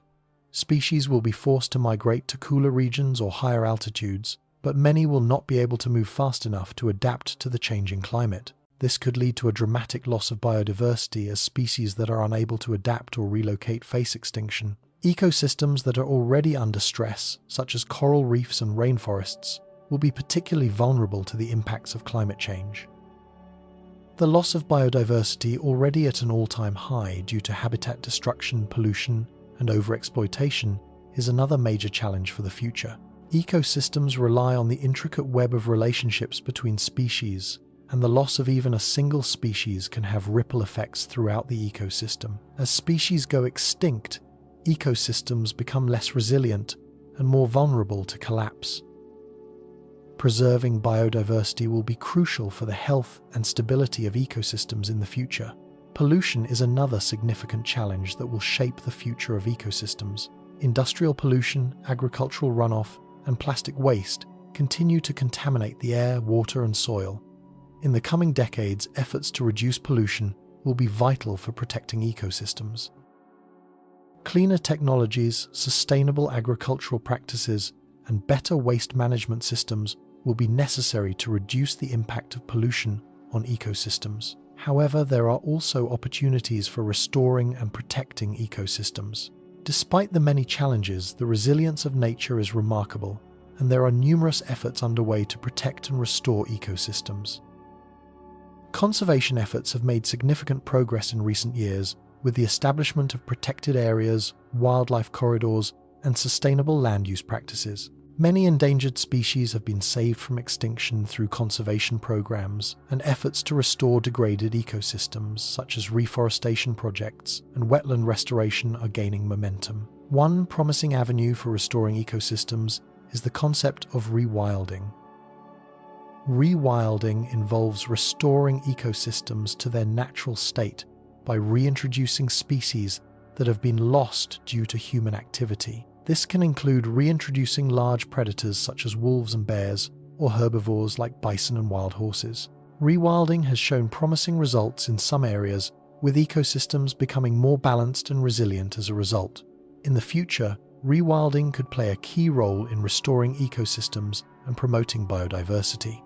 Species will be forced to migrate to cooler regions or higher altitudes, but many will not be able to move fast enough to adapt to the changing climate. This could lead to a dramatic loss of biodiversity as species that are unable to adapt or relocate face extinction. Ecosystems that are already under stress, such as coral reefs and rainforests, will be particularly vulnerable to the impacts of climate change. The loss of biodiversity, already at an all-time high due to habitat destruction, pollution, and overexploitation, is another major challenge for the future. Ecosystems rely on the intricate web of relationships between species, and the loss of even a single species can have ripple effects throughout the ecosystem. As species go extinct, ecosystems become less resilient and more vulnerable to collapse. Preserving biodiversity will be crucial for the health and stability of ecosystems in the future. Pollution is another significant challenge that will shape the future of ecosystems. Industrial pollution, agricultural runoff, and plastic waste continue to contaminate the air, water, and soil. In the coming decades, efforts to reduce pollution will be vital for protecting ecosystems. Cleaner technologies, sustainable agricultural practices, and better waste management systems will be necessary to reduce the impact of pollution on ecosystems. However, there are also opportunities for restoring and protecting ecosystems. Despite the many challenges, the resilience of nature is remarkable, and there are numerous efforts underway to protect and restore ecosystems. Conservation efforts have made significant progress in recent years, with the establishment of protected areas, wildlife corridors, and sustainable land use practices. Many endangered species have been saved from extinction through conservation programs, and efforts to restore degraded ecosystems, such as reforestation projects and wetland restoration, are gaining momentum. One promising avenue for restoring ecosystems is the concept of rewilding. Rewilding involves restoring ecosystems to their natural state by reintroducing species that have been lost due to human activity. This can include reintroducing large predators such as wolves and bears, or herbivores like bison and wild horses. Rewilding has shown promising results in some areas, with ecosystems becoming more balanced and resilient as a result. In the future, rewilding could play a key role in restoring ecosystems and promoting biodiversity.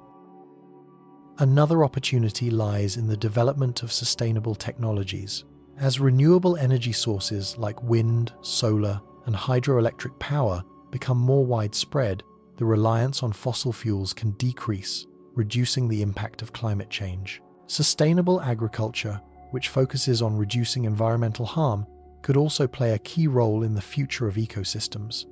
Another opportunity lies in the development of sustainable technologies. As renewable energy sources like wind, solar, and hydroelectric power become more widespread, the reliance on fossil fuels can decrease, reducing the impact of climate change. Sustainable agriculture, which focuses on reducing environmental harm, could also play a key role in the future of ecosystems.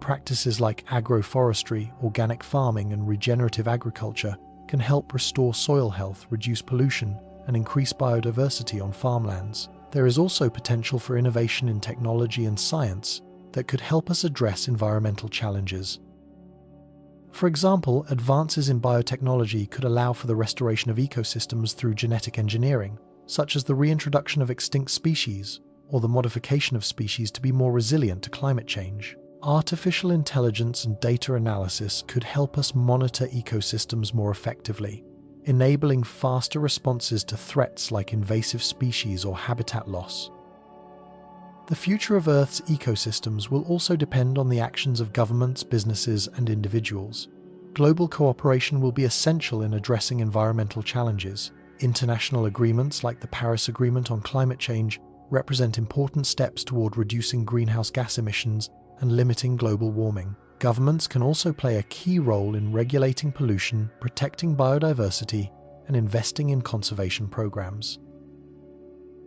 Practices like agroforestry, organic farming, and regenerative agriculture can help restore soil health, reduce pollution, and increase biodiversity on farmlands. There is also potential for innovation in technology and science that could help us address environmental challenges. For example, advances in biotechnology could allow for the restoration of ecosystems through genetic engineering, such as the reintroduction of extinct species or the modification of species to be more resilient to climate change. Artificial intelligence and data analysis could help us monitor ecosystems more effectively, enabling faster responses to threats like invasive species or habitat loss. The future of Earth's ecosystems will also depend on the actions of governments, businesses, and individuals. Global cooperation will be essential in addressing environmental challenges. International agreements like the Paris Agreement on climate change represent important steps toward reducing greenhouse gas emissions and limiting global warming. Governments can also play a key role in regulating pollution, protecting biodiversity, and investing in conservation programs.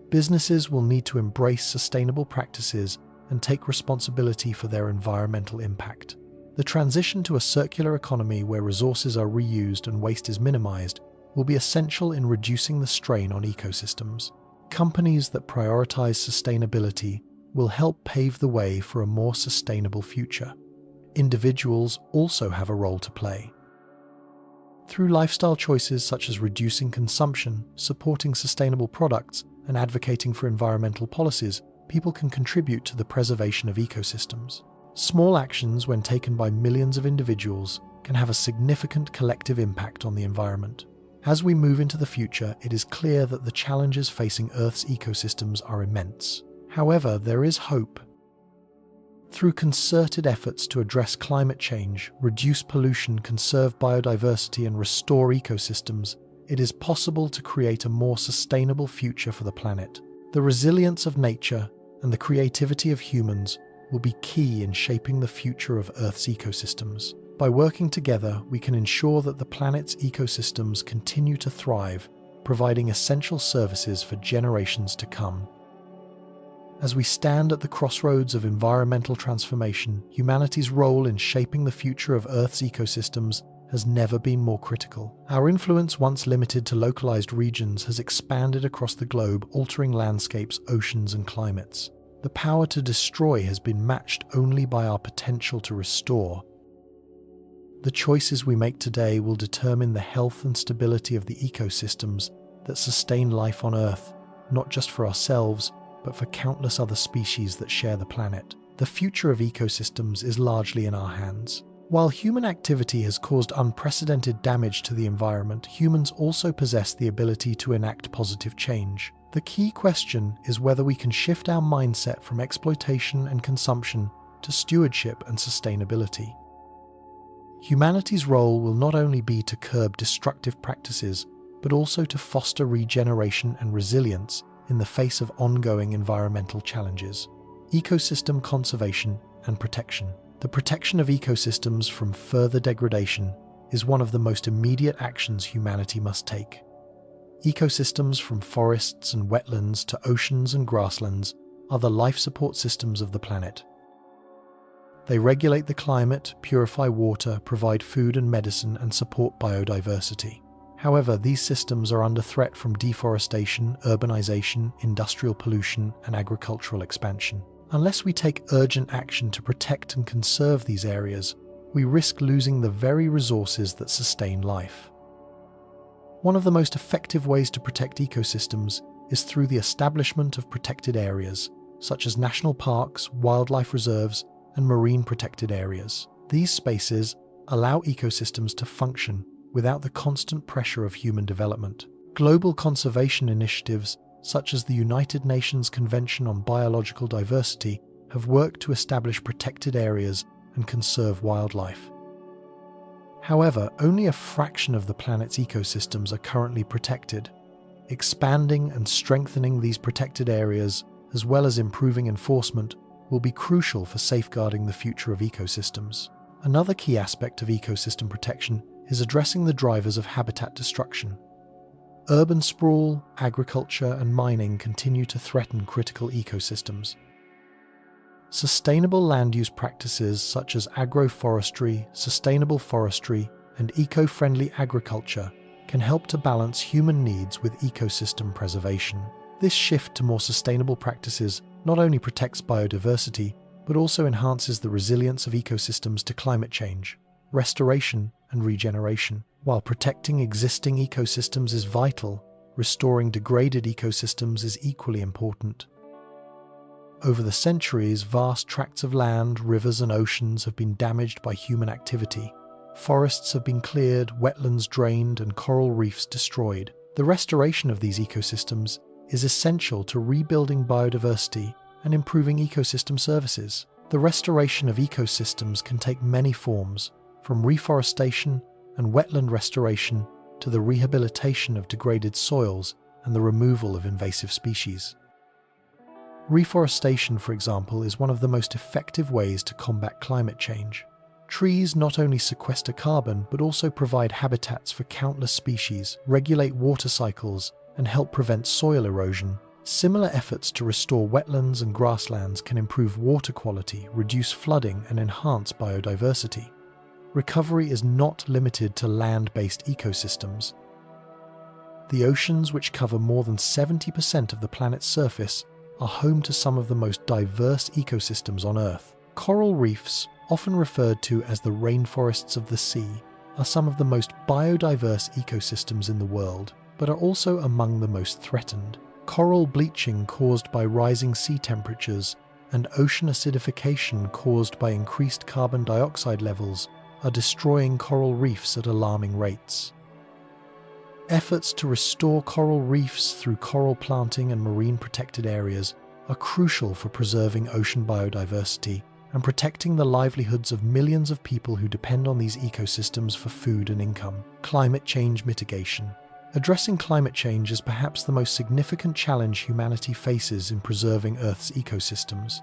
Businesses will need to embrace sustainable practices and take responsibility for their environmental impact. The transition to a circular economy where resources are reused and waste is minimized will be essential in reducing the strain on ecosystems. Companies that prioritize sustainability will help pave the way for a more sustainable future. Individuals also have a role to play. Through lifestyle choices such as reducing consumption, supporting sustainable products, and advocating for environmental policies, people can contribute to the preservation of ecosystems. Small actions, when taken by millions of individuals, can have a significant collective impact on the environment. As we move into the future, it is clear that the challenges facing Earth's ecosystems are immense. However, there is hope. Through concerted efforts to address climate change, reduce pollution, conserve biodiversity, and restore ecosystems, it is possible to create a more sustainable future for the planet. The resilience of nature and the creativity of humans will be key in shaping the future of Earth's ecosystems. By working together, we can ensure that the planet's ecosystems continue to thrive, providing essential services for generations to come. As we stand at the crossroads of environmental transformation, humanity's role in shaping the future of Earth's ecosystems has never been more critical. Our influence, once limited to localized regions, has expanded across the globe, altering landscapes, oceans, and climates. The power to destroy has been matched only by our potential to restore. The choices we make today will determine the health and stability of the ecosystems that sustain life on Earth, not just for ourselves, but for countless other species that share the planet. The future of ecosystems is largely in our hands. While human activity has caused unprecedented damage to the environment, humans also possess the ability to enact positive change. The key question is whether we can shift our mindset from exploitation and consumption to stewardship and sustainability. Humanity's role will not only be to curb destructive practices, but also to foster regeneration and resilience in the face of ongoing environmental challenges. Ecosystem conservation and protection. The protection of ecosystems from further degradation is one of the most immediate actions humanity must take. Ecosystems, from forests and wetlands to oceans and grasslands, are the life support systems of the planet. They regulate the climate, purify water, provide food and medicine, and support biodiversity. However, these systems are under threat from deforestation, urbanization, industrial pollution, and agricultural expansion. Unless we take urgent action to protect and conserve these areas, we risk losing the very resources that sustain life. One of the most effective ways to protect ecosystems is through the establishment of protected areas, such as national parks, wildlife reserves, and marine protected areas. These spaces allow ecosystems to function without the constant pressure of human development. Global conservation initiatives, such as the United Nations Convention on Biological Diversity, have worked to establish protected areas and conserve wildlife. However, only a fraction of the planet's ecosystems are currently protected. Expanding and strengthening these protected areas, as well as improving enforcement, will be crucial for safeguarding the future of ecosystems. Another key aspect of ecosystem protection is addressing the drivers of habitat destruction. Urban sprawl, agriculture, and mining continue to threaten critical ecosystems. Sustainable land use practices such as agroforestry, sustainable forestry, and eco-friendly agriculture can help to balance human needs with ecosystem preservation. This shift to more sustainable practices not only protects biodiversity, but also enhances the resilience of ecosystems to climate change, restoration, and regeneration. While protecting existing ecosystems is vital, restoring degraded ecosystems is equally important. Over the centuries, vast tracts of land, rivers, and oceans have been damaged by human activity. Forests have been cleared, wetlands drained, and coral reefs destroyed. The restoration of these ecosystems is essential to rebuilding biodiversity and improving ecosystem services. The restoration of ecosystems can take many forms, from reforestation and wetland restoration to the rehabilitation of degraded soils and the removal of invasive species. Reforestation, for example, is one of the most effective ways to combat climate change. Trees not only sequester carbon, but also provide habitats for countless species, regulate water cycles, and help prevent soil erosion. Similar efforts to restore wetlands and grasslands can improve water quality, reduce flooding, and enhance biodiversity. Recovery is not limited to land-based ecosystems. The oceans, which cover more than 70% of the planet's surface, are home to some of the most diverse ecosystems on Earth. Coral reefs, often referred to as the rainforests of the sea, are some of the most biodiverse ecosystems in the world, but are also among the most threatened. Coral bleaching caused by rising sea temperatures and ocean acidification caused by increased carbon dioxide levels are destroying coral reefs at alarming rates. Efforts to restore coral reefs through coral planting and marine protected areas are crucial for preserving ocean biodiversity and protecting the livelihoods of millions of people who depend on these ecosystems for food and income. Climate change mitigation. Addressing climate change is perhaps the most significant challenge humanity faces in preserving Earth's ecosystems.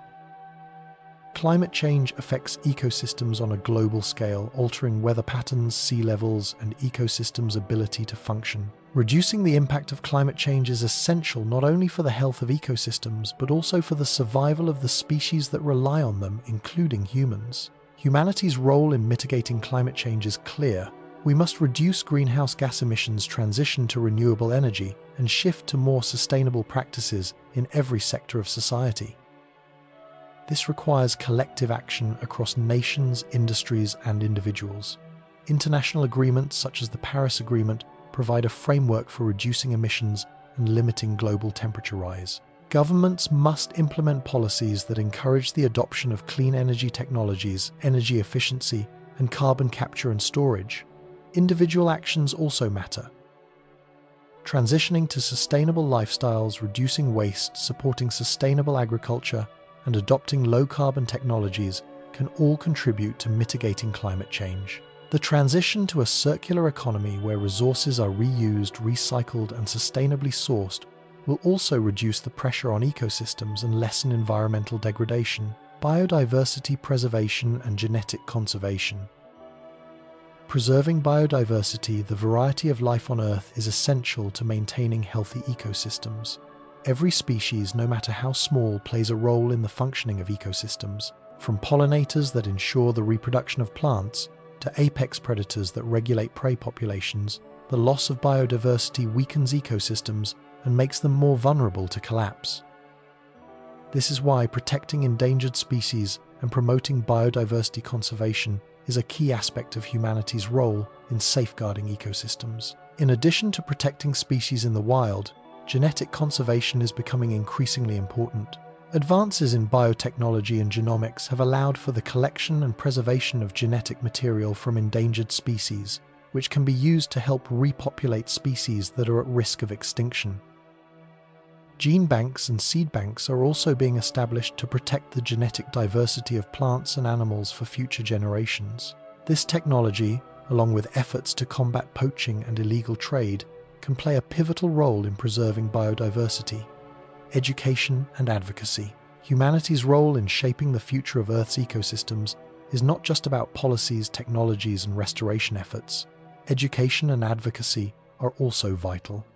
Climate change affects ecosystems on a global scale, altering weather patterns, sea levels, and ecosystems' ability to function. Reducing the impact of climate change is essential not only for the health of ecosystems, but also for the survival of the species that rely on them, including humans. Humanity's role in mitigating climate change is clear. We must reduce greenhouse gas emissions, transition to renewable energy, and shift to more sustainable practices in every sector of society. This requires collective action across nations, industries, and individuals. International agreements such as the Paris Agreement provide a framework for reducing emissions and limiting global temperature rise. Governments must implement policies that encourage the adoption of clean energy technologies, energy efficiency, and carbon capture and storage. Individual actions also matter. Transitioning to sustainable lifestyles, reducing waste, supporting sustainable agriculture, and adopting low-carbon technologies can all contribute to mitigating climate change. The transition to a circular economy where resources are reused, recycled, and sustainably sourced will also reduce the pressure on ecosystems and lessen environmental degradation. Biodiversity preservation and genetic conservation. Preserving biodiversity, the variety of life on Earth, is essential to maintaining healthy ecosystems. Every species, no matter how small, plays a role in the functioning of ecosystems, from pollinators that ensure the reproduction of plants to apex predators that regulate prey populations. The loss of biodiversity weakens ecosystems and makes them more vulnerable to collapse. This is why protecting endangered species and promoting biodiversity conservation is a key aspect of humanity's role in safeguarding ecosystems. In addition to protecting species in the wild, genetic conservation is becoming increasingly important. Advances in biotechnology and genomics have allowed for the collection and preservation of genetic material from endangered species, which can be used to help repopulate species that are at risk of extinction. Gene banks and seed banks are also being established to protect the genetic diversity of plants and animals for future generations. This technology, along with efforts to combat poaching and illegal trade, can play a pivotal role in preserving biodiversity. Education and advocacy. Humanity's role in shaping the future of Earth's ecosystems is not just about policies, technologies, and restoration efforts. Education and advocacy are also vital.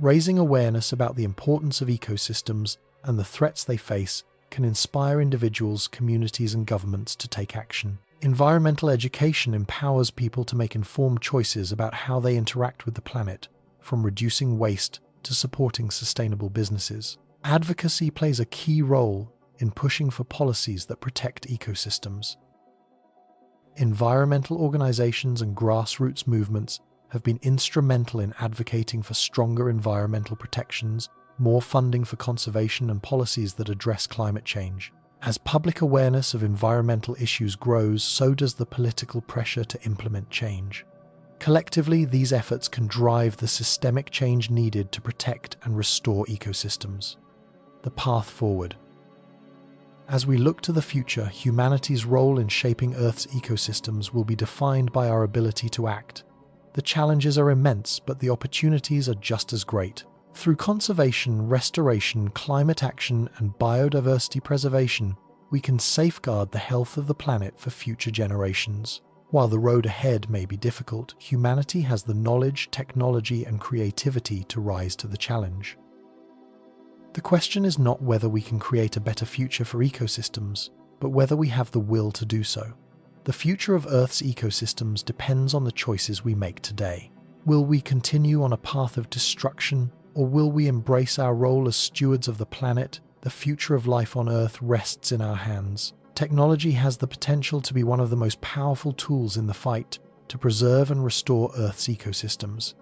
Raising awareness about the importance of ecosystems and the threats they face can inspire individuals, communities, and governments to take action. Environmental education empowers people to make informed choices about how they interact with the planet, from reducing waste to supporting sustainable businesses. Advocacy plays a key role in pushing for policies that protect ecosystems. Environmental organizations and grassroots movements have been instrumental in advocating for stronger environmental protections, more funding for conservation, and policies that address climate change. As public awareness of environmental issues grows, so does the political pressure to implement change. Collectively, these efforts can drive the systemic change needed to protect and restore ecosystems. The path forward. As we look to the future, humanity's role in shaping Earth's ecosystems will be defined by our ability to act. The challenges are immense, but the opportunities are just as great. Through conservation, restoration, climate action, and biodiversity preservation, we can safeguard the health of the planet for future generations. While the road ahead may be difficult, humanity has the knowledge, technology, and creativity to rise to the challenge. The question is not whether we can create a better future for ecosystems, but whether we have the will to do so. The future of Earth's ecosystems depends on the choices we make today. Will we continue on a path of destruction, or will we embrace our role as stewards of the planet? The future of life on Earth rests in our hands. Technology has the potential to be one of the most powerful tools in the fight, to preserve and restore Earth's ecosystems.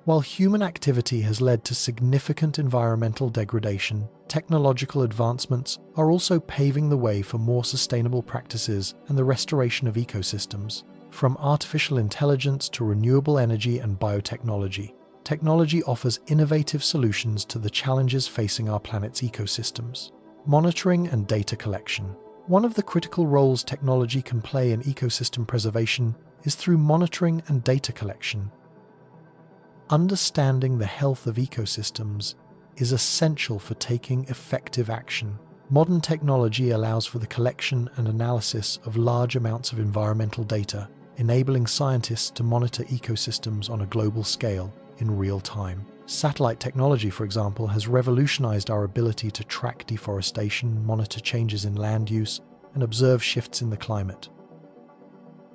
While human activity has led to significant environmental degradation, technological advancements are also paving the way for more sustainable practices and the restoration of ecosystems. From artificial intelligence to renewable energy and biotechnology, technology offers innovative solutions to the challenges facing our planet's ecosystems. Monitoring and data collection. One of the critical roles technology can play in ecosystem preservation is through monitoring and data collection. Understanding the health of ecosystems is essential for taking effective action. Modern technology allows for the collection and analysis of large amounts of environmental data, enabling scientists to monitor ecosystems on a global scale in real time. Satellite technology, for example, has revolutionized our ability to track deforestation, monitor changes in land use, and observe shifts in the climate.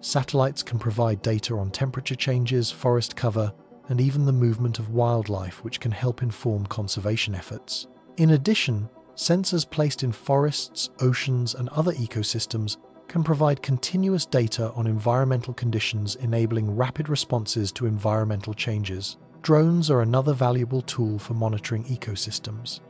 Satellites can provide data on temperature changes, forest cover, and even the movement of wildlife, which can help inform conservation efforts. In addition, sensors placed in forests, oceans, and other ecosystems can provide continuous data on environmental conditions, enabling rapid responses to environmental changes. Drones are another valuable tool for monitoring ecosystems.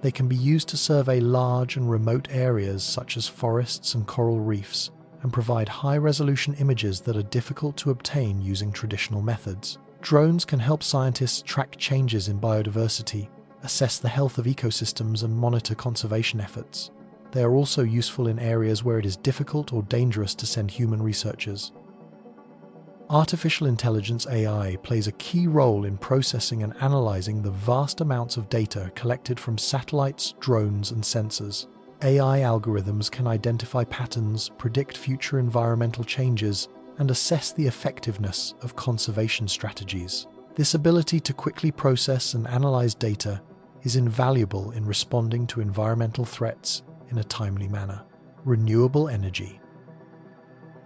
They can be used to survey large and remote areas such as forests and coral reefs, and provide high-resolution images that are difficult to obtain using traditional methods. Drones can help scientists track changes in biodiversity, assess the health of ecosystems, and monitor conservation efforts. They are also useful in areas where it is difficult or dangerous to send human researchers. Artificial intelligence (AI) plays a key role in processing and analyzing the vast amounts of data collected from satellites, drones, and sensors. AI algorithms can identify patterns, predict future environmental changes, and assess the effectiveness of conservation strategies. This ability to quickly process and analyze data is invaluable in responding to environmental threats in a timely manner. Renewable energy.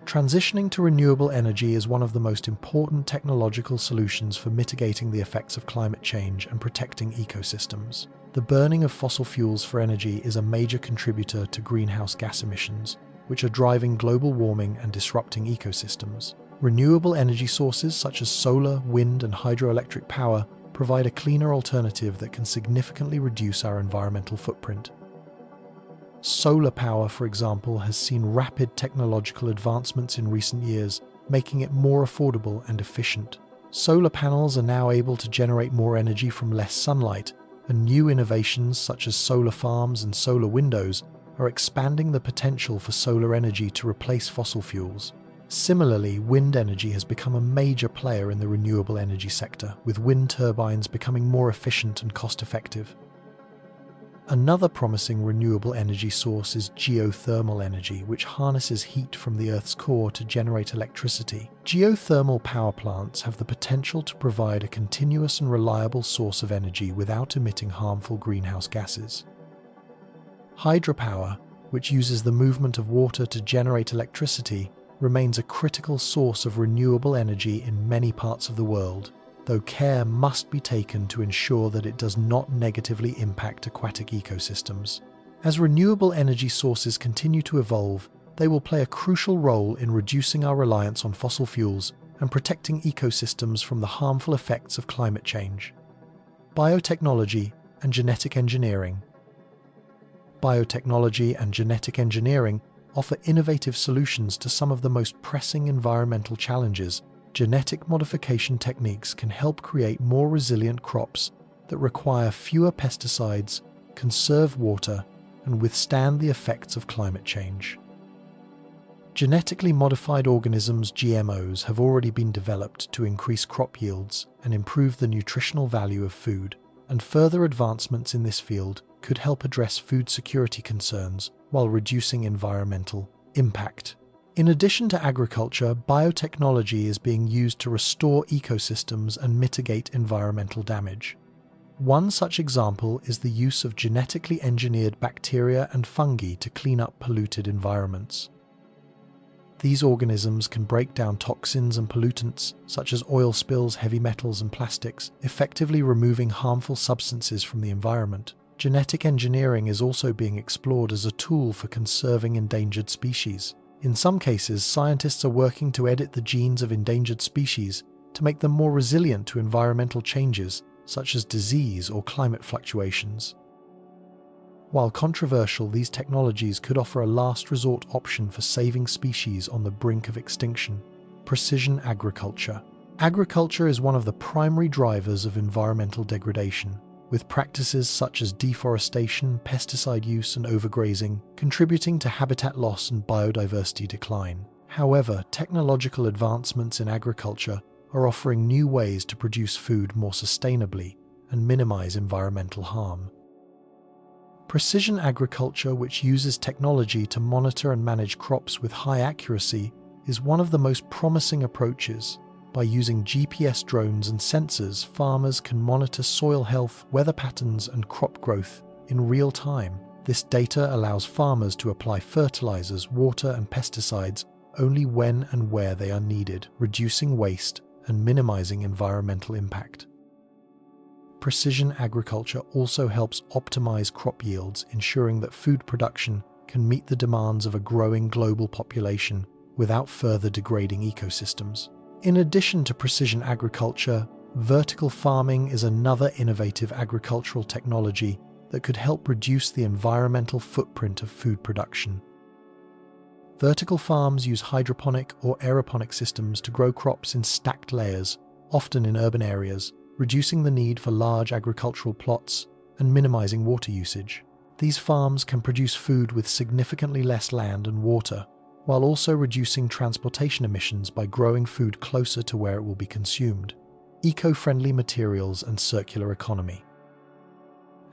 Transitioning to renewable energy is one of the most important technological solutions for mitigating the effects of climate change and protecting ecosystems. The burning of fossil fuels for energy is a major contributor to greenhouse gas emissions, which are driving global warming and disrupting ecosystems. Renewable energy sources such as solar, wind, and hydroelectric power provide a cleaner alternative that can significantly reduce our environmental footprint. Solar power, for example, has seen rapid technological advancements in recent years, making it more affordable and efficient. Solar panels are now able to generate more energy from less sunlight, and new innovations such as solar farms and solar windows are expanding the potential for solar energy to replace fossil fuels. Similarly, wind energy has become a major player in the renewable energy sector, with wind turbines becoming more efficient and cost-effective. Another promising renewable energy source is geothermal energy, which harnesses heat from the Earth's core to generate electricity. Geothermal power plants have the potential to provide a continuous and reliable source of energy without emitting harmful greenhouse gases. Hydropower, which uses the movement of water to generate electricity, remains a critical source of renewable energy in many parts of the world, though care must be taken to ensure that it does not negatively impact aquatic ecosystems. As renewable energy sources continue to evolve, they will play a crucial role in reducing our reliance on fossil fuels and protecting ecosystems from the harmful effects of climate change. Biotechnology and genetic engineering. Biotechnology and genetic engineering offer innovative solutions to some of the most pressing environmental challenges. Genetic modification techniques can help create more resilient crops that require fewer pesticides, conserve water, and withstand the effects of climate change. Genetically modified organisms (GMOs) have already been developed to increase crop yields and improve the nutritional value of food, and further advancements in this field could help address food security concerns while reducing environmental impact. In addition to agriculture, biotechnology is being used to restore ecosystems and mitigate environmental damage. One such example is the use of genetically engineered bacteria and fungi to clean up polluted environments. These organisms can break down toxins and pollutants, such as oil spills, heavy metals, and plastics, effectively removing harmful substances from the environment. Genetic engineering is also being explored as a tool for conserving endangered species. In some cases, scientists are working to edit the genes of endangered species to make them more resilient to environmental changes, such as disease or climate fluctuations. While controversial, these technologies could offer a last resort option for saving species on the brink of extinction. Precision agriculture. Agriculture is one of the primary drivers of environmental degradation, with practices such as deforestation, pesticide use, and overgrazing contributing to habitat loss and biodiversity decline. However, technological advancements in agriculture are offering new ways to produce food more sustainably and minimize environmental harm. Precision agriculture, which uses technology to monitor and manage crops with high accuracy, is one of the most promising approaches. By using GPS drones and sensors, farmers can monitor soil health, weather patterns, and crop growth in real time. This data allows farmers to apply fertilizers, water, and pesticides only when and where they are needed, reducing waste and minimizing environmental impact. Precision agriculture also helps optimize crop yields, ensuring that food production can meet the demands of a growing global population without further degrading ecosystems. In addition to precision agriculture, vertical farming is another innovative agricultural technology that could help reduce the environmental footprint of food production. Vertical farms use hydroponic or aeroponic systems to grow crops in stacked layers, often in urban areas, reducing the need for large agricultural plots and minimizing water usage. These farms can produce food with significantly less land and water, while also reducing transportation emissions by growing food closer to where it will be consumed. Eco-friendly materials and circular economy.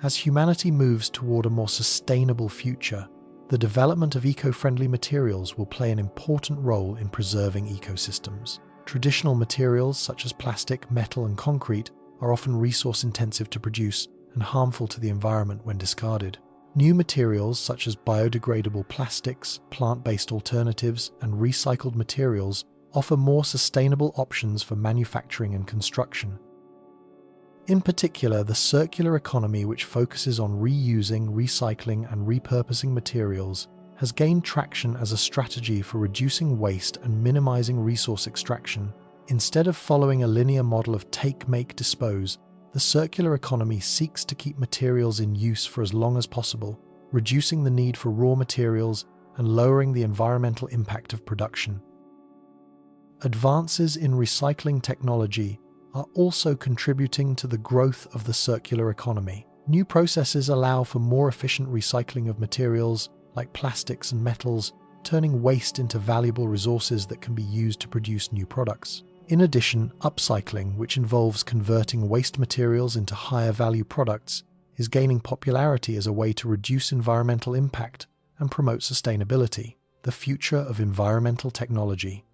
As humanity moves toward a more sustainable future, the development of eco-friendly materials will play an important role in preserving ecosystems. Traditional materials such as plastic, metal, and concrete are often resource-intensive to produce and harmful to the environment when discarded. New materials such as biodegradable plastics, plant-based alternatives, and recycled materials offer more sustainable options for manufacturing and construction. In particular, the circular economy, which focuses on reusing, recycling, and repurposing materials, has gained traction as a strategy for reducing waste and minimizing resource extraction. Instead of following a linear model of take, make, dispose, the circular economy seeks to keep materials in use for as long as possible, reducing the need for raw materials and lowering the environmental impact of production. Advances in recycling technology are also contributing to the growth of the circular economy. New processes allow for more efficient recycling of materials like plastics and metals, turning waste into valuable resources that can be used to produce new products. In addition, upcycling, which involves converting waste materials into higher value products, is gaining popularity as a way to reduce environmental impact and promote sustainability. The future of environmental technology.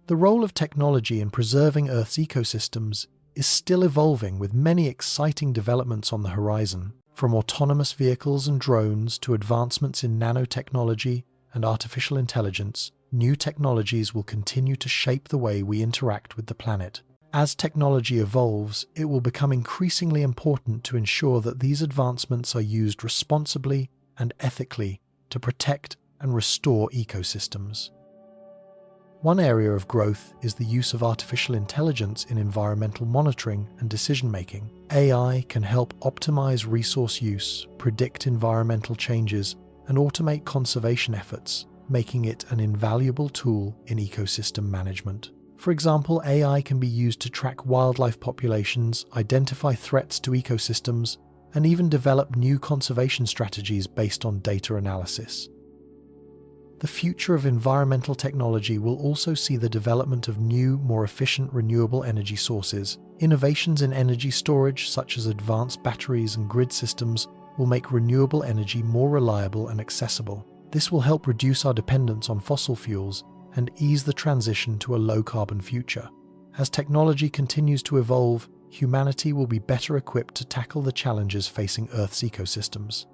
The role of technology in preserving Earth's ecosystems is still evolving, with many exciting developments on the horizon. From autonomous vehicles and drones to advancements in nanotechnology and artificial intelligence, new technologies will continue to shape the way we interact with the planet. As technology evolves, it will become increasingly important to ensure that these advancements are used responsibly and ethically to protect and restore ecosystems. One area of growth is the use of artificial intelligence in environmental monitoring and decision-making. AI can help optimize resource use, predict environmental changes, and automate conservation efforts, making it an invaluable tool in ecosystem management. For example, AI can be used to track wildlife populations, identify threats to ecosystems, and even develop new conservation strategies based on data analysis. The future of environmental technology will also see the development of new, more efficient renewable energy sources. Innovations in energy storage, such as advanced batteries and grid systems, will make renewable energy more reliable and accessible. This will help reduce our dependence on fossil fuels and ease the transition to a low-carbon future. As technology continues to evolve, humanity will be better equipped to tackle the challenges facing Earth's ecosystems.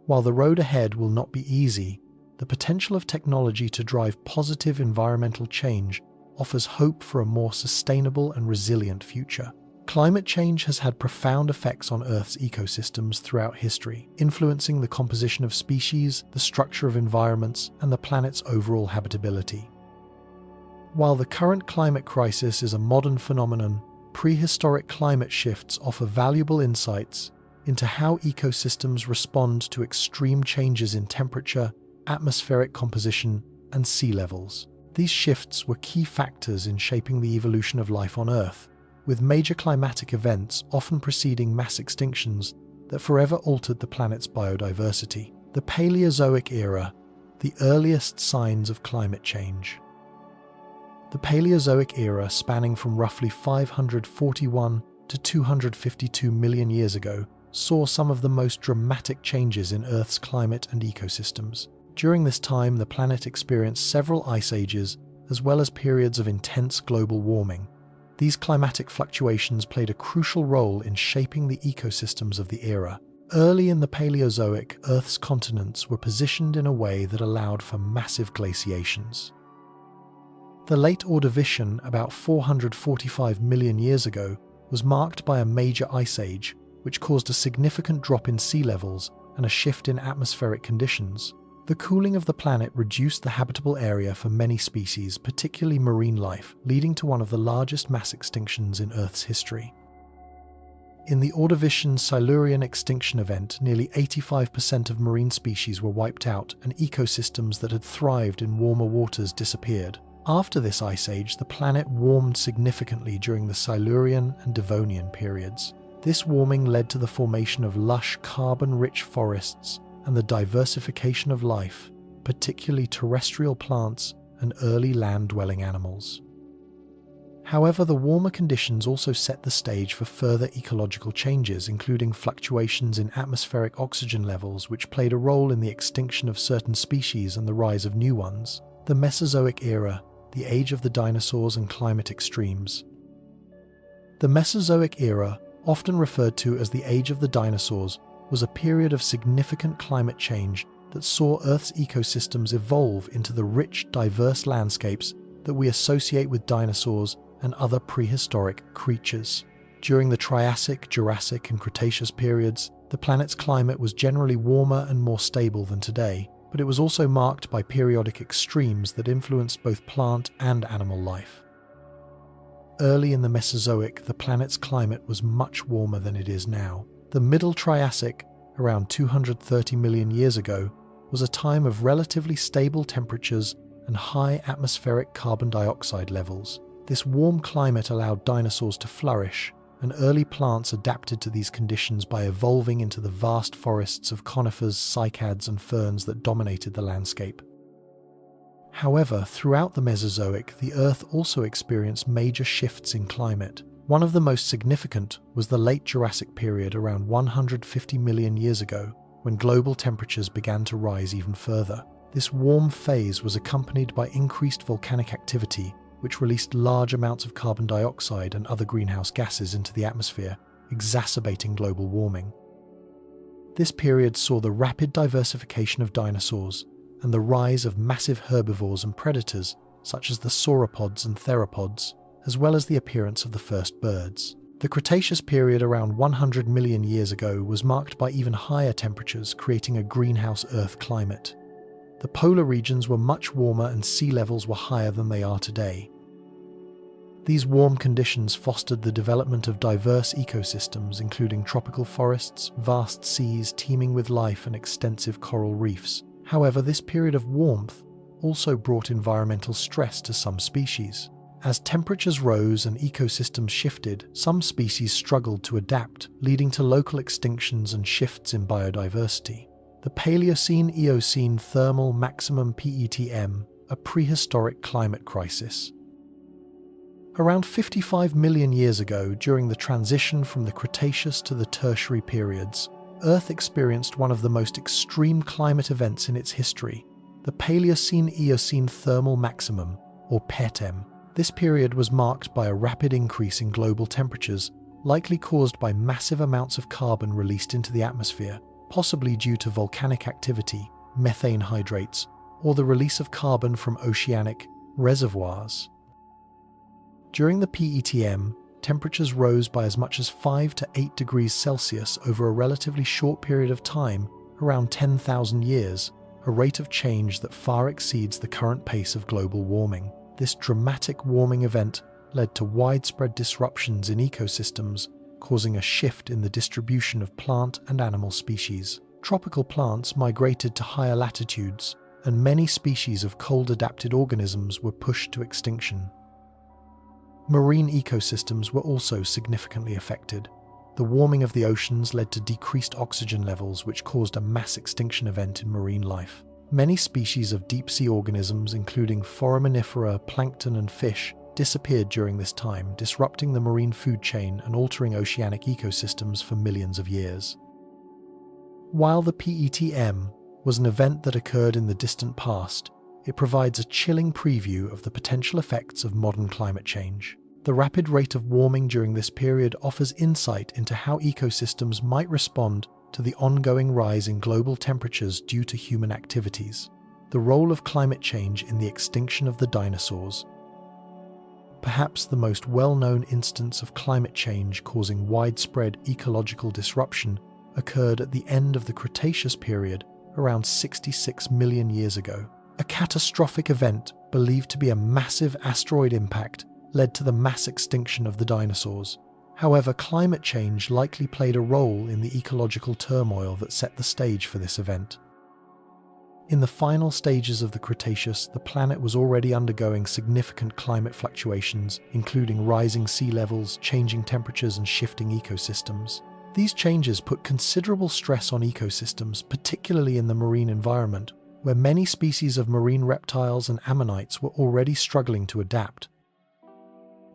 While the road ahead will not be easy, the potential of technology to drive positive environmental change offers hope for a more sustainable and resilient future. Climate change has had profound effects on Earth's ecosystems throughout history, influencing the composition of species, the structure of environments, and the planet's overall habitability. While the current climate crisis is a modern phenomenon, prehistoric climate shifts offer valuable insights into how ecosystems respond to extreme changes in temperature, atmospheric composition, and sea levels. These shifts were key factors in shaping the evolution of life on Earth, with major climatic events often preceding mass extinctions that forever altered the planet's biodiversity. The Paleozoic era, the earliest signs of climate change. The Paleozoic era, spanning from roughly 541 to 252 million years ago, saw some of the most dramatic changes in Earth's climate and ecosystems. During this time, the planet experienced several ice ages, as well as periods of intense global warming. These climatic fluctuations played a crucial role in shaping the ecosystems of the era. Early in the Paleozoic, Earth's continents were positioned in a way that allowed for massive glaciations. The late Ordovician, about 445 million years ago, was marked by a major ice age, which caused a significant drop in sea levels and a shift in atmospheric conditions. The cooling of the planet reduced the habitable area for many species, particularly marine life, leading to one of the largest mass extinctions in Earth's history. In the Ordovician Silurian extinction event, nearly 85% of marine species were wiped out, and ecosystems that had thrived in warmer waters disappeared. After this ice age, the planet warmed significantly during the Silurian and Devonian periods. This warming led to the formation of lush, carbon-rich forests and the diversification of life, particularly terrestrial plants and early land-dwelling animals. However, the warmer conditions also set the stage for further ecological changes, including fluctuations in atmospheric oxygen levels, which played a role in the extinction of certain species and the rise of new ones. The Mesozoic era, the age of the dinosaurs and climate extremes. The Mesozoic era, often referred to as the age of the dinosaurs, was a period of significant climate change that saw Earth's ecosystems evolve into the rich, diverse landscapes that we associate with dinosaurs and other prehistoric creatures. During the Triassic, Jurassic, and Cretaceous periods, the planet's climate was generally warmer and more stable than today, but it was also marked by periodic extremes that influenced both plant and animal life. Early in the Mesozoic, the planet's climate was much warmer than it is now. The Middle Triassic, around 230 million years ago, was a time of relatively stable temperatures and high atmospheric carbon dioxide levels. This warm climate allowed dinosaurs to flourish, and early plants adapted to these conditions by evolving into the vast forests of conifers, cycads, and ferns that dominated the landscape. However, throughout the Mesozoic, the Earth also experienced major shifts in climate. One of the most significant was the late Jurassic period around 150 million years ago, when global temperatures began to rise even further. This warm phase was accompanied by increased volcanic activity, which released large amounts of carbon dioxide and other greenhouse gases into the atmosphere, exacerbating global warming. This period saw the rapid diversification of dinosaurs and the rise of massive herbivores and predators, such as the sauropods and theropods, as well as the appearance of the first birds. The Cretaceous period around 100 million years ago was marked by even higher temperatures, creating a greenhouse Earth climate. The polar regions were much warmer and sea levels were higher than they are today. These warm conditions fostered the development of diverse ecosystems, including tropical forests, vast seas teeming with life, and extensive coral reefs. However, this period of warmth also brought environmental stress to some species. As temperatures rose and ecosystems shifted, some species struggled to adapt, leading to local extinctions and shifts in biodiversity. The Paleocene-Eocene thermal maximum PETM, a prehistoric climate crisis. Around 55 million years ago, during the transition from the Cretaceous to the Tertiary periods, Earth experienced one of the most extreme climate events in its history, the Paleocene-Eocene thermal maximum, or PETM. This period was marked by a rapid increase in global temperatures, likely caused by massive amounts of carbon released into the atmosphere, possibly due to volcanic activity, methane hydrates, or the release of carbon from oceanic reservoirs. During the PETM, temperatures rose by as much as 5 to 8 degrees Celsius over a relatively short period of time, around 10,000 years, a rate of change that far exceeds the current pace of global warming. This dramatic warming event led to widespread disruptions in ecosystems, causing a shift in the distribution of plant and animal species. Tropical plants migrated to higher latitudes, and many species of cold-adapted organisms were pushed to extinction. Marine ecosystems were also significantly affected. The warming of the oceans led to decreased oxygen levels, which caused a mass extinction event in marine life. Many species of deep-sea organisms, including foraminifera, plankton, and fish, disappeared during this time, disrupting the marine food chain and altering oceanic ecosystems for millions of years. While the PETM was an event that occurred in the distant past, it provides a chilling preview of the potential effects of modern climate change. The rapid rate of warming during this period offers insight into how ecosystems might respond to the ongoing rise in global temperatures due to human activities. The role of climate change in the extinction of the dinosaurs. Perhaps the most well-known instance of climate change causing widespread ecological disruption occurred at the end of the Cretaceous period, around 66 million years ago. A catastrophic event believed to be a massive asteroid impact led to the mass extinction of the dinosaurs. However, climate change likely played a role in the ecological turmoil that set the stage for this event. In the final stages of the Cretaceous, the planet was already undergoing significant climate fluctuations, including rising sea levels, changing temperatures, and shifting ecosystems. These changes put considerable stress on ecosystems, particularly in the marine environment, where many species of marine reptiles and ammonites were already struggling to adapt.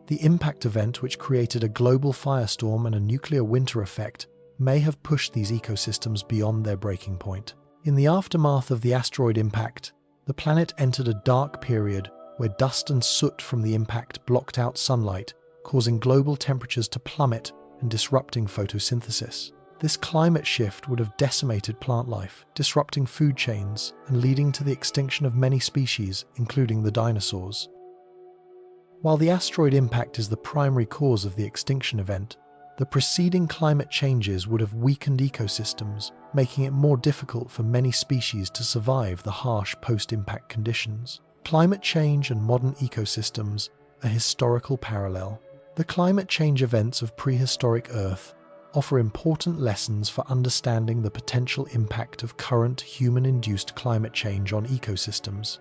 The impact event, which created a global firestorm and a nuclear winter effect, may have pushed these ecosystems beyond their breaking point. In the aftermath of the asteroid impact, the planet entered a dark period where dust and soot from the impact blocked out sunlight, causing global temperatures to plummet and disrupting photosynthesis. This climate shift would have decimated plant life, disrupting food chains and leading to the extinction of many species, including the dinosaurs. While the asteroid impact is the primary cause of the extinction event, the preceding climate changes would have weakened ecosystems, making it more difficult for many species to survive the harsh post-impact conditions. Climate change and modern ecosystems, a historical parallel. The climate change events of prehistoric Earth offer important lessons for understanding the potential impact of current human-induced climate change on ecosystems.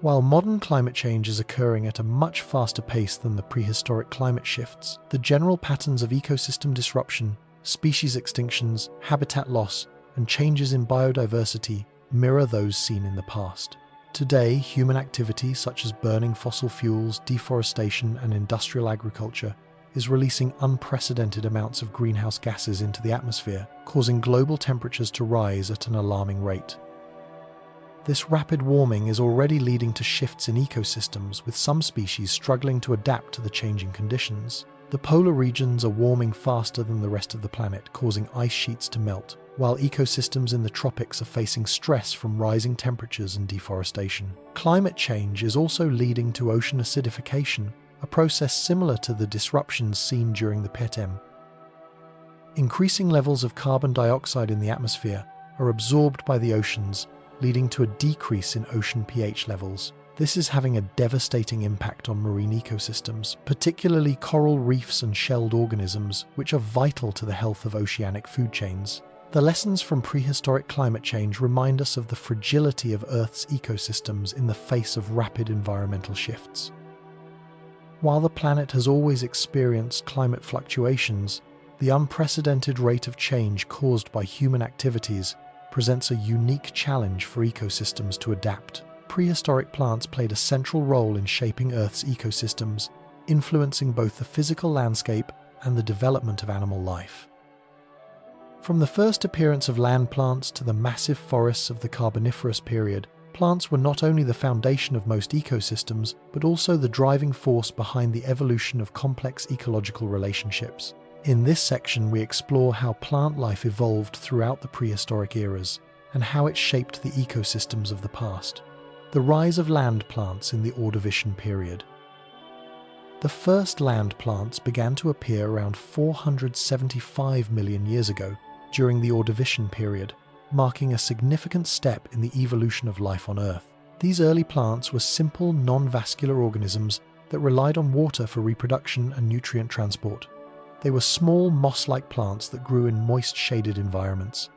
While modern climate change is occurring at a much faster pace than the prehistoric climate shifts, the general patterns of ecosystem disruption, species extinctions, habitat loss, and changes in biodiversity mirror those seen in the past. Today, human activity such as burning fossil fuels, deforestation, and industrial agriculture is releasing unprecedented amounts of greenhouse gases into the atmosphere, causing global temperatures to rise at an alarming rate. This rapid warming is already leading to shifts in ecosystems, with some species struggling to adapt to the changing conditions. The polar regions are warming faster than the rest of the planet, causing ice sheets to melt, while ecosystems in the tropics are facing stress from rising temperatures and deforestation. Climate change is also leading to ocean acidification, a process similar to the disruptions seen during the PETM. Increasing levels of carbon dioxide in the atmosphere are absorbed by the oceans, leading to a decrease in ocean pH levels. This is having a devastating impact on marine ecosystems, particularly coral reefs and shelled organisms, which are vital to the health of oceanic food chains. The lessons from prehistoric climate change remind us of the fragility of Earth's ecosystems in the face of rapid environmental shifts. While the planet has always experienced climate fluctuations, the unprecedented rate of change caused by human activities presents a unique challenge for ecosystems to adapt. Prehistoric plants played a central role in shaping Earth's ecosystems, influencing both the physical landscape and the development of animal life. From the first appearance of land plants to the massive forests of the Carboniferous period, plants were not only the foundation of most ecosystems, but also the driving force behind the evolution of complex ecological relationships. In this section, we explore how plant life evolved throughout the prehistoric eras and how it shaped the ecosystems of the past. The rise of land plants in the Ordovician period. The first land plants began to appear around 475 million years ago during the Ordovician period, marking a significant step in the evolution of life on Earth. These early plants were simple, non-vascular organisms that relied on water for reproduction and nutrient transport. They were small, moss-like plants that grew in moist, shaded environments.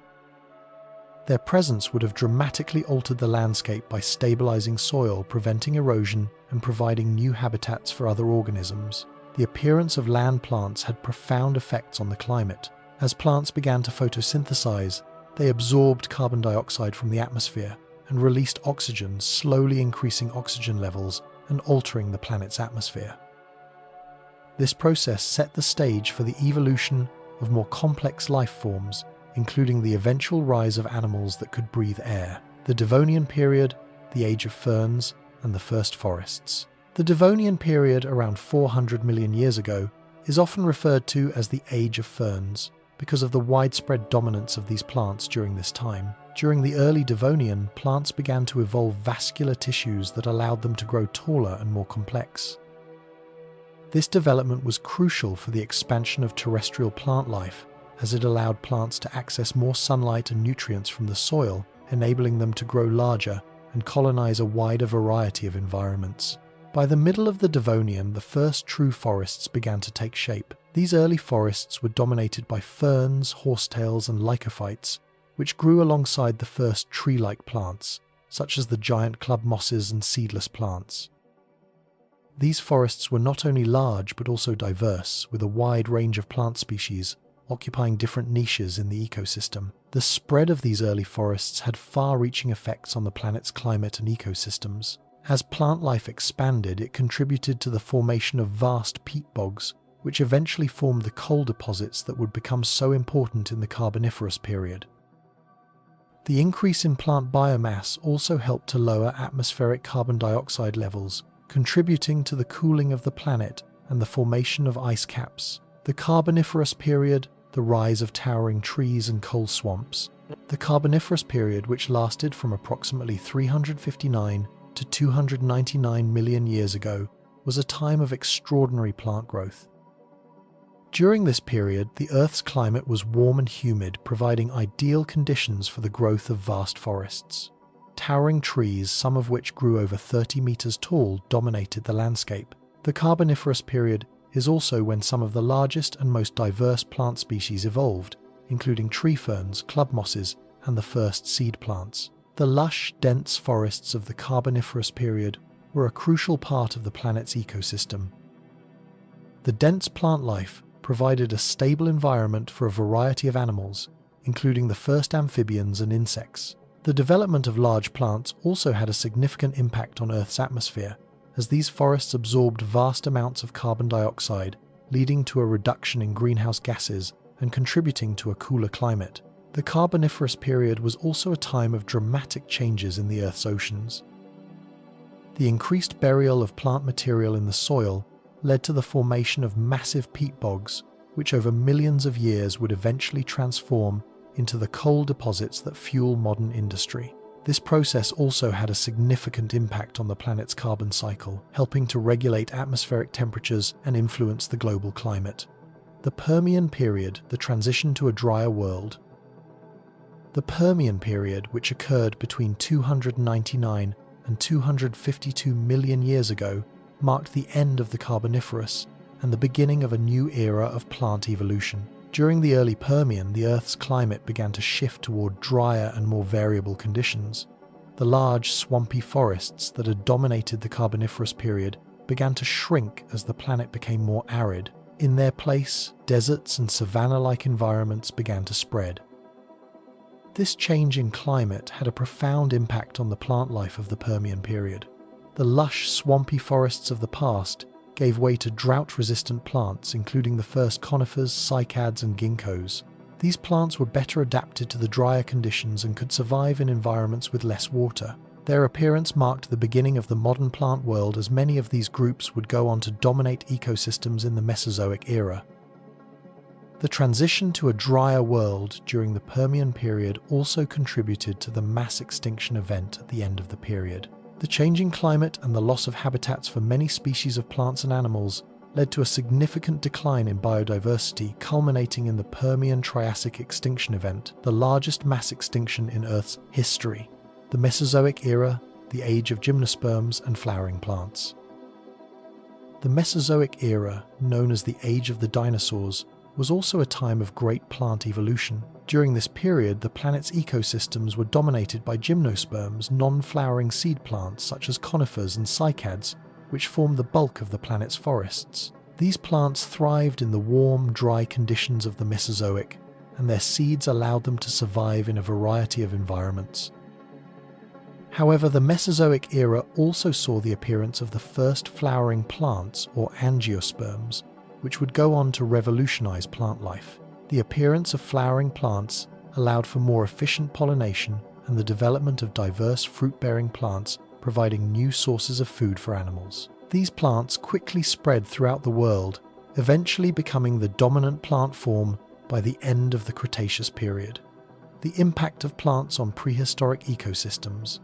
Their presence would have dramatically altered the landscape by stabilizing soil, preventing erosion, and providing new habitats for other organisms. The appearance of land plants had profound effects on the climate. As plants began to photosynthesize, they absorbed carbon dioxide from the atmosphere and released oxygen, slowly increasing oxygen levels and altering the planet's atmosphere. This process set the stage for the evolution of more complex life forms, including the eventual rise of animals that could breathe air, the Devonian period, the age of ferns, and the first forests. The Devonian period, around 400 million years ago, is often referred to as the age of ferns because of the widespread dominance of these plants during this time. During the early Devonian, plants began to evolve vascular tissues that allowed them to grow taller and more complex. This development was crucial for the expansion of terrestrial plant life, as it allowed plants to access more sunlight and nutrients from the soil, enabling them to grow larger and colonize a wider variety of environments. By the middle of the Devonian, the first true forests began to take shape. These early forests were dominated by ferns, horsetails, and lycophytes, which grew alongside the first tree-like plants, such as the giant club mosses and seedless plants. These forests were not only large but also diverse, with a wide range of plant species occupying different niches in the ecosystem. The spread of these early forests had far-reaching effects on the planet's climate and ecosystems. As plant life expanded, it contributed to the formation of vast peat bogs, which eventually formed the coal deposits that would become so important in the Carboniferous period. The increase in plant biomass also helped to lower atmospheric carbon dioxide levels, contributing to the cooling of the planet and the formation of ice caps. The Carboniferous period, the rise of towering trees and coal swamps. The Carboniferous period, which lasted from approximately 359 to 299 million years ago, was a time of extraordinary plant growth. During this period, the Earth's climate was warm and humid, providing ideal conditions for the growth of vast forests. Towering trees, some of which grew over 30 meters tall, dominated the landscape. The Carboniferous period is also when some of the largest and most diverse plant species evolved, including tree ferns, club mosses, and the first seed plants. The lush, dense forests of the Carboniferous period were a crucial part of the planet's ecosystem. The dense plant life provided a stable environment for a variety of animals, including the first amphibians and insects. The development of large plants also had a significant impact on Earth's atmosphere, as these forests absorbed vast amounts of carbon dioxide, leading to a reduction in greenhouse gases and contributing to a cooler climate. The Carboniferous period was also a time of dramatic changes in the Earth's oceans. The increased burial of plant material in the soil led to the formation of massive peat bogs, which over millions of years would eventually transform into the coal deposits that fuel modern industry. This process also had a significant impact on the planet's carbon cycle, helping to regulate atmospheric temperatures and influence the global climate. The Permian period, the transition to a drier world. The Permian period, which occurred between 299 and 252 million years ago, marked the end of the Carboniferous and the beginning of a new era of plant evolution. During the early Permian, the Earth's climate began to shift toward drier and more variable conditions. The large, swampy forests that had dominated the Carboniferous period began to shrink as the planet became more arid. In their place, deserts and savanna-like environments began to spread. This change in climate had a profound impact on the plant life of the Permian period. The lush, swampy forests of the past gave way to drought-resistant plants, including the first conifers, cycads, and ginkgos. These plants were better adapted to the drier conditions and could survive in environments with less water. Their appearance marked the beginning of the modern plant world, as many of these groups would go on to dominate ecosystems in the Mesozoic era. The transition to a drier world during the Permian period also contributed to the mass extinction event at the end of the period. The changing climate and the loss of habitats for many species of plants and animals led to a significant decline in biodiversity, culminating in the Permian-Triassic extinction event, the largest mass extinction in Earth's history. The Mesozoic era, the age of gymnosperms and flowering plants. The Mesozoic era, known as the Age of the Dinosaurs, was also a time of great plant evolution. During this period, the planet's ecosystems were dominated by gymnosperms, non-flowering seed plants such as conifers and cycads, which formed the bulk of the planet's forests. These plants thrived in the warm, dry conditions of the Mesozoic, and their seeds allowed them to survive in a variety of environments. However, the Mesozoic era also saw the appearance of the first flowering plants, or angiosperms, which would go on to revolutionize plant life. The appearance of flowering plants allowed for more efficient pollination and the development of diverse fruit-bearing plants, providing new sources of food for animals. These plants quickly spread throughout the world, eventually becoming the dominant plant form by the end of the Cretaceous period. The impact of plants on prehistoric ecosystems.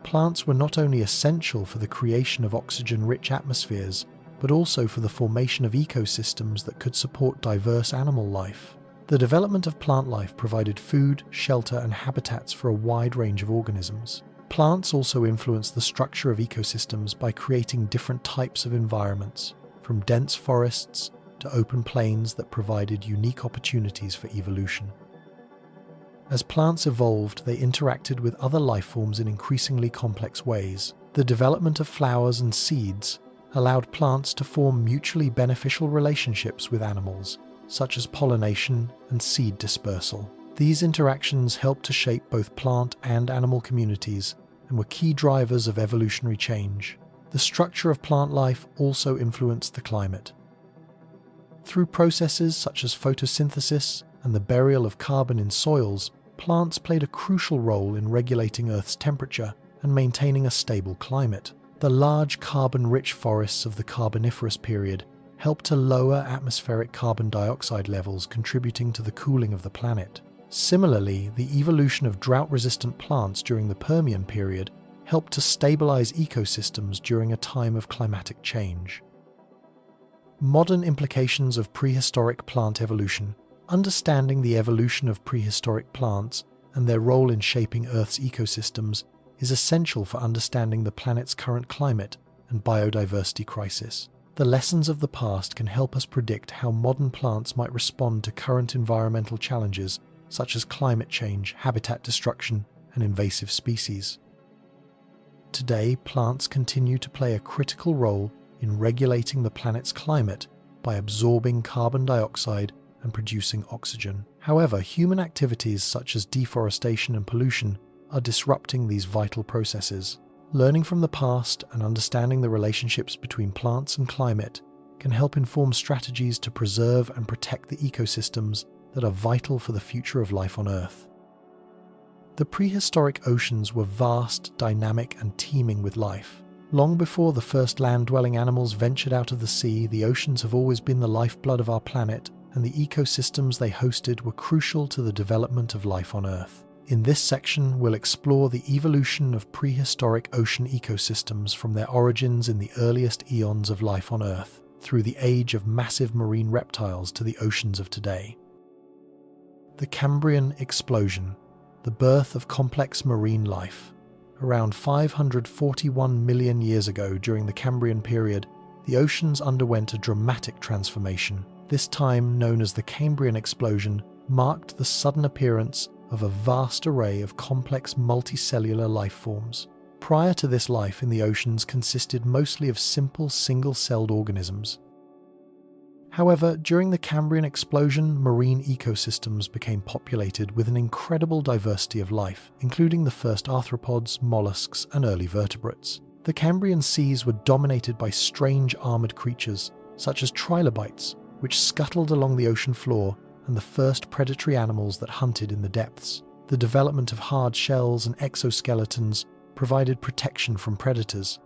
Plants were not only essential for the creation of oxygen-rich atmospheres, but also for the formation of ecosystems that could support diverse animal life. The development of plant life provided food, shelter, and habitats for a wide range of organisms. Plants also influenced the structure of ecosystems by creating different types of environments, from dense forests to open plains that provided unique opportunities for evolution. As plants evolved, they interacted with other life forms in increasingly complex ways. The development of flowers and seeds allowed plants to form mutually beneficial relationships with animals, such as pollination and seed dispersal. These interactions helped to shape both plant and animal communities and were key drivers of evolutionary change. The structure of plant life also influenced the climate. Through processes such as photosynthesis and the burial of carbon in soils, plants played a crucial role in regulating Earth's temperature and maintaining a stable climate. The large carbon-rich forests of the Carboniferous period helped to lower atmospheric carbon dioxide levels, contributing to the cooling of the planet. Similarly, the evolution of drought-resistant plants during the Permian period helped to stabilize ecosystems during a time of climatic change. Modern implications of prehistoric plant evolution. Understanding the evolution of prehistoric plants and their role in shaping Earth's ecosystems is essential for understanding the planet's current climate and biodiversity crisis. The lessons of the past can help us predict how modern plants might respond to current environmental challenges such as climate change, habitat destruction, and invasive species. Today, plants continue to play a critical role in regulating the planet's climate by absorbing carbon dioxide and producing oxygen. However, human activities such as deforestation and pollution are disrupting these vital processes. Learning from the past and understanding the relationships between plants and climate can help inform strategies to preserve and protect the ecosystems that are vital for the future of life on Earth. The prehistoric oceans were vast, dynamic, and teeming with life. Long before the first land-dwelling animals ventured out of the sea, the oceans have always been the lifeblood of our planet, and the ecosystems they hosted were crucial to the development of life on Earth. In this section, we'll explore the evolution of prehistoric ocean ecosystems from their origins in the earliest eons of life on Earth, through the age of massive marine reptiles to the oceans of today. The Cambrian explosion, the birth of complex marine life. Around 541 million years ago, during the Cambrian period, the oceans underwent a dramatic transformation. This time, known as the Cambrian explosion, marked the sudden appearance of a vast array of complex multicellular life forms. Prior to this, life in the oceans consisted mostly of simple single-celled organisms. However, during the Cambrian explosion, marine ecosystems became populated with an incredible diversity of life, including the first arthropods, mollusks, and early vertebrates. The Cambrian seas were dominated by strange armored creatures, such as trilobites, which scuttled along the ocean floor, and the first predatory animals that hunted in the depths. The development of hard shells and exoskeletons provided protection from predators.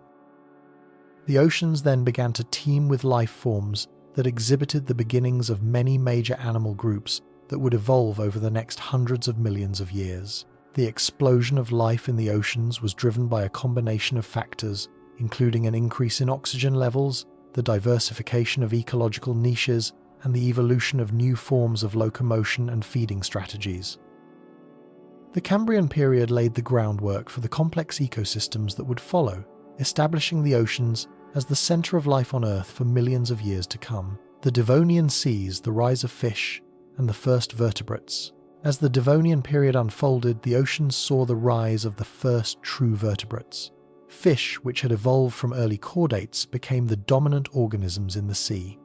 The oceans then began to teem with life forms that exhibited the beginnings of many major animal groups that would evolve over the next hundreds of millions of years. The explosion of life in the oceans was driven by a combination of factors, including an increase in oxygen levels the diversification of ecological niches, and the evolution of new forms of locomotion and feeding strategies. The Cambrian period laid the groundwork for the complex ecosystems that would follow, establishing the oceans as the center of life on Earth for millions of years to come. The Devonian seas, the rise of fish, and the first vertebrates. As the Devonian period unfolded, the oceans saw the rise of the first true vertebrates. Fish, which had evolved from early chordates, became the dominant organisms in the sea.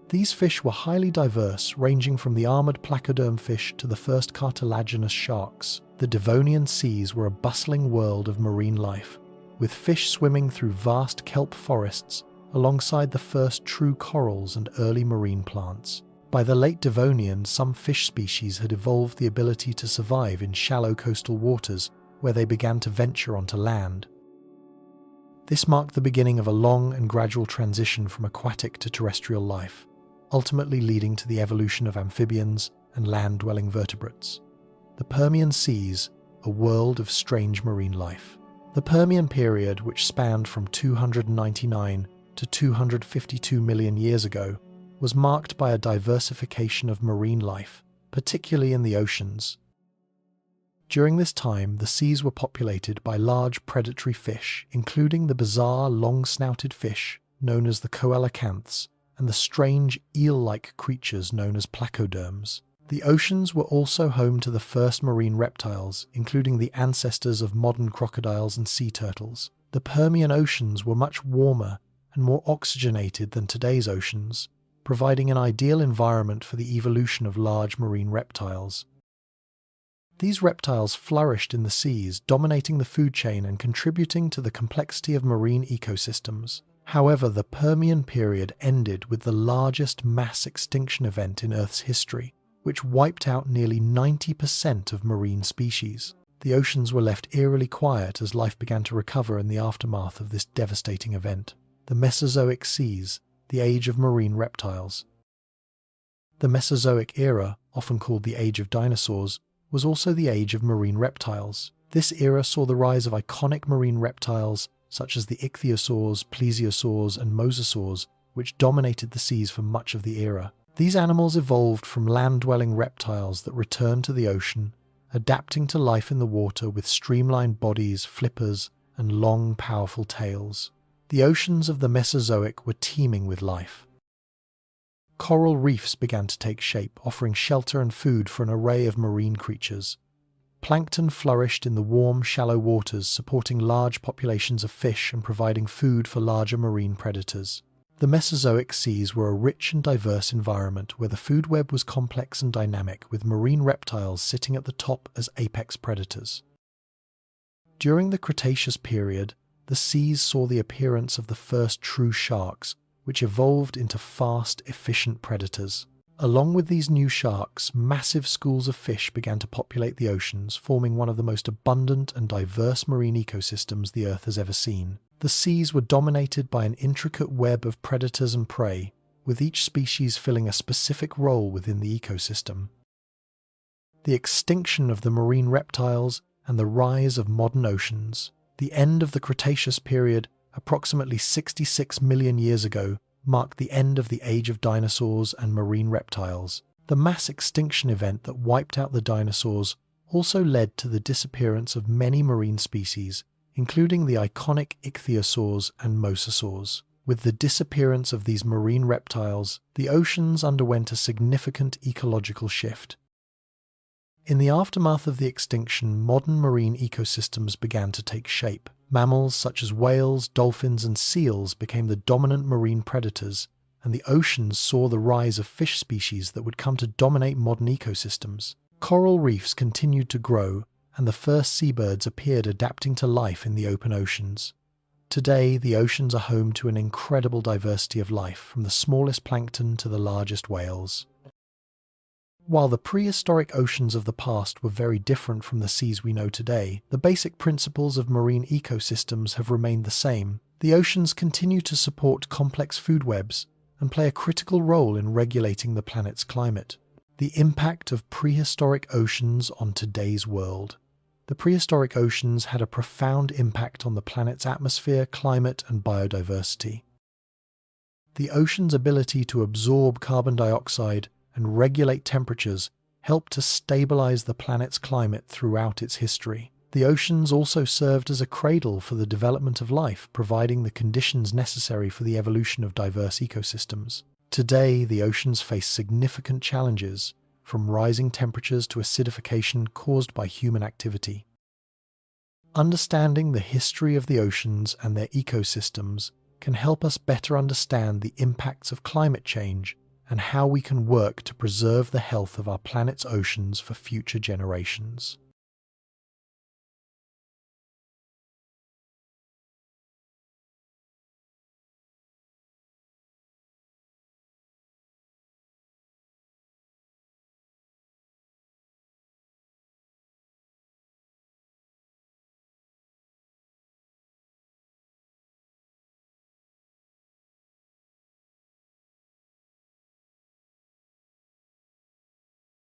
These fish were highly diverse, ranging from the armored placoderm fish to the first cartilaginous sharks. The Devonian seas were a bustling world of marine life, with fish swimming through vast kelp forests alongside the first true corals and early marine plants. By the late Devonian, some fish species had evolved the ability to survive in shallow coastal waters where they began to venture onto land. This marked the beginning of a long and gradual transition from aquatic to terrestrial life, ultimately leading to the evolution of amphibians and land-dwelling vertebrates. The Permian seas, a world of strange marine life. The Permian period, which spanned from 299 to 252 million years ago, was marked by a diversification of marine life, particularly in the oceans. During this time, the seas were populated by large predatory fish, including the bizarre long-snouted fish known as the coelacanths and the strange eel-like creatures known as placoderms. The oceans were also home to the first marine reptiles, including the ancestors of modern crocodiles and sea turtles. The Permian oceans were much warmer and more oxygenated than today's oceans, providing an ideal environment for the evolution of large marine reptiles. These reptiles flourished in the seas, dominating the food chain and contributing to the complexity of marine ecosystems. However, the Permian period ended with the largest mass extinction event in Earth's history, which wiped out nearly 90% of marine species. The oceans were left eerily quiet as life began to recover in the aftermath of this devastating event. The Mesozoic seas, the age of marine reptiles. The Mesozoic era, often called the Age of Dinosaurs, was also the age of marine reptiles. This era saw the rise of iconic marine reptiles such as the ichthyosaurs, plesiosaurs, and mosasaurs, which dominated the seas for much of the era. These animals evolved from land-dwelling reptiles that returned to the ocean, adapting to life in the water with streamlined bodies, flippers, and long, powerful tails. The oceans of the Mesozoic were teeming with life. Coral reefs began to take shape, offering shelter and food for an array of marine creatures. Plankton flourished in the warm, shallow waters, supporting large populations of fish and providing food for larger marine predators. The Mesozoic seas were a rich and diverse environment where the food web was complex and dynamic, with marine reptiles sitting at the top as apex predators. During the Cretaceous period, the seas saw the appearance of the first true sharks, which evolved into fast, efficient predators. Along with these new sharks, massive schools of fish began to populate the oceans, forming one of the most abundant and diverse marine ecosystems the Earth has ever seen. The seas were dominated by an intricate web of predators and prey, with each species filling a specific role within the ecosystem. The extinction of the marine reptiles and the rise of modern oceans. The end of the Cretaceous period, approximately 66 million years ago, marked the end of the age of dinosaurs and marine reptiles. The mass extinction event that wiped out the dinosaurs also led to the disappearance of many marine species, including the iconic ichthyosaurs and mosasaurs. With the disappearance of these marine reptiles, the oceans underwent a significant ecological shift. In the aftermath of the extinction, modern marine ecosystems began to take shape. Mammals such as whales, dolphins, and seals became the dominant marine predators, and the oceans saw the rise of fish species that would come to dominate modern ecosystems. Coral reefs continued to grow, and the first seabirds appeared adapting to life in the open oceans. Today, the oceans are home to an incredible diversity of life, from the smallest plankton to the largest whales. While the prehistoric oceans of the past were very different from the seas we know today, the basic principles of marine ecosystems have remained the same. The oceans continue to support complex food webs and play a critical role in regulating the planet's climate. The impact of prehistoric oceans on today's world. The prehistoric oceans had a profound impact on the planet's atmosphere, climate, and biodiversity. The ocean's ability to absorb carbon dioxide and regulate temperatures helped to stabilize the planet's climate throughout its history. The oceans also served as a cradle for the development of life, providing the conditions necessary for the evolution of diverse ecosystems. Today, the oceans face significant challenges, from rising temperatures to acidification caused by human activity. Understanding the history of the oceans and their ecosystems can help us better understand the impacts of climate change and how we can work to preserve the health of our planet's oceans for future generations.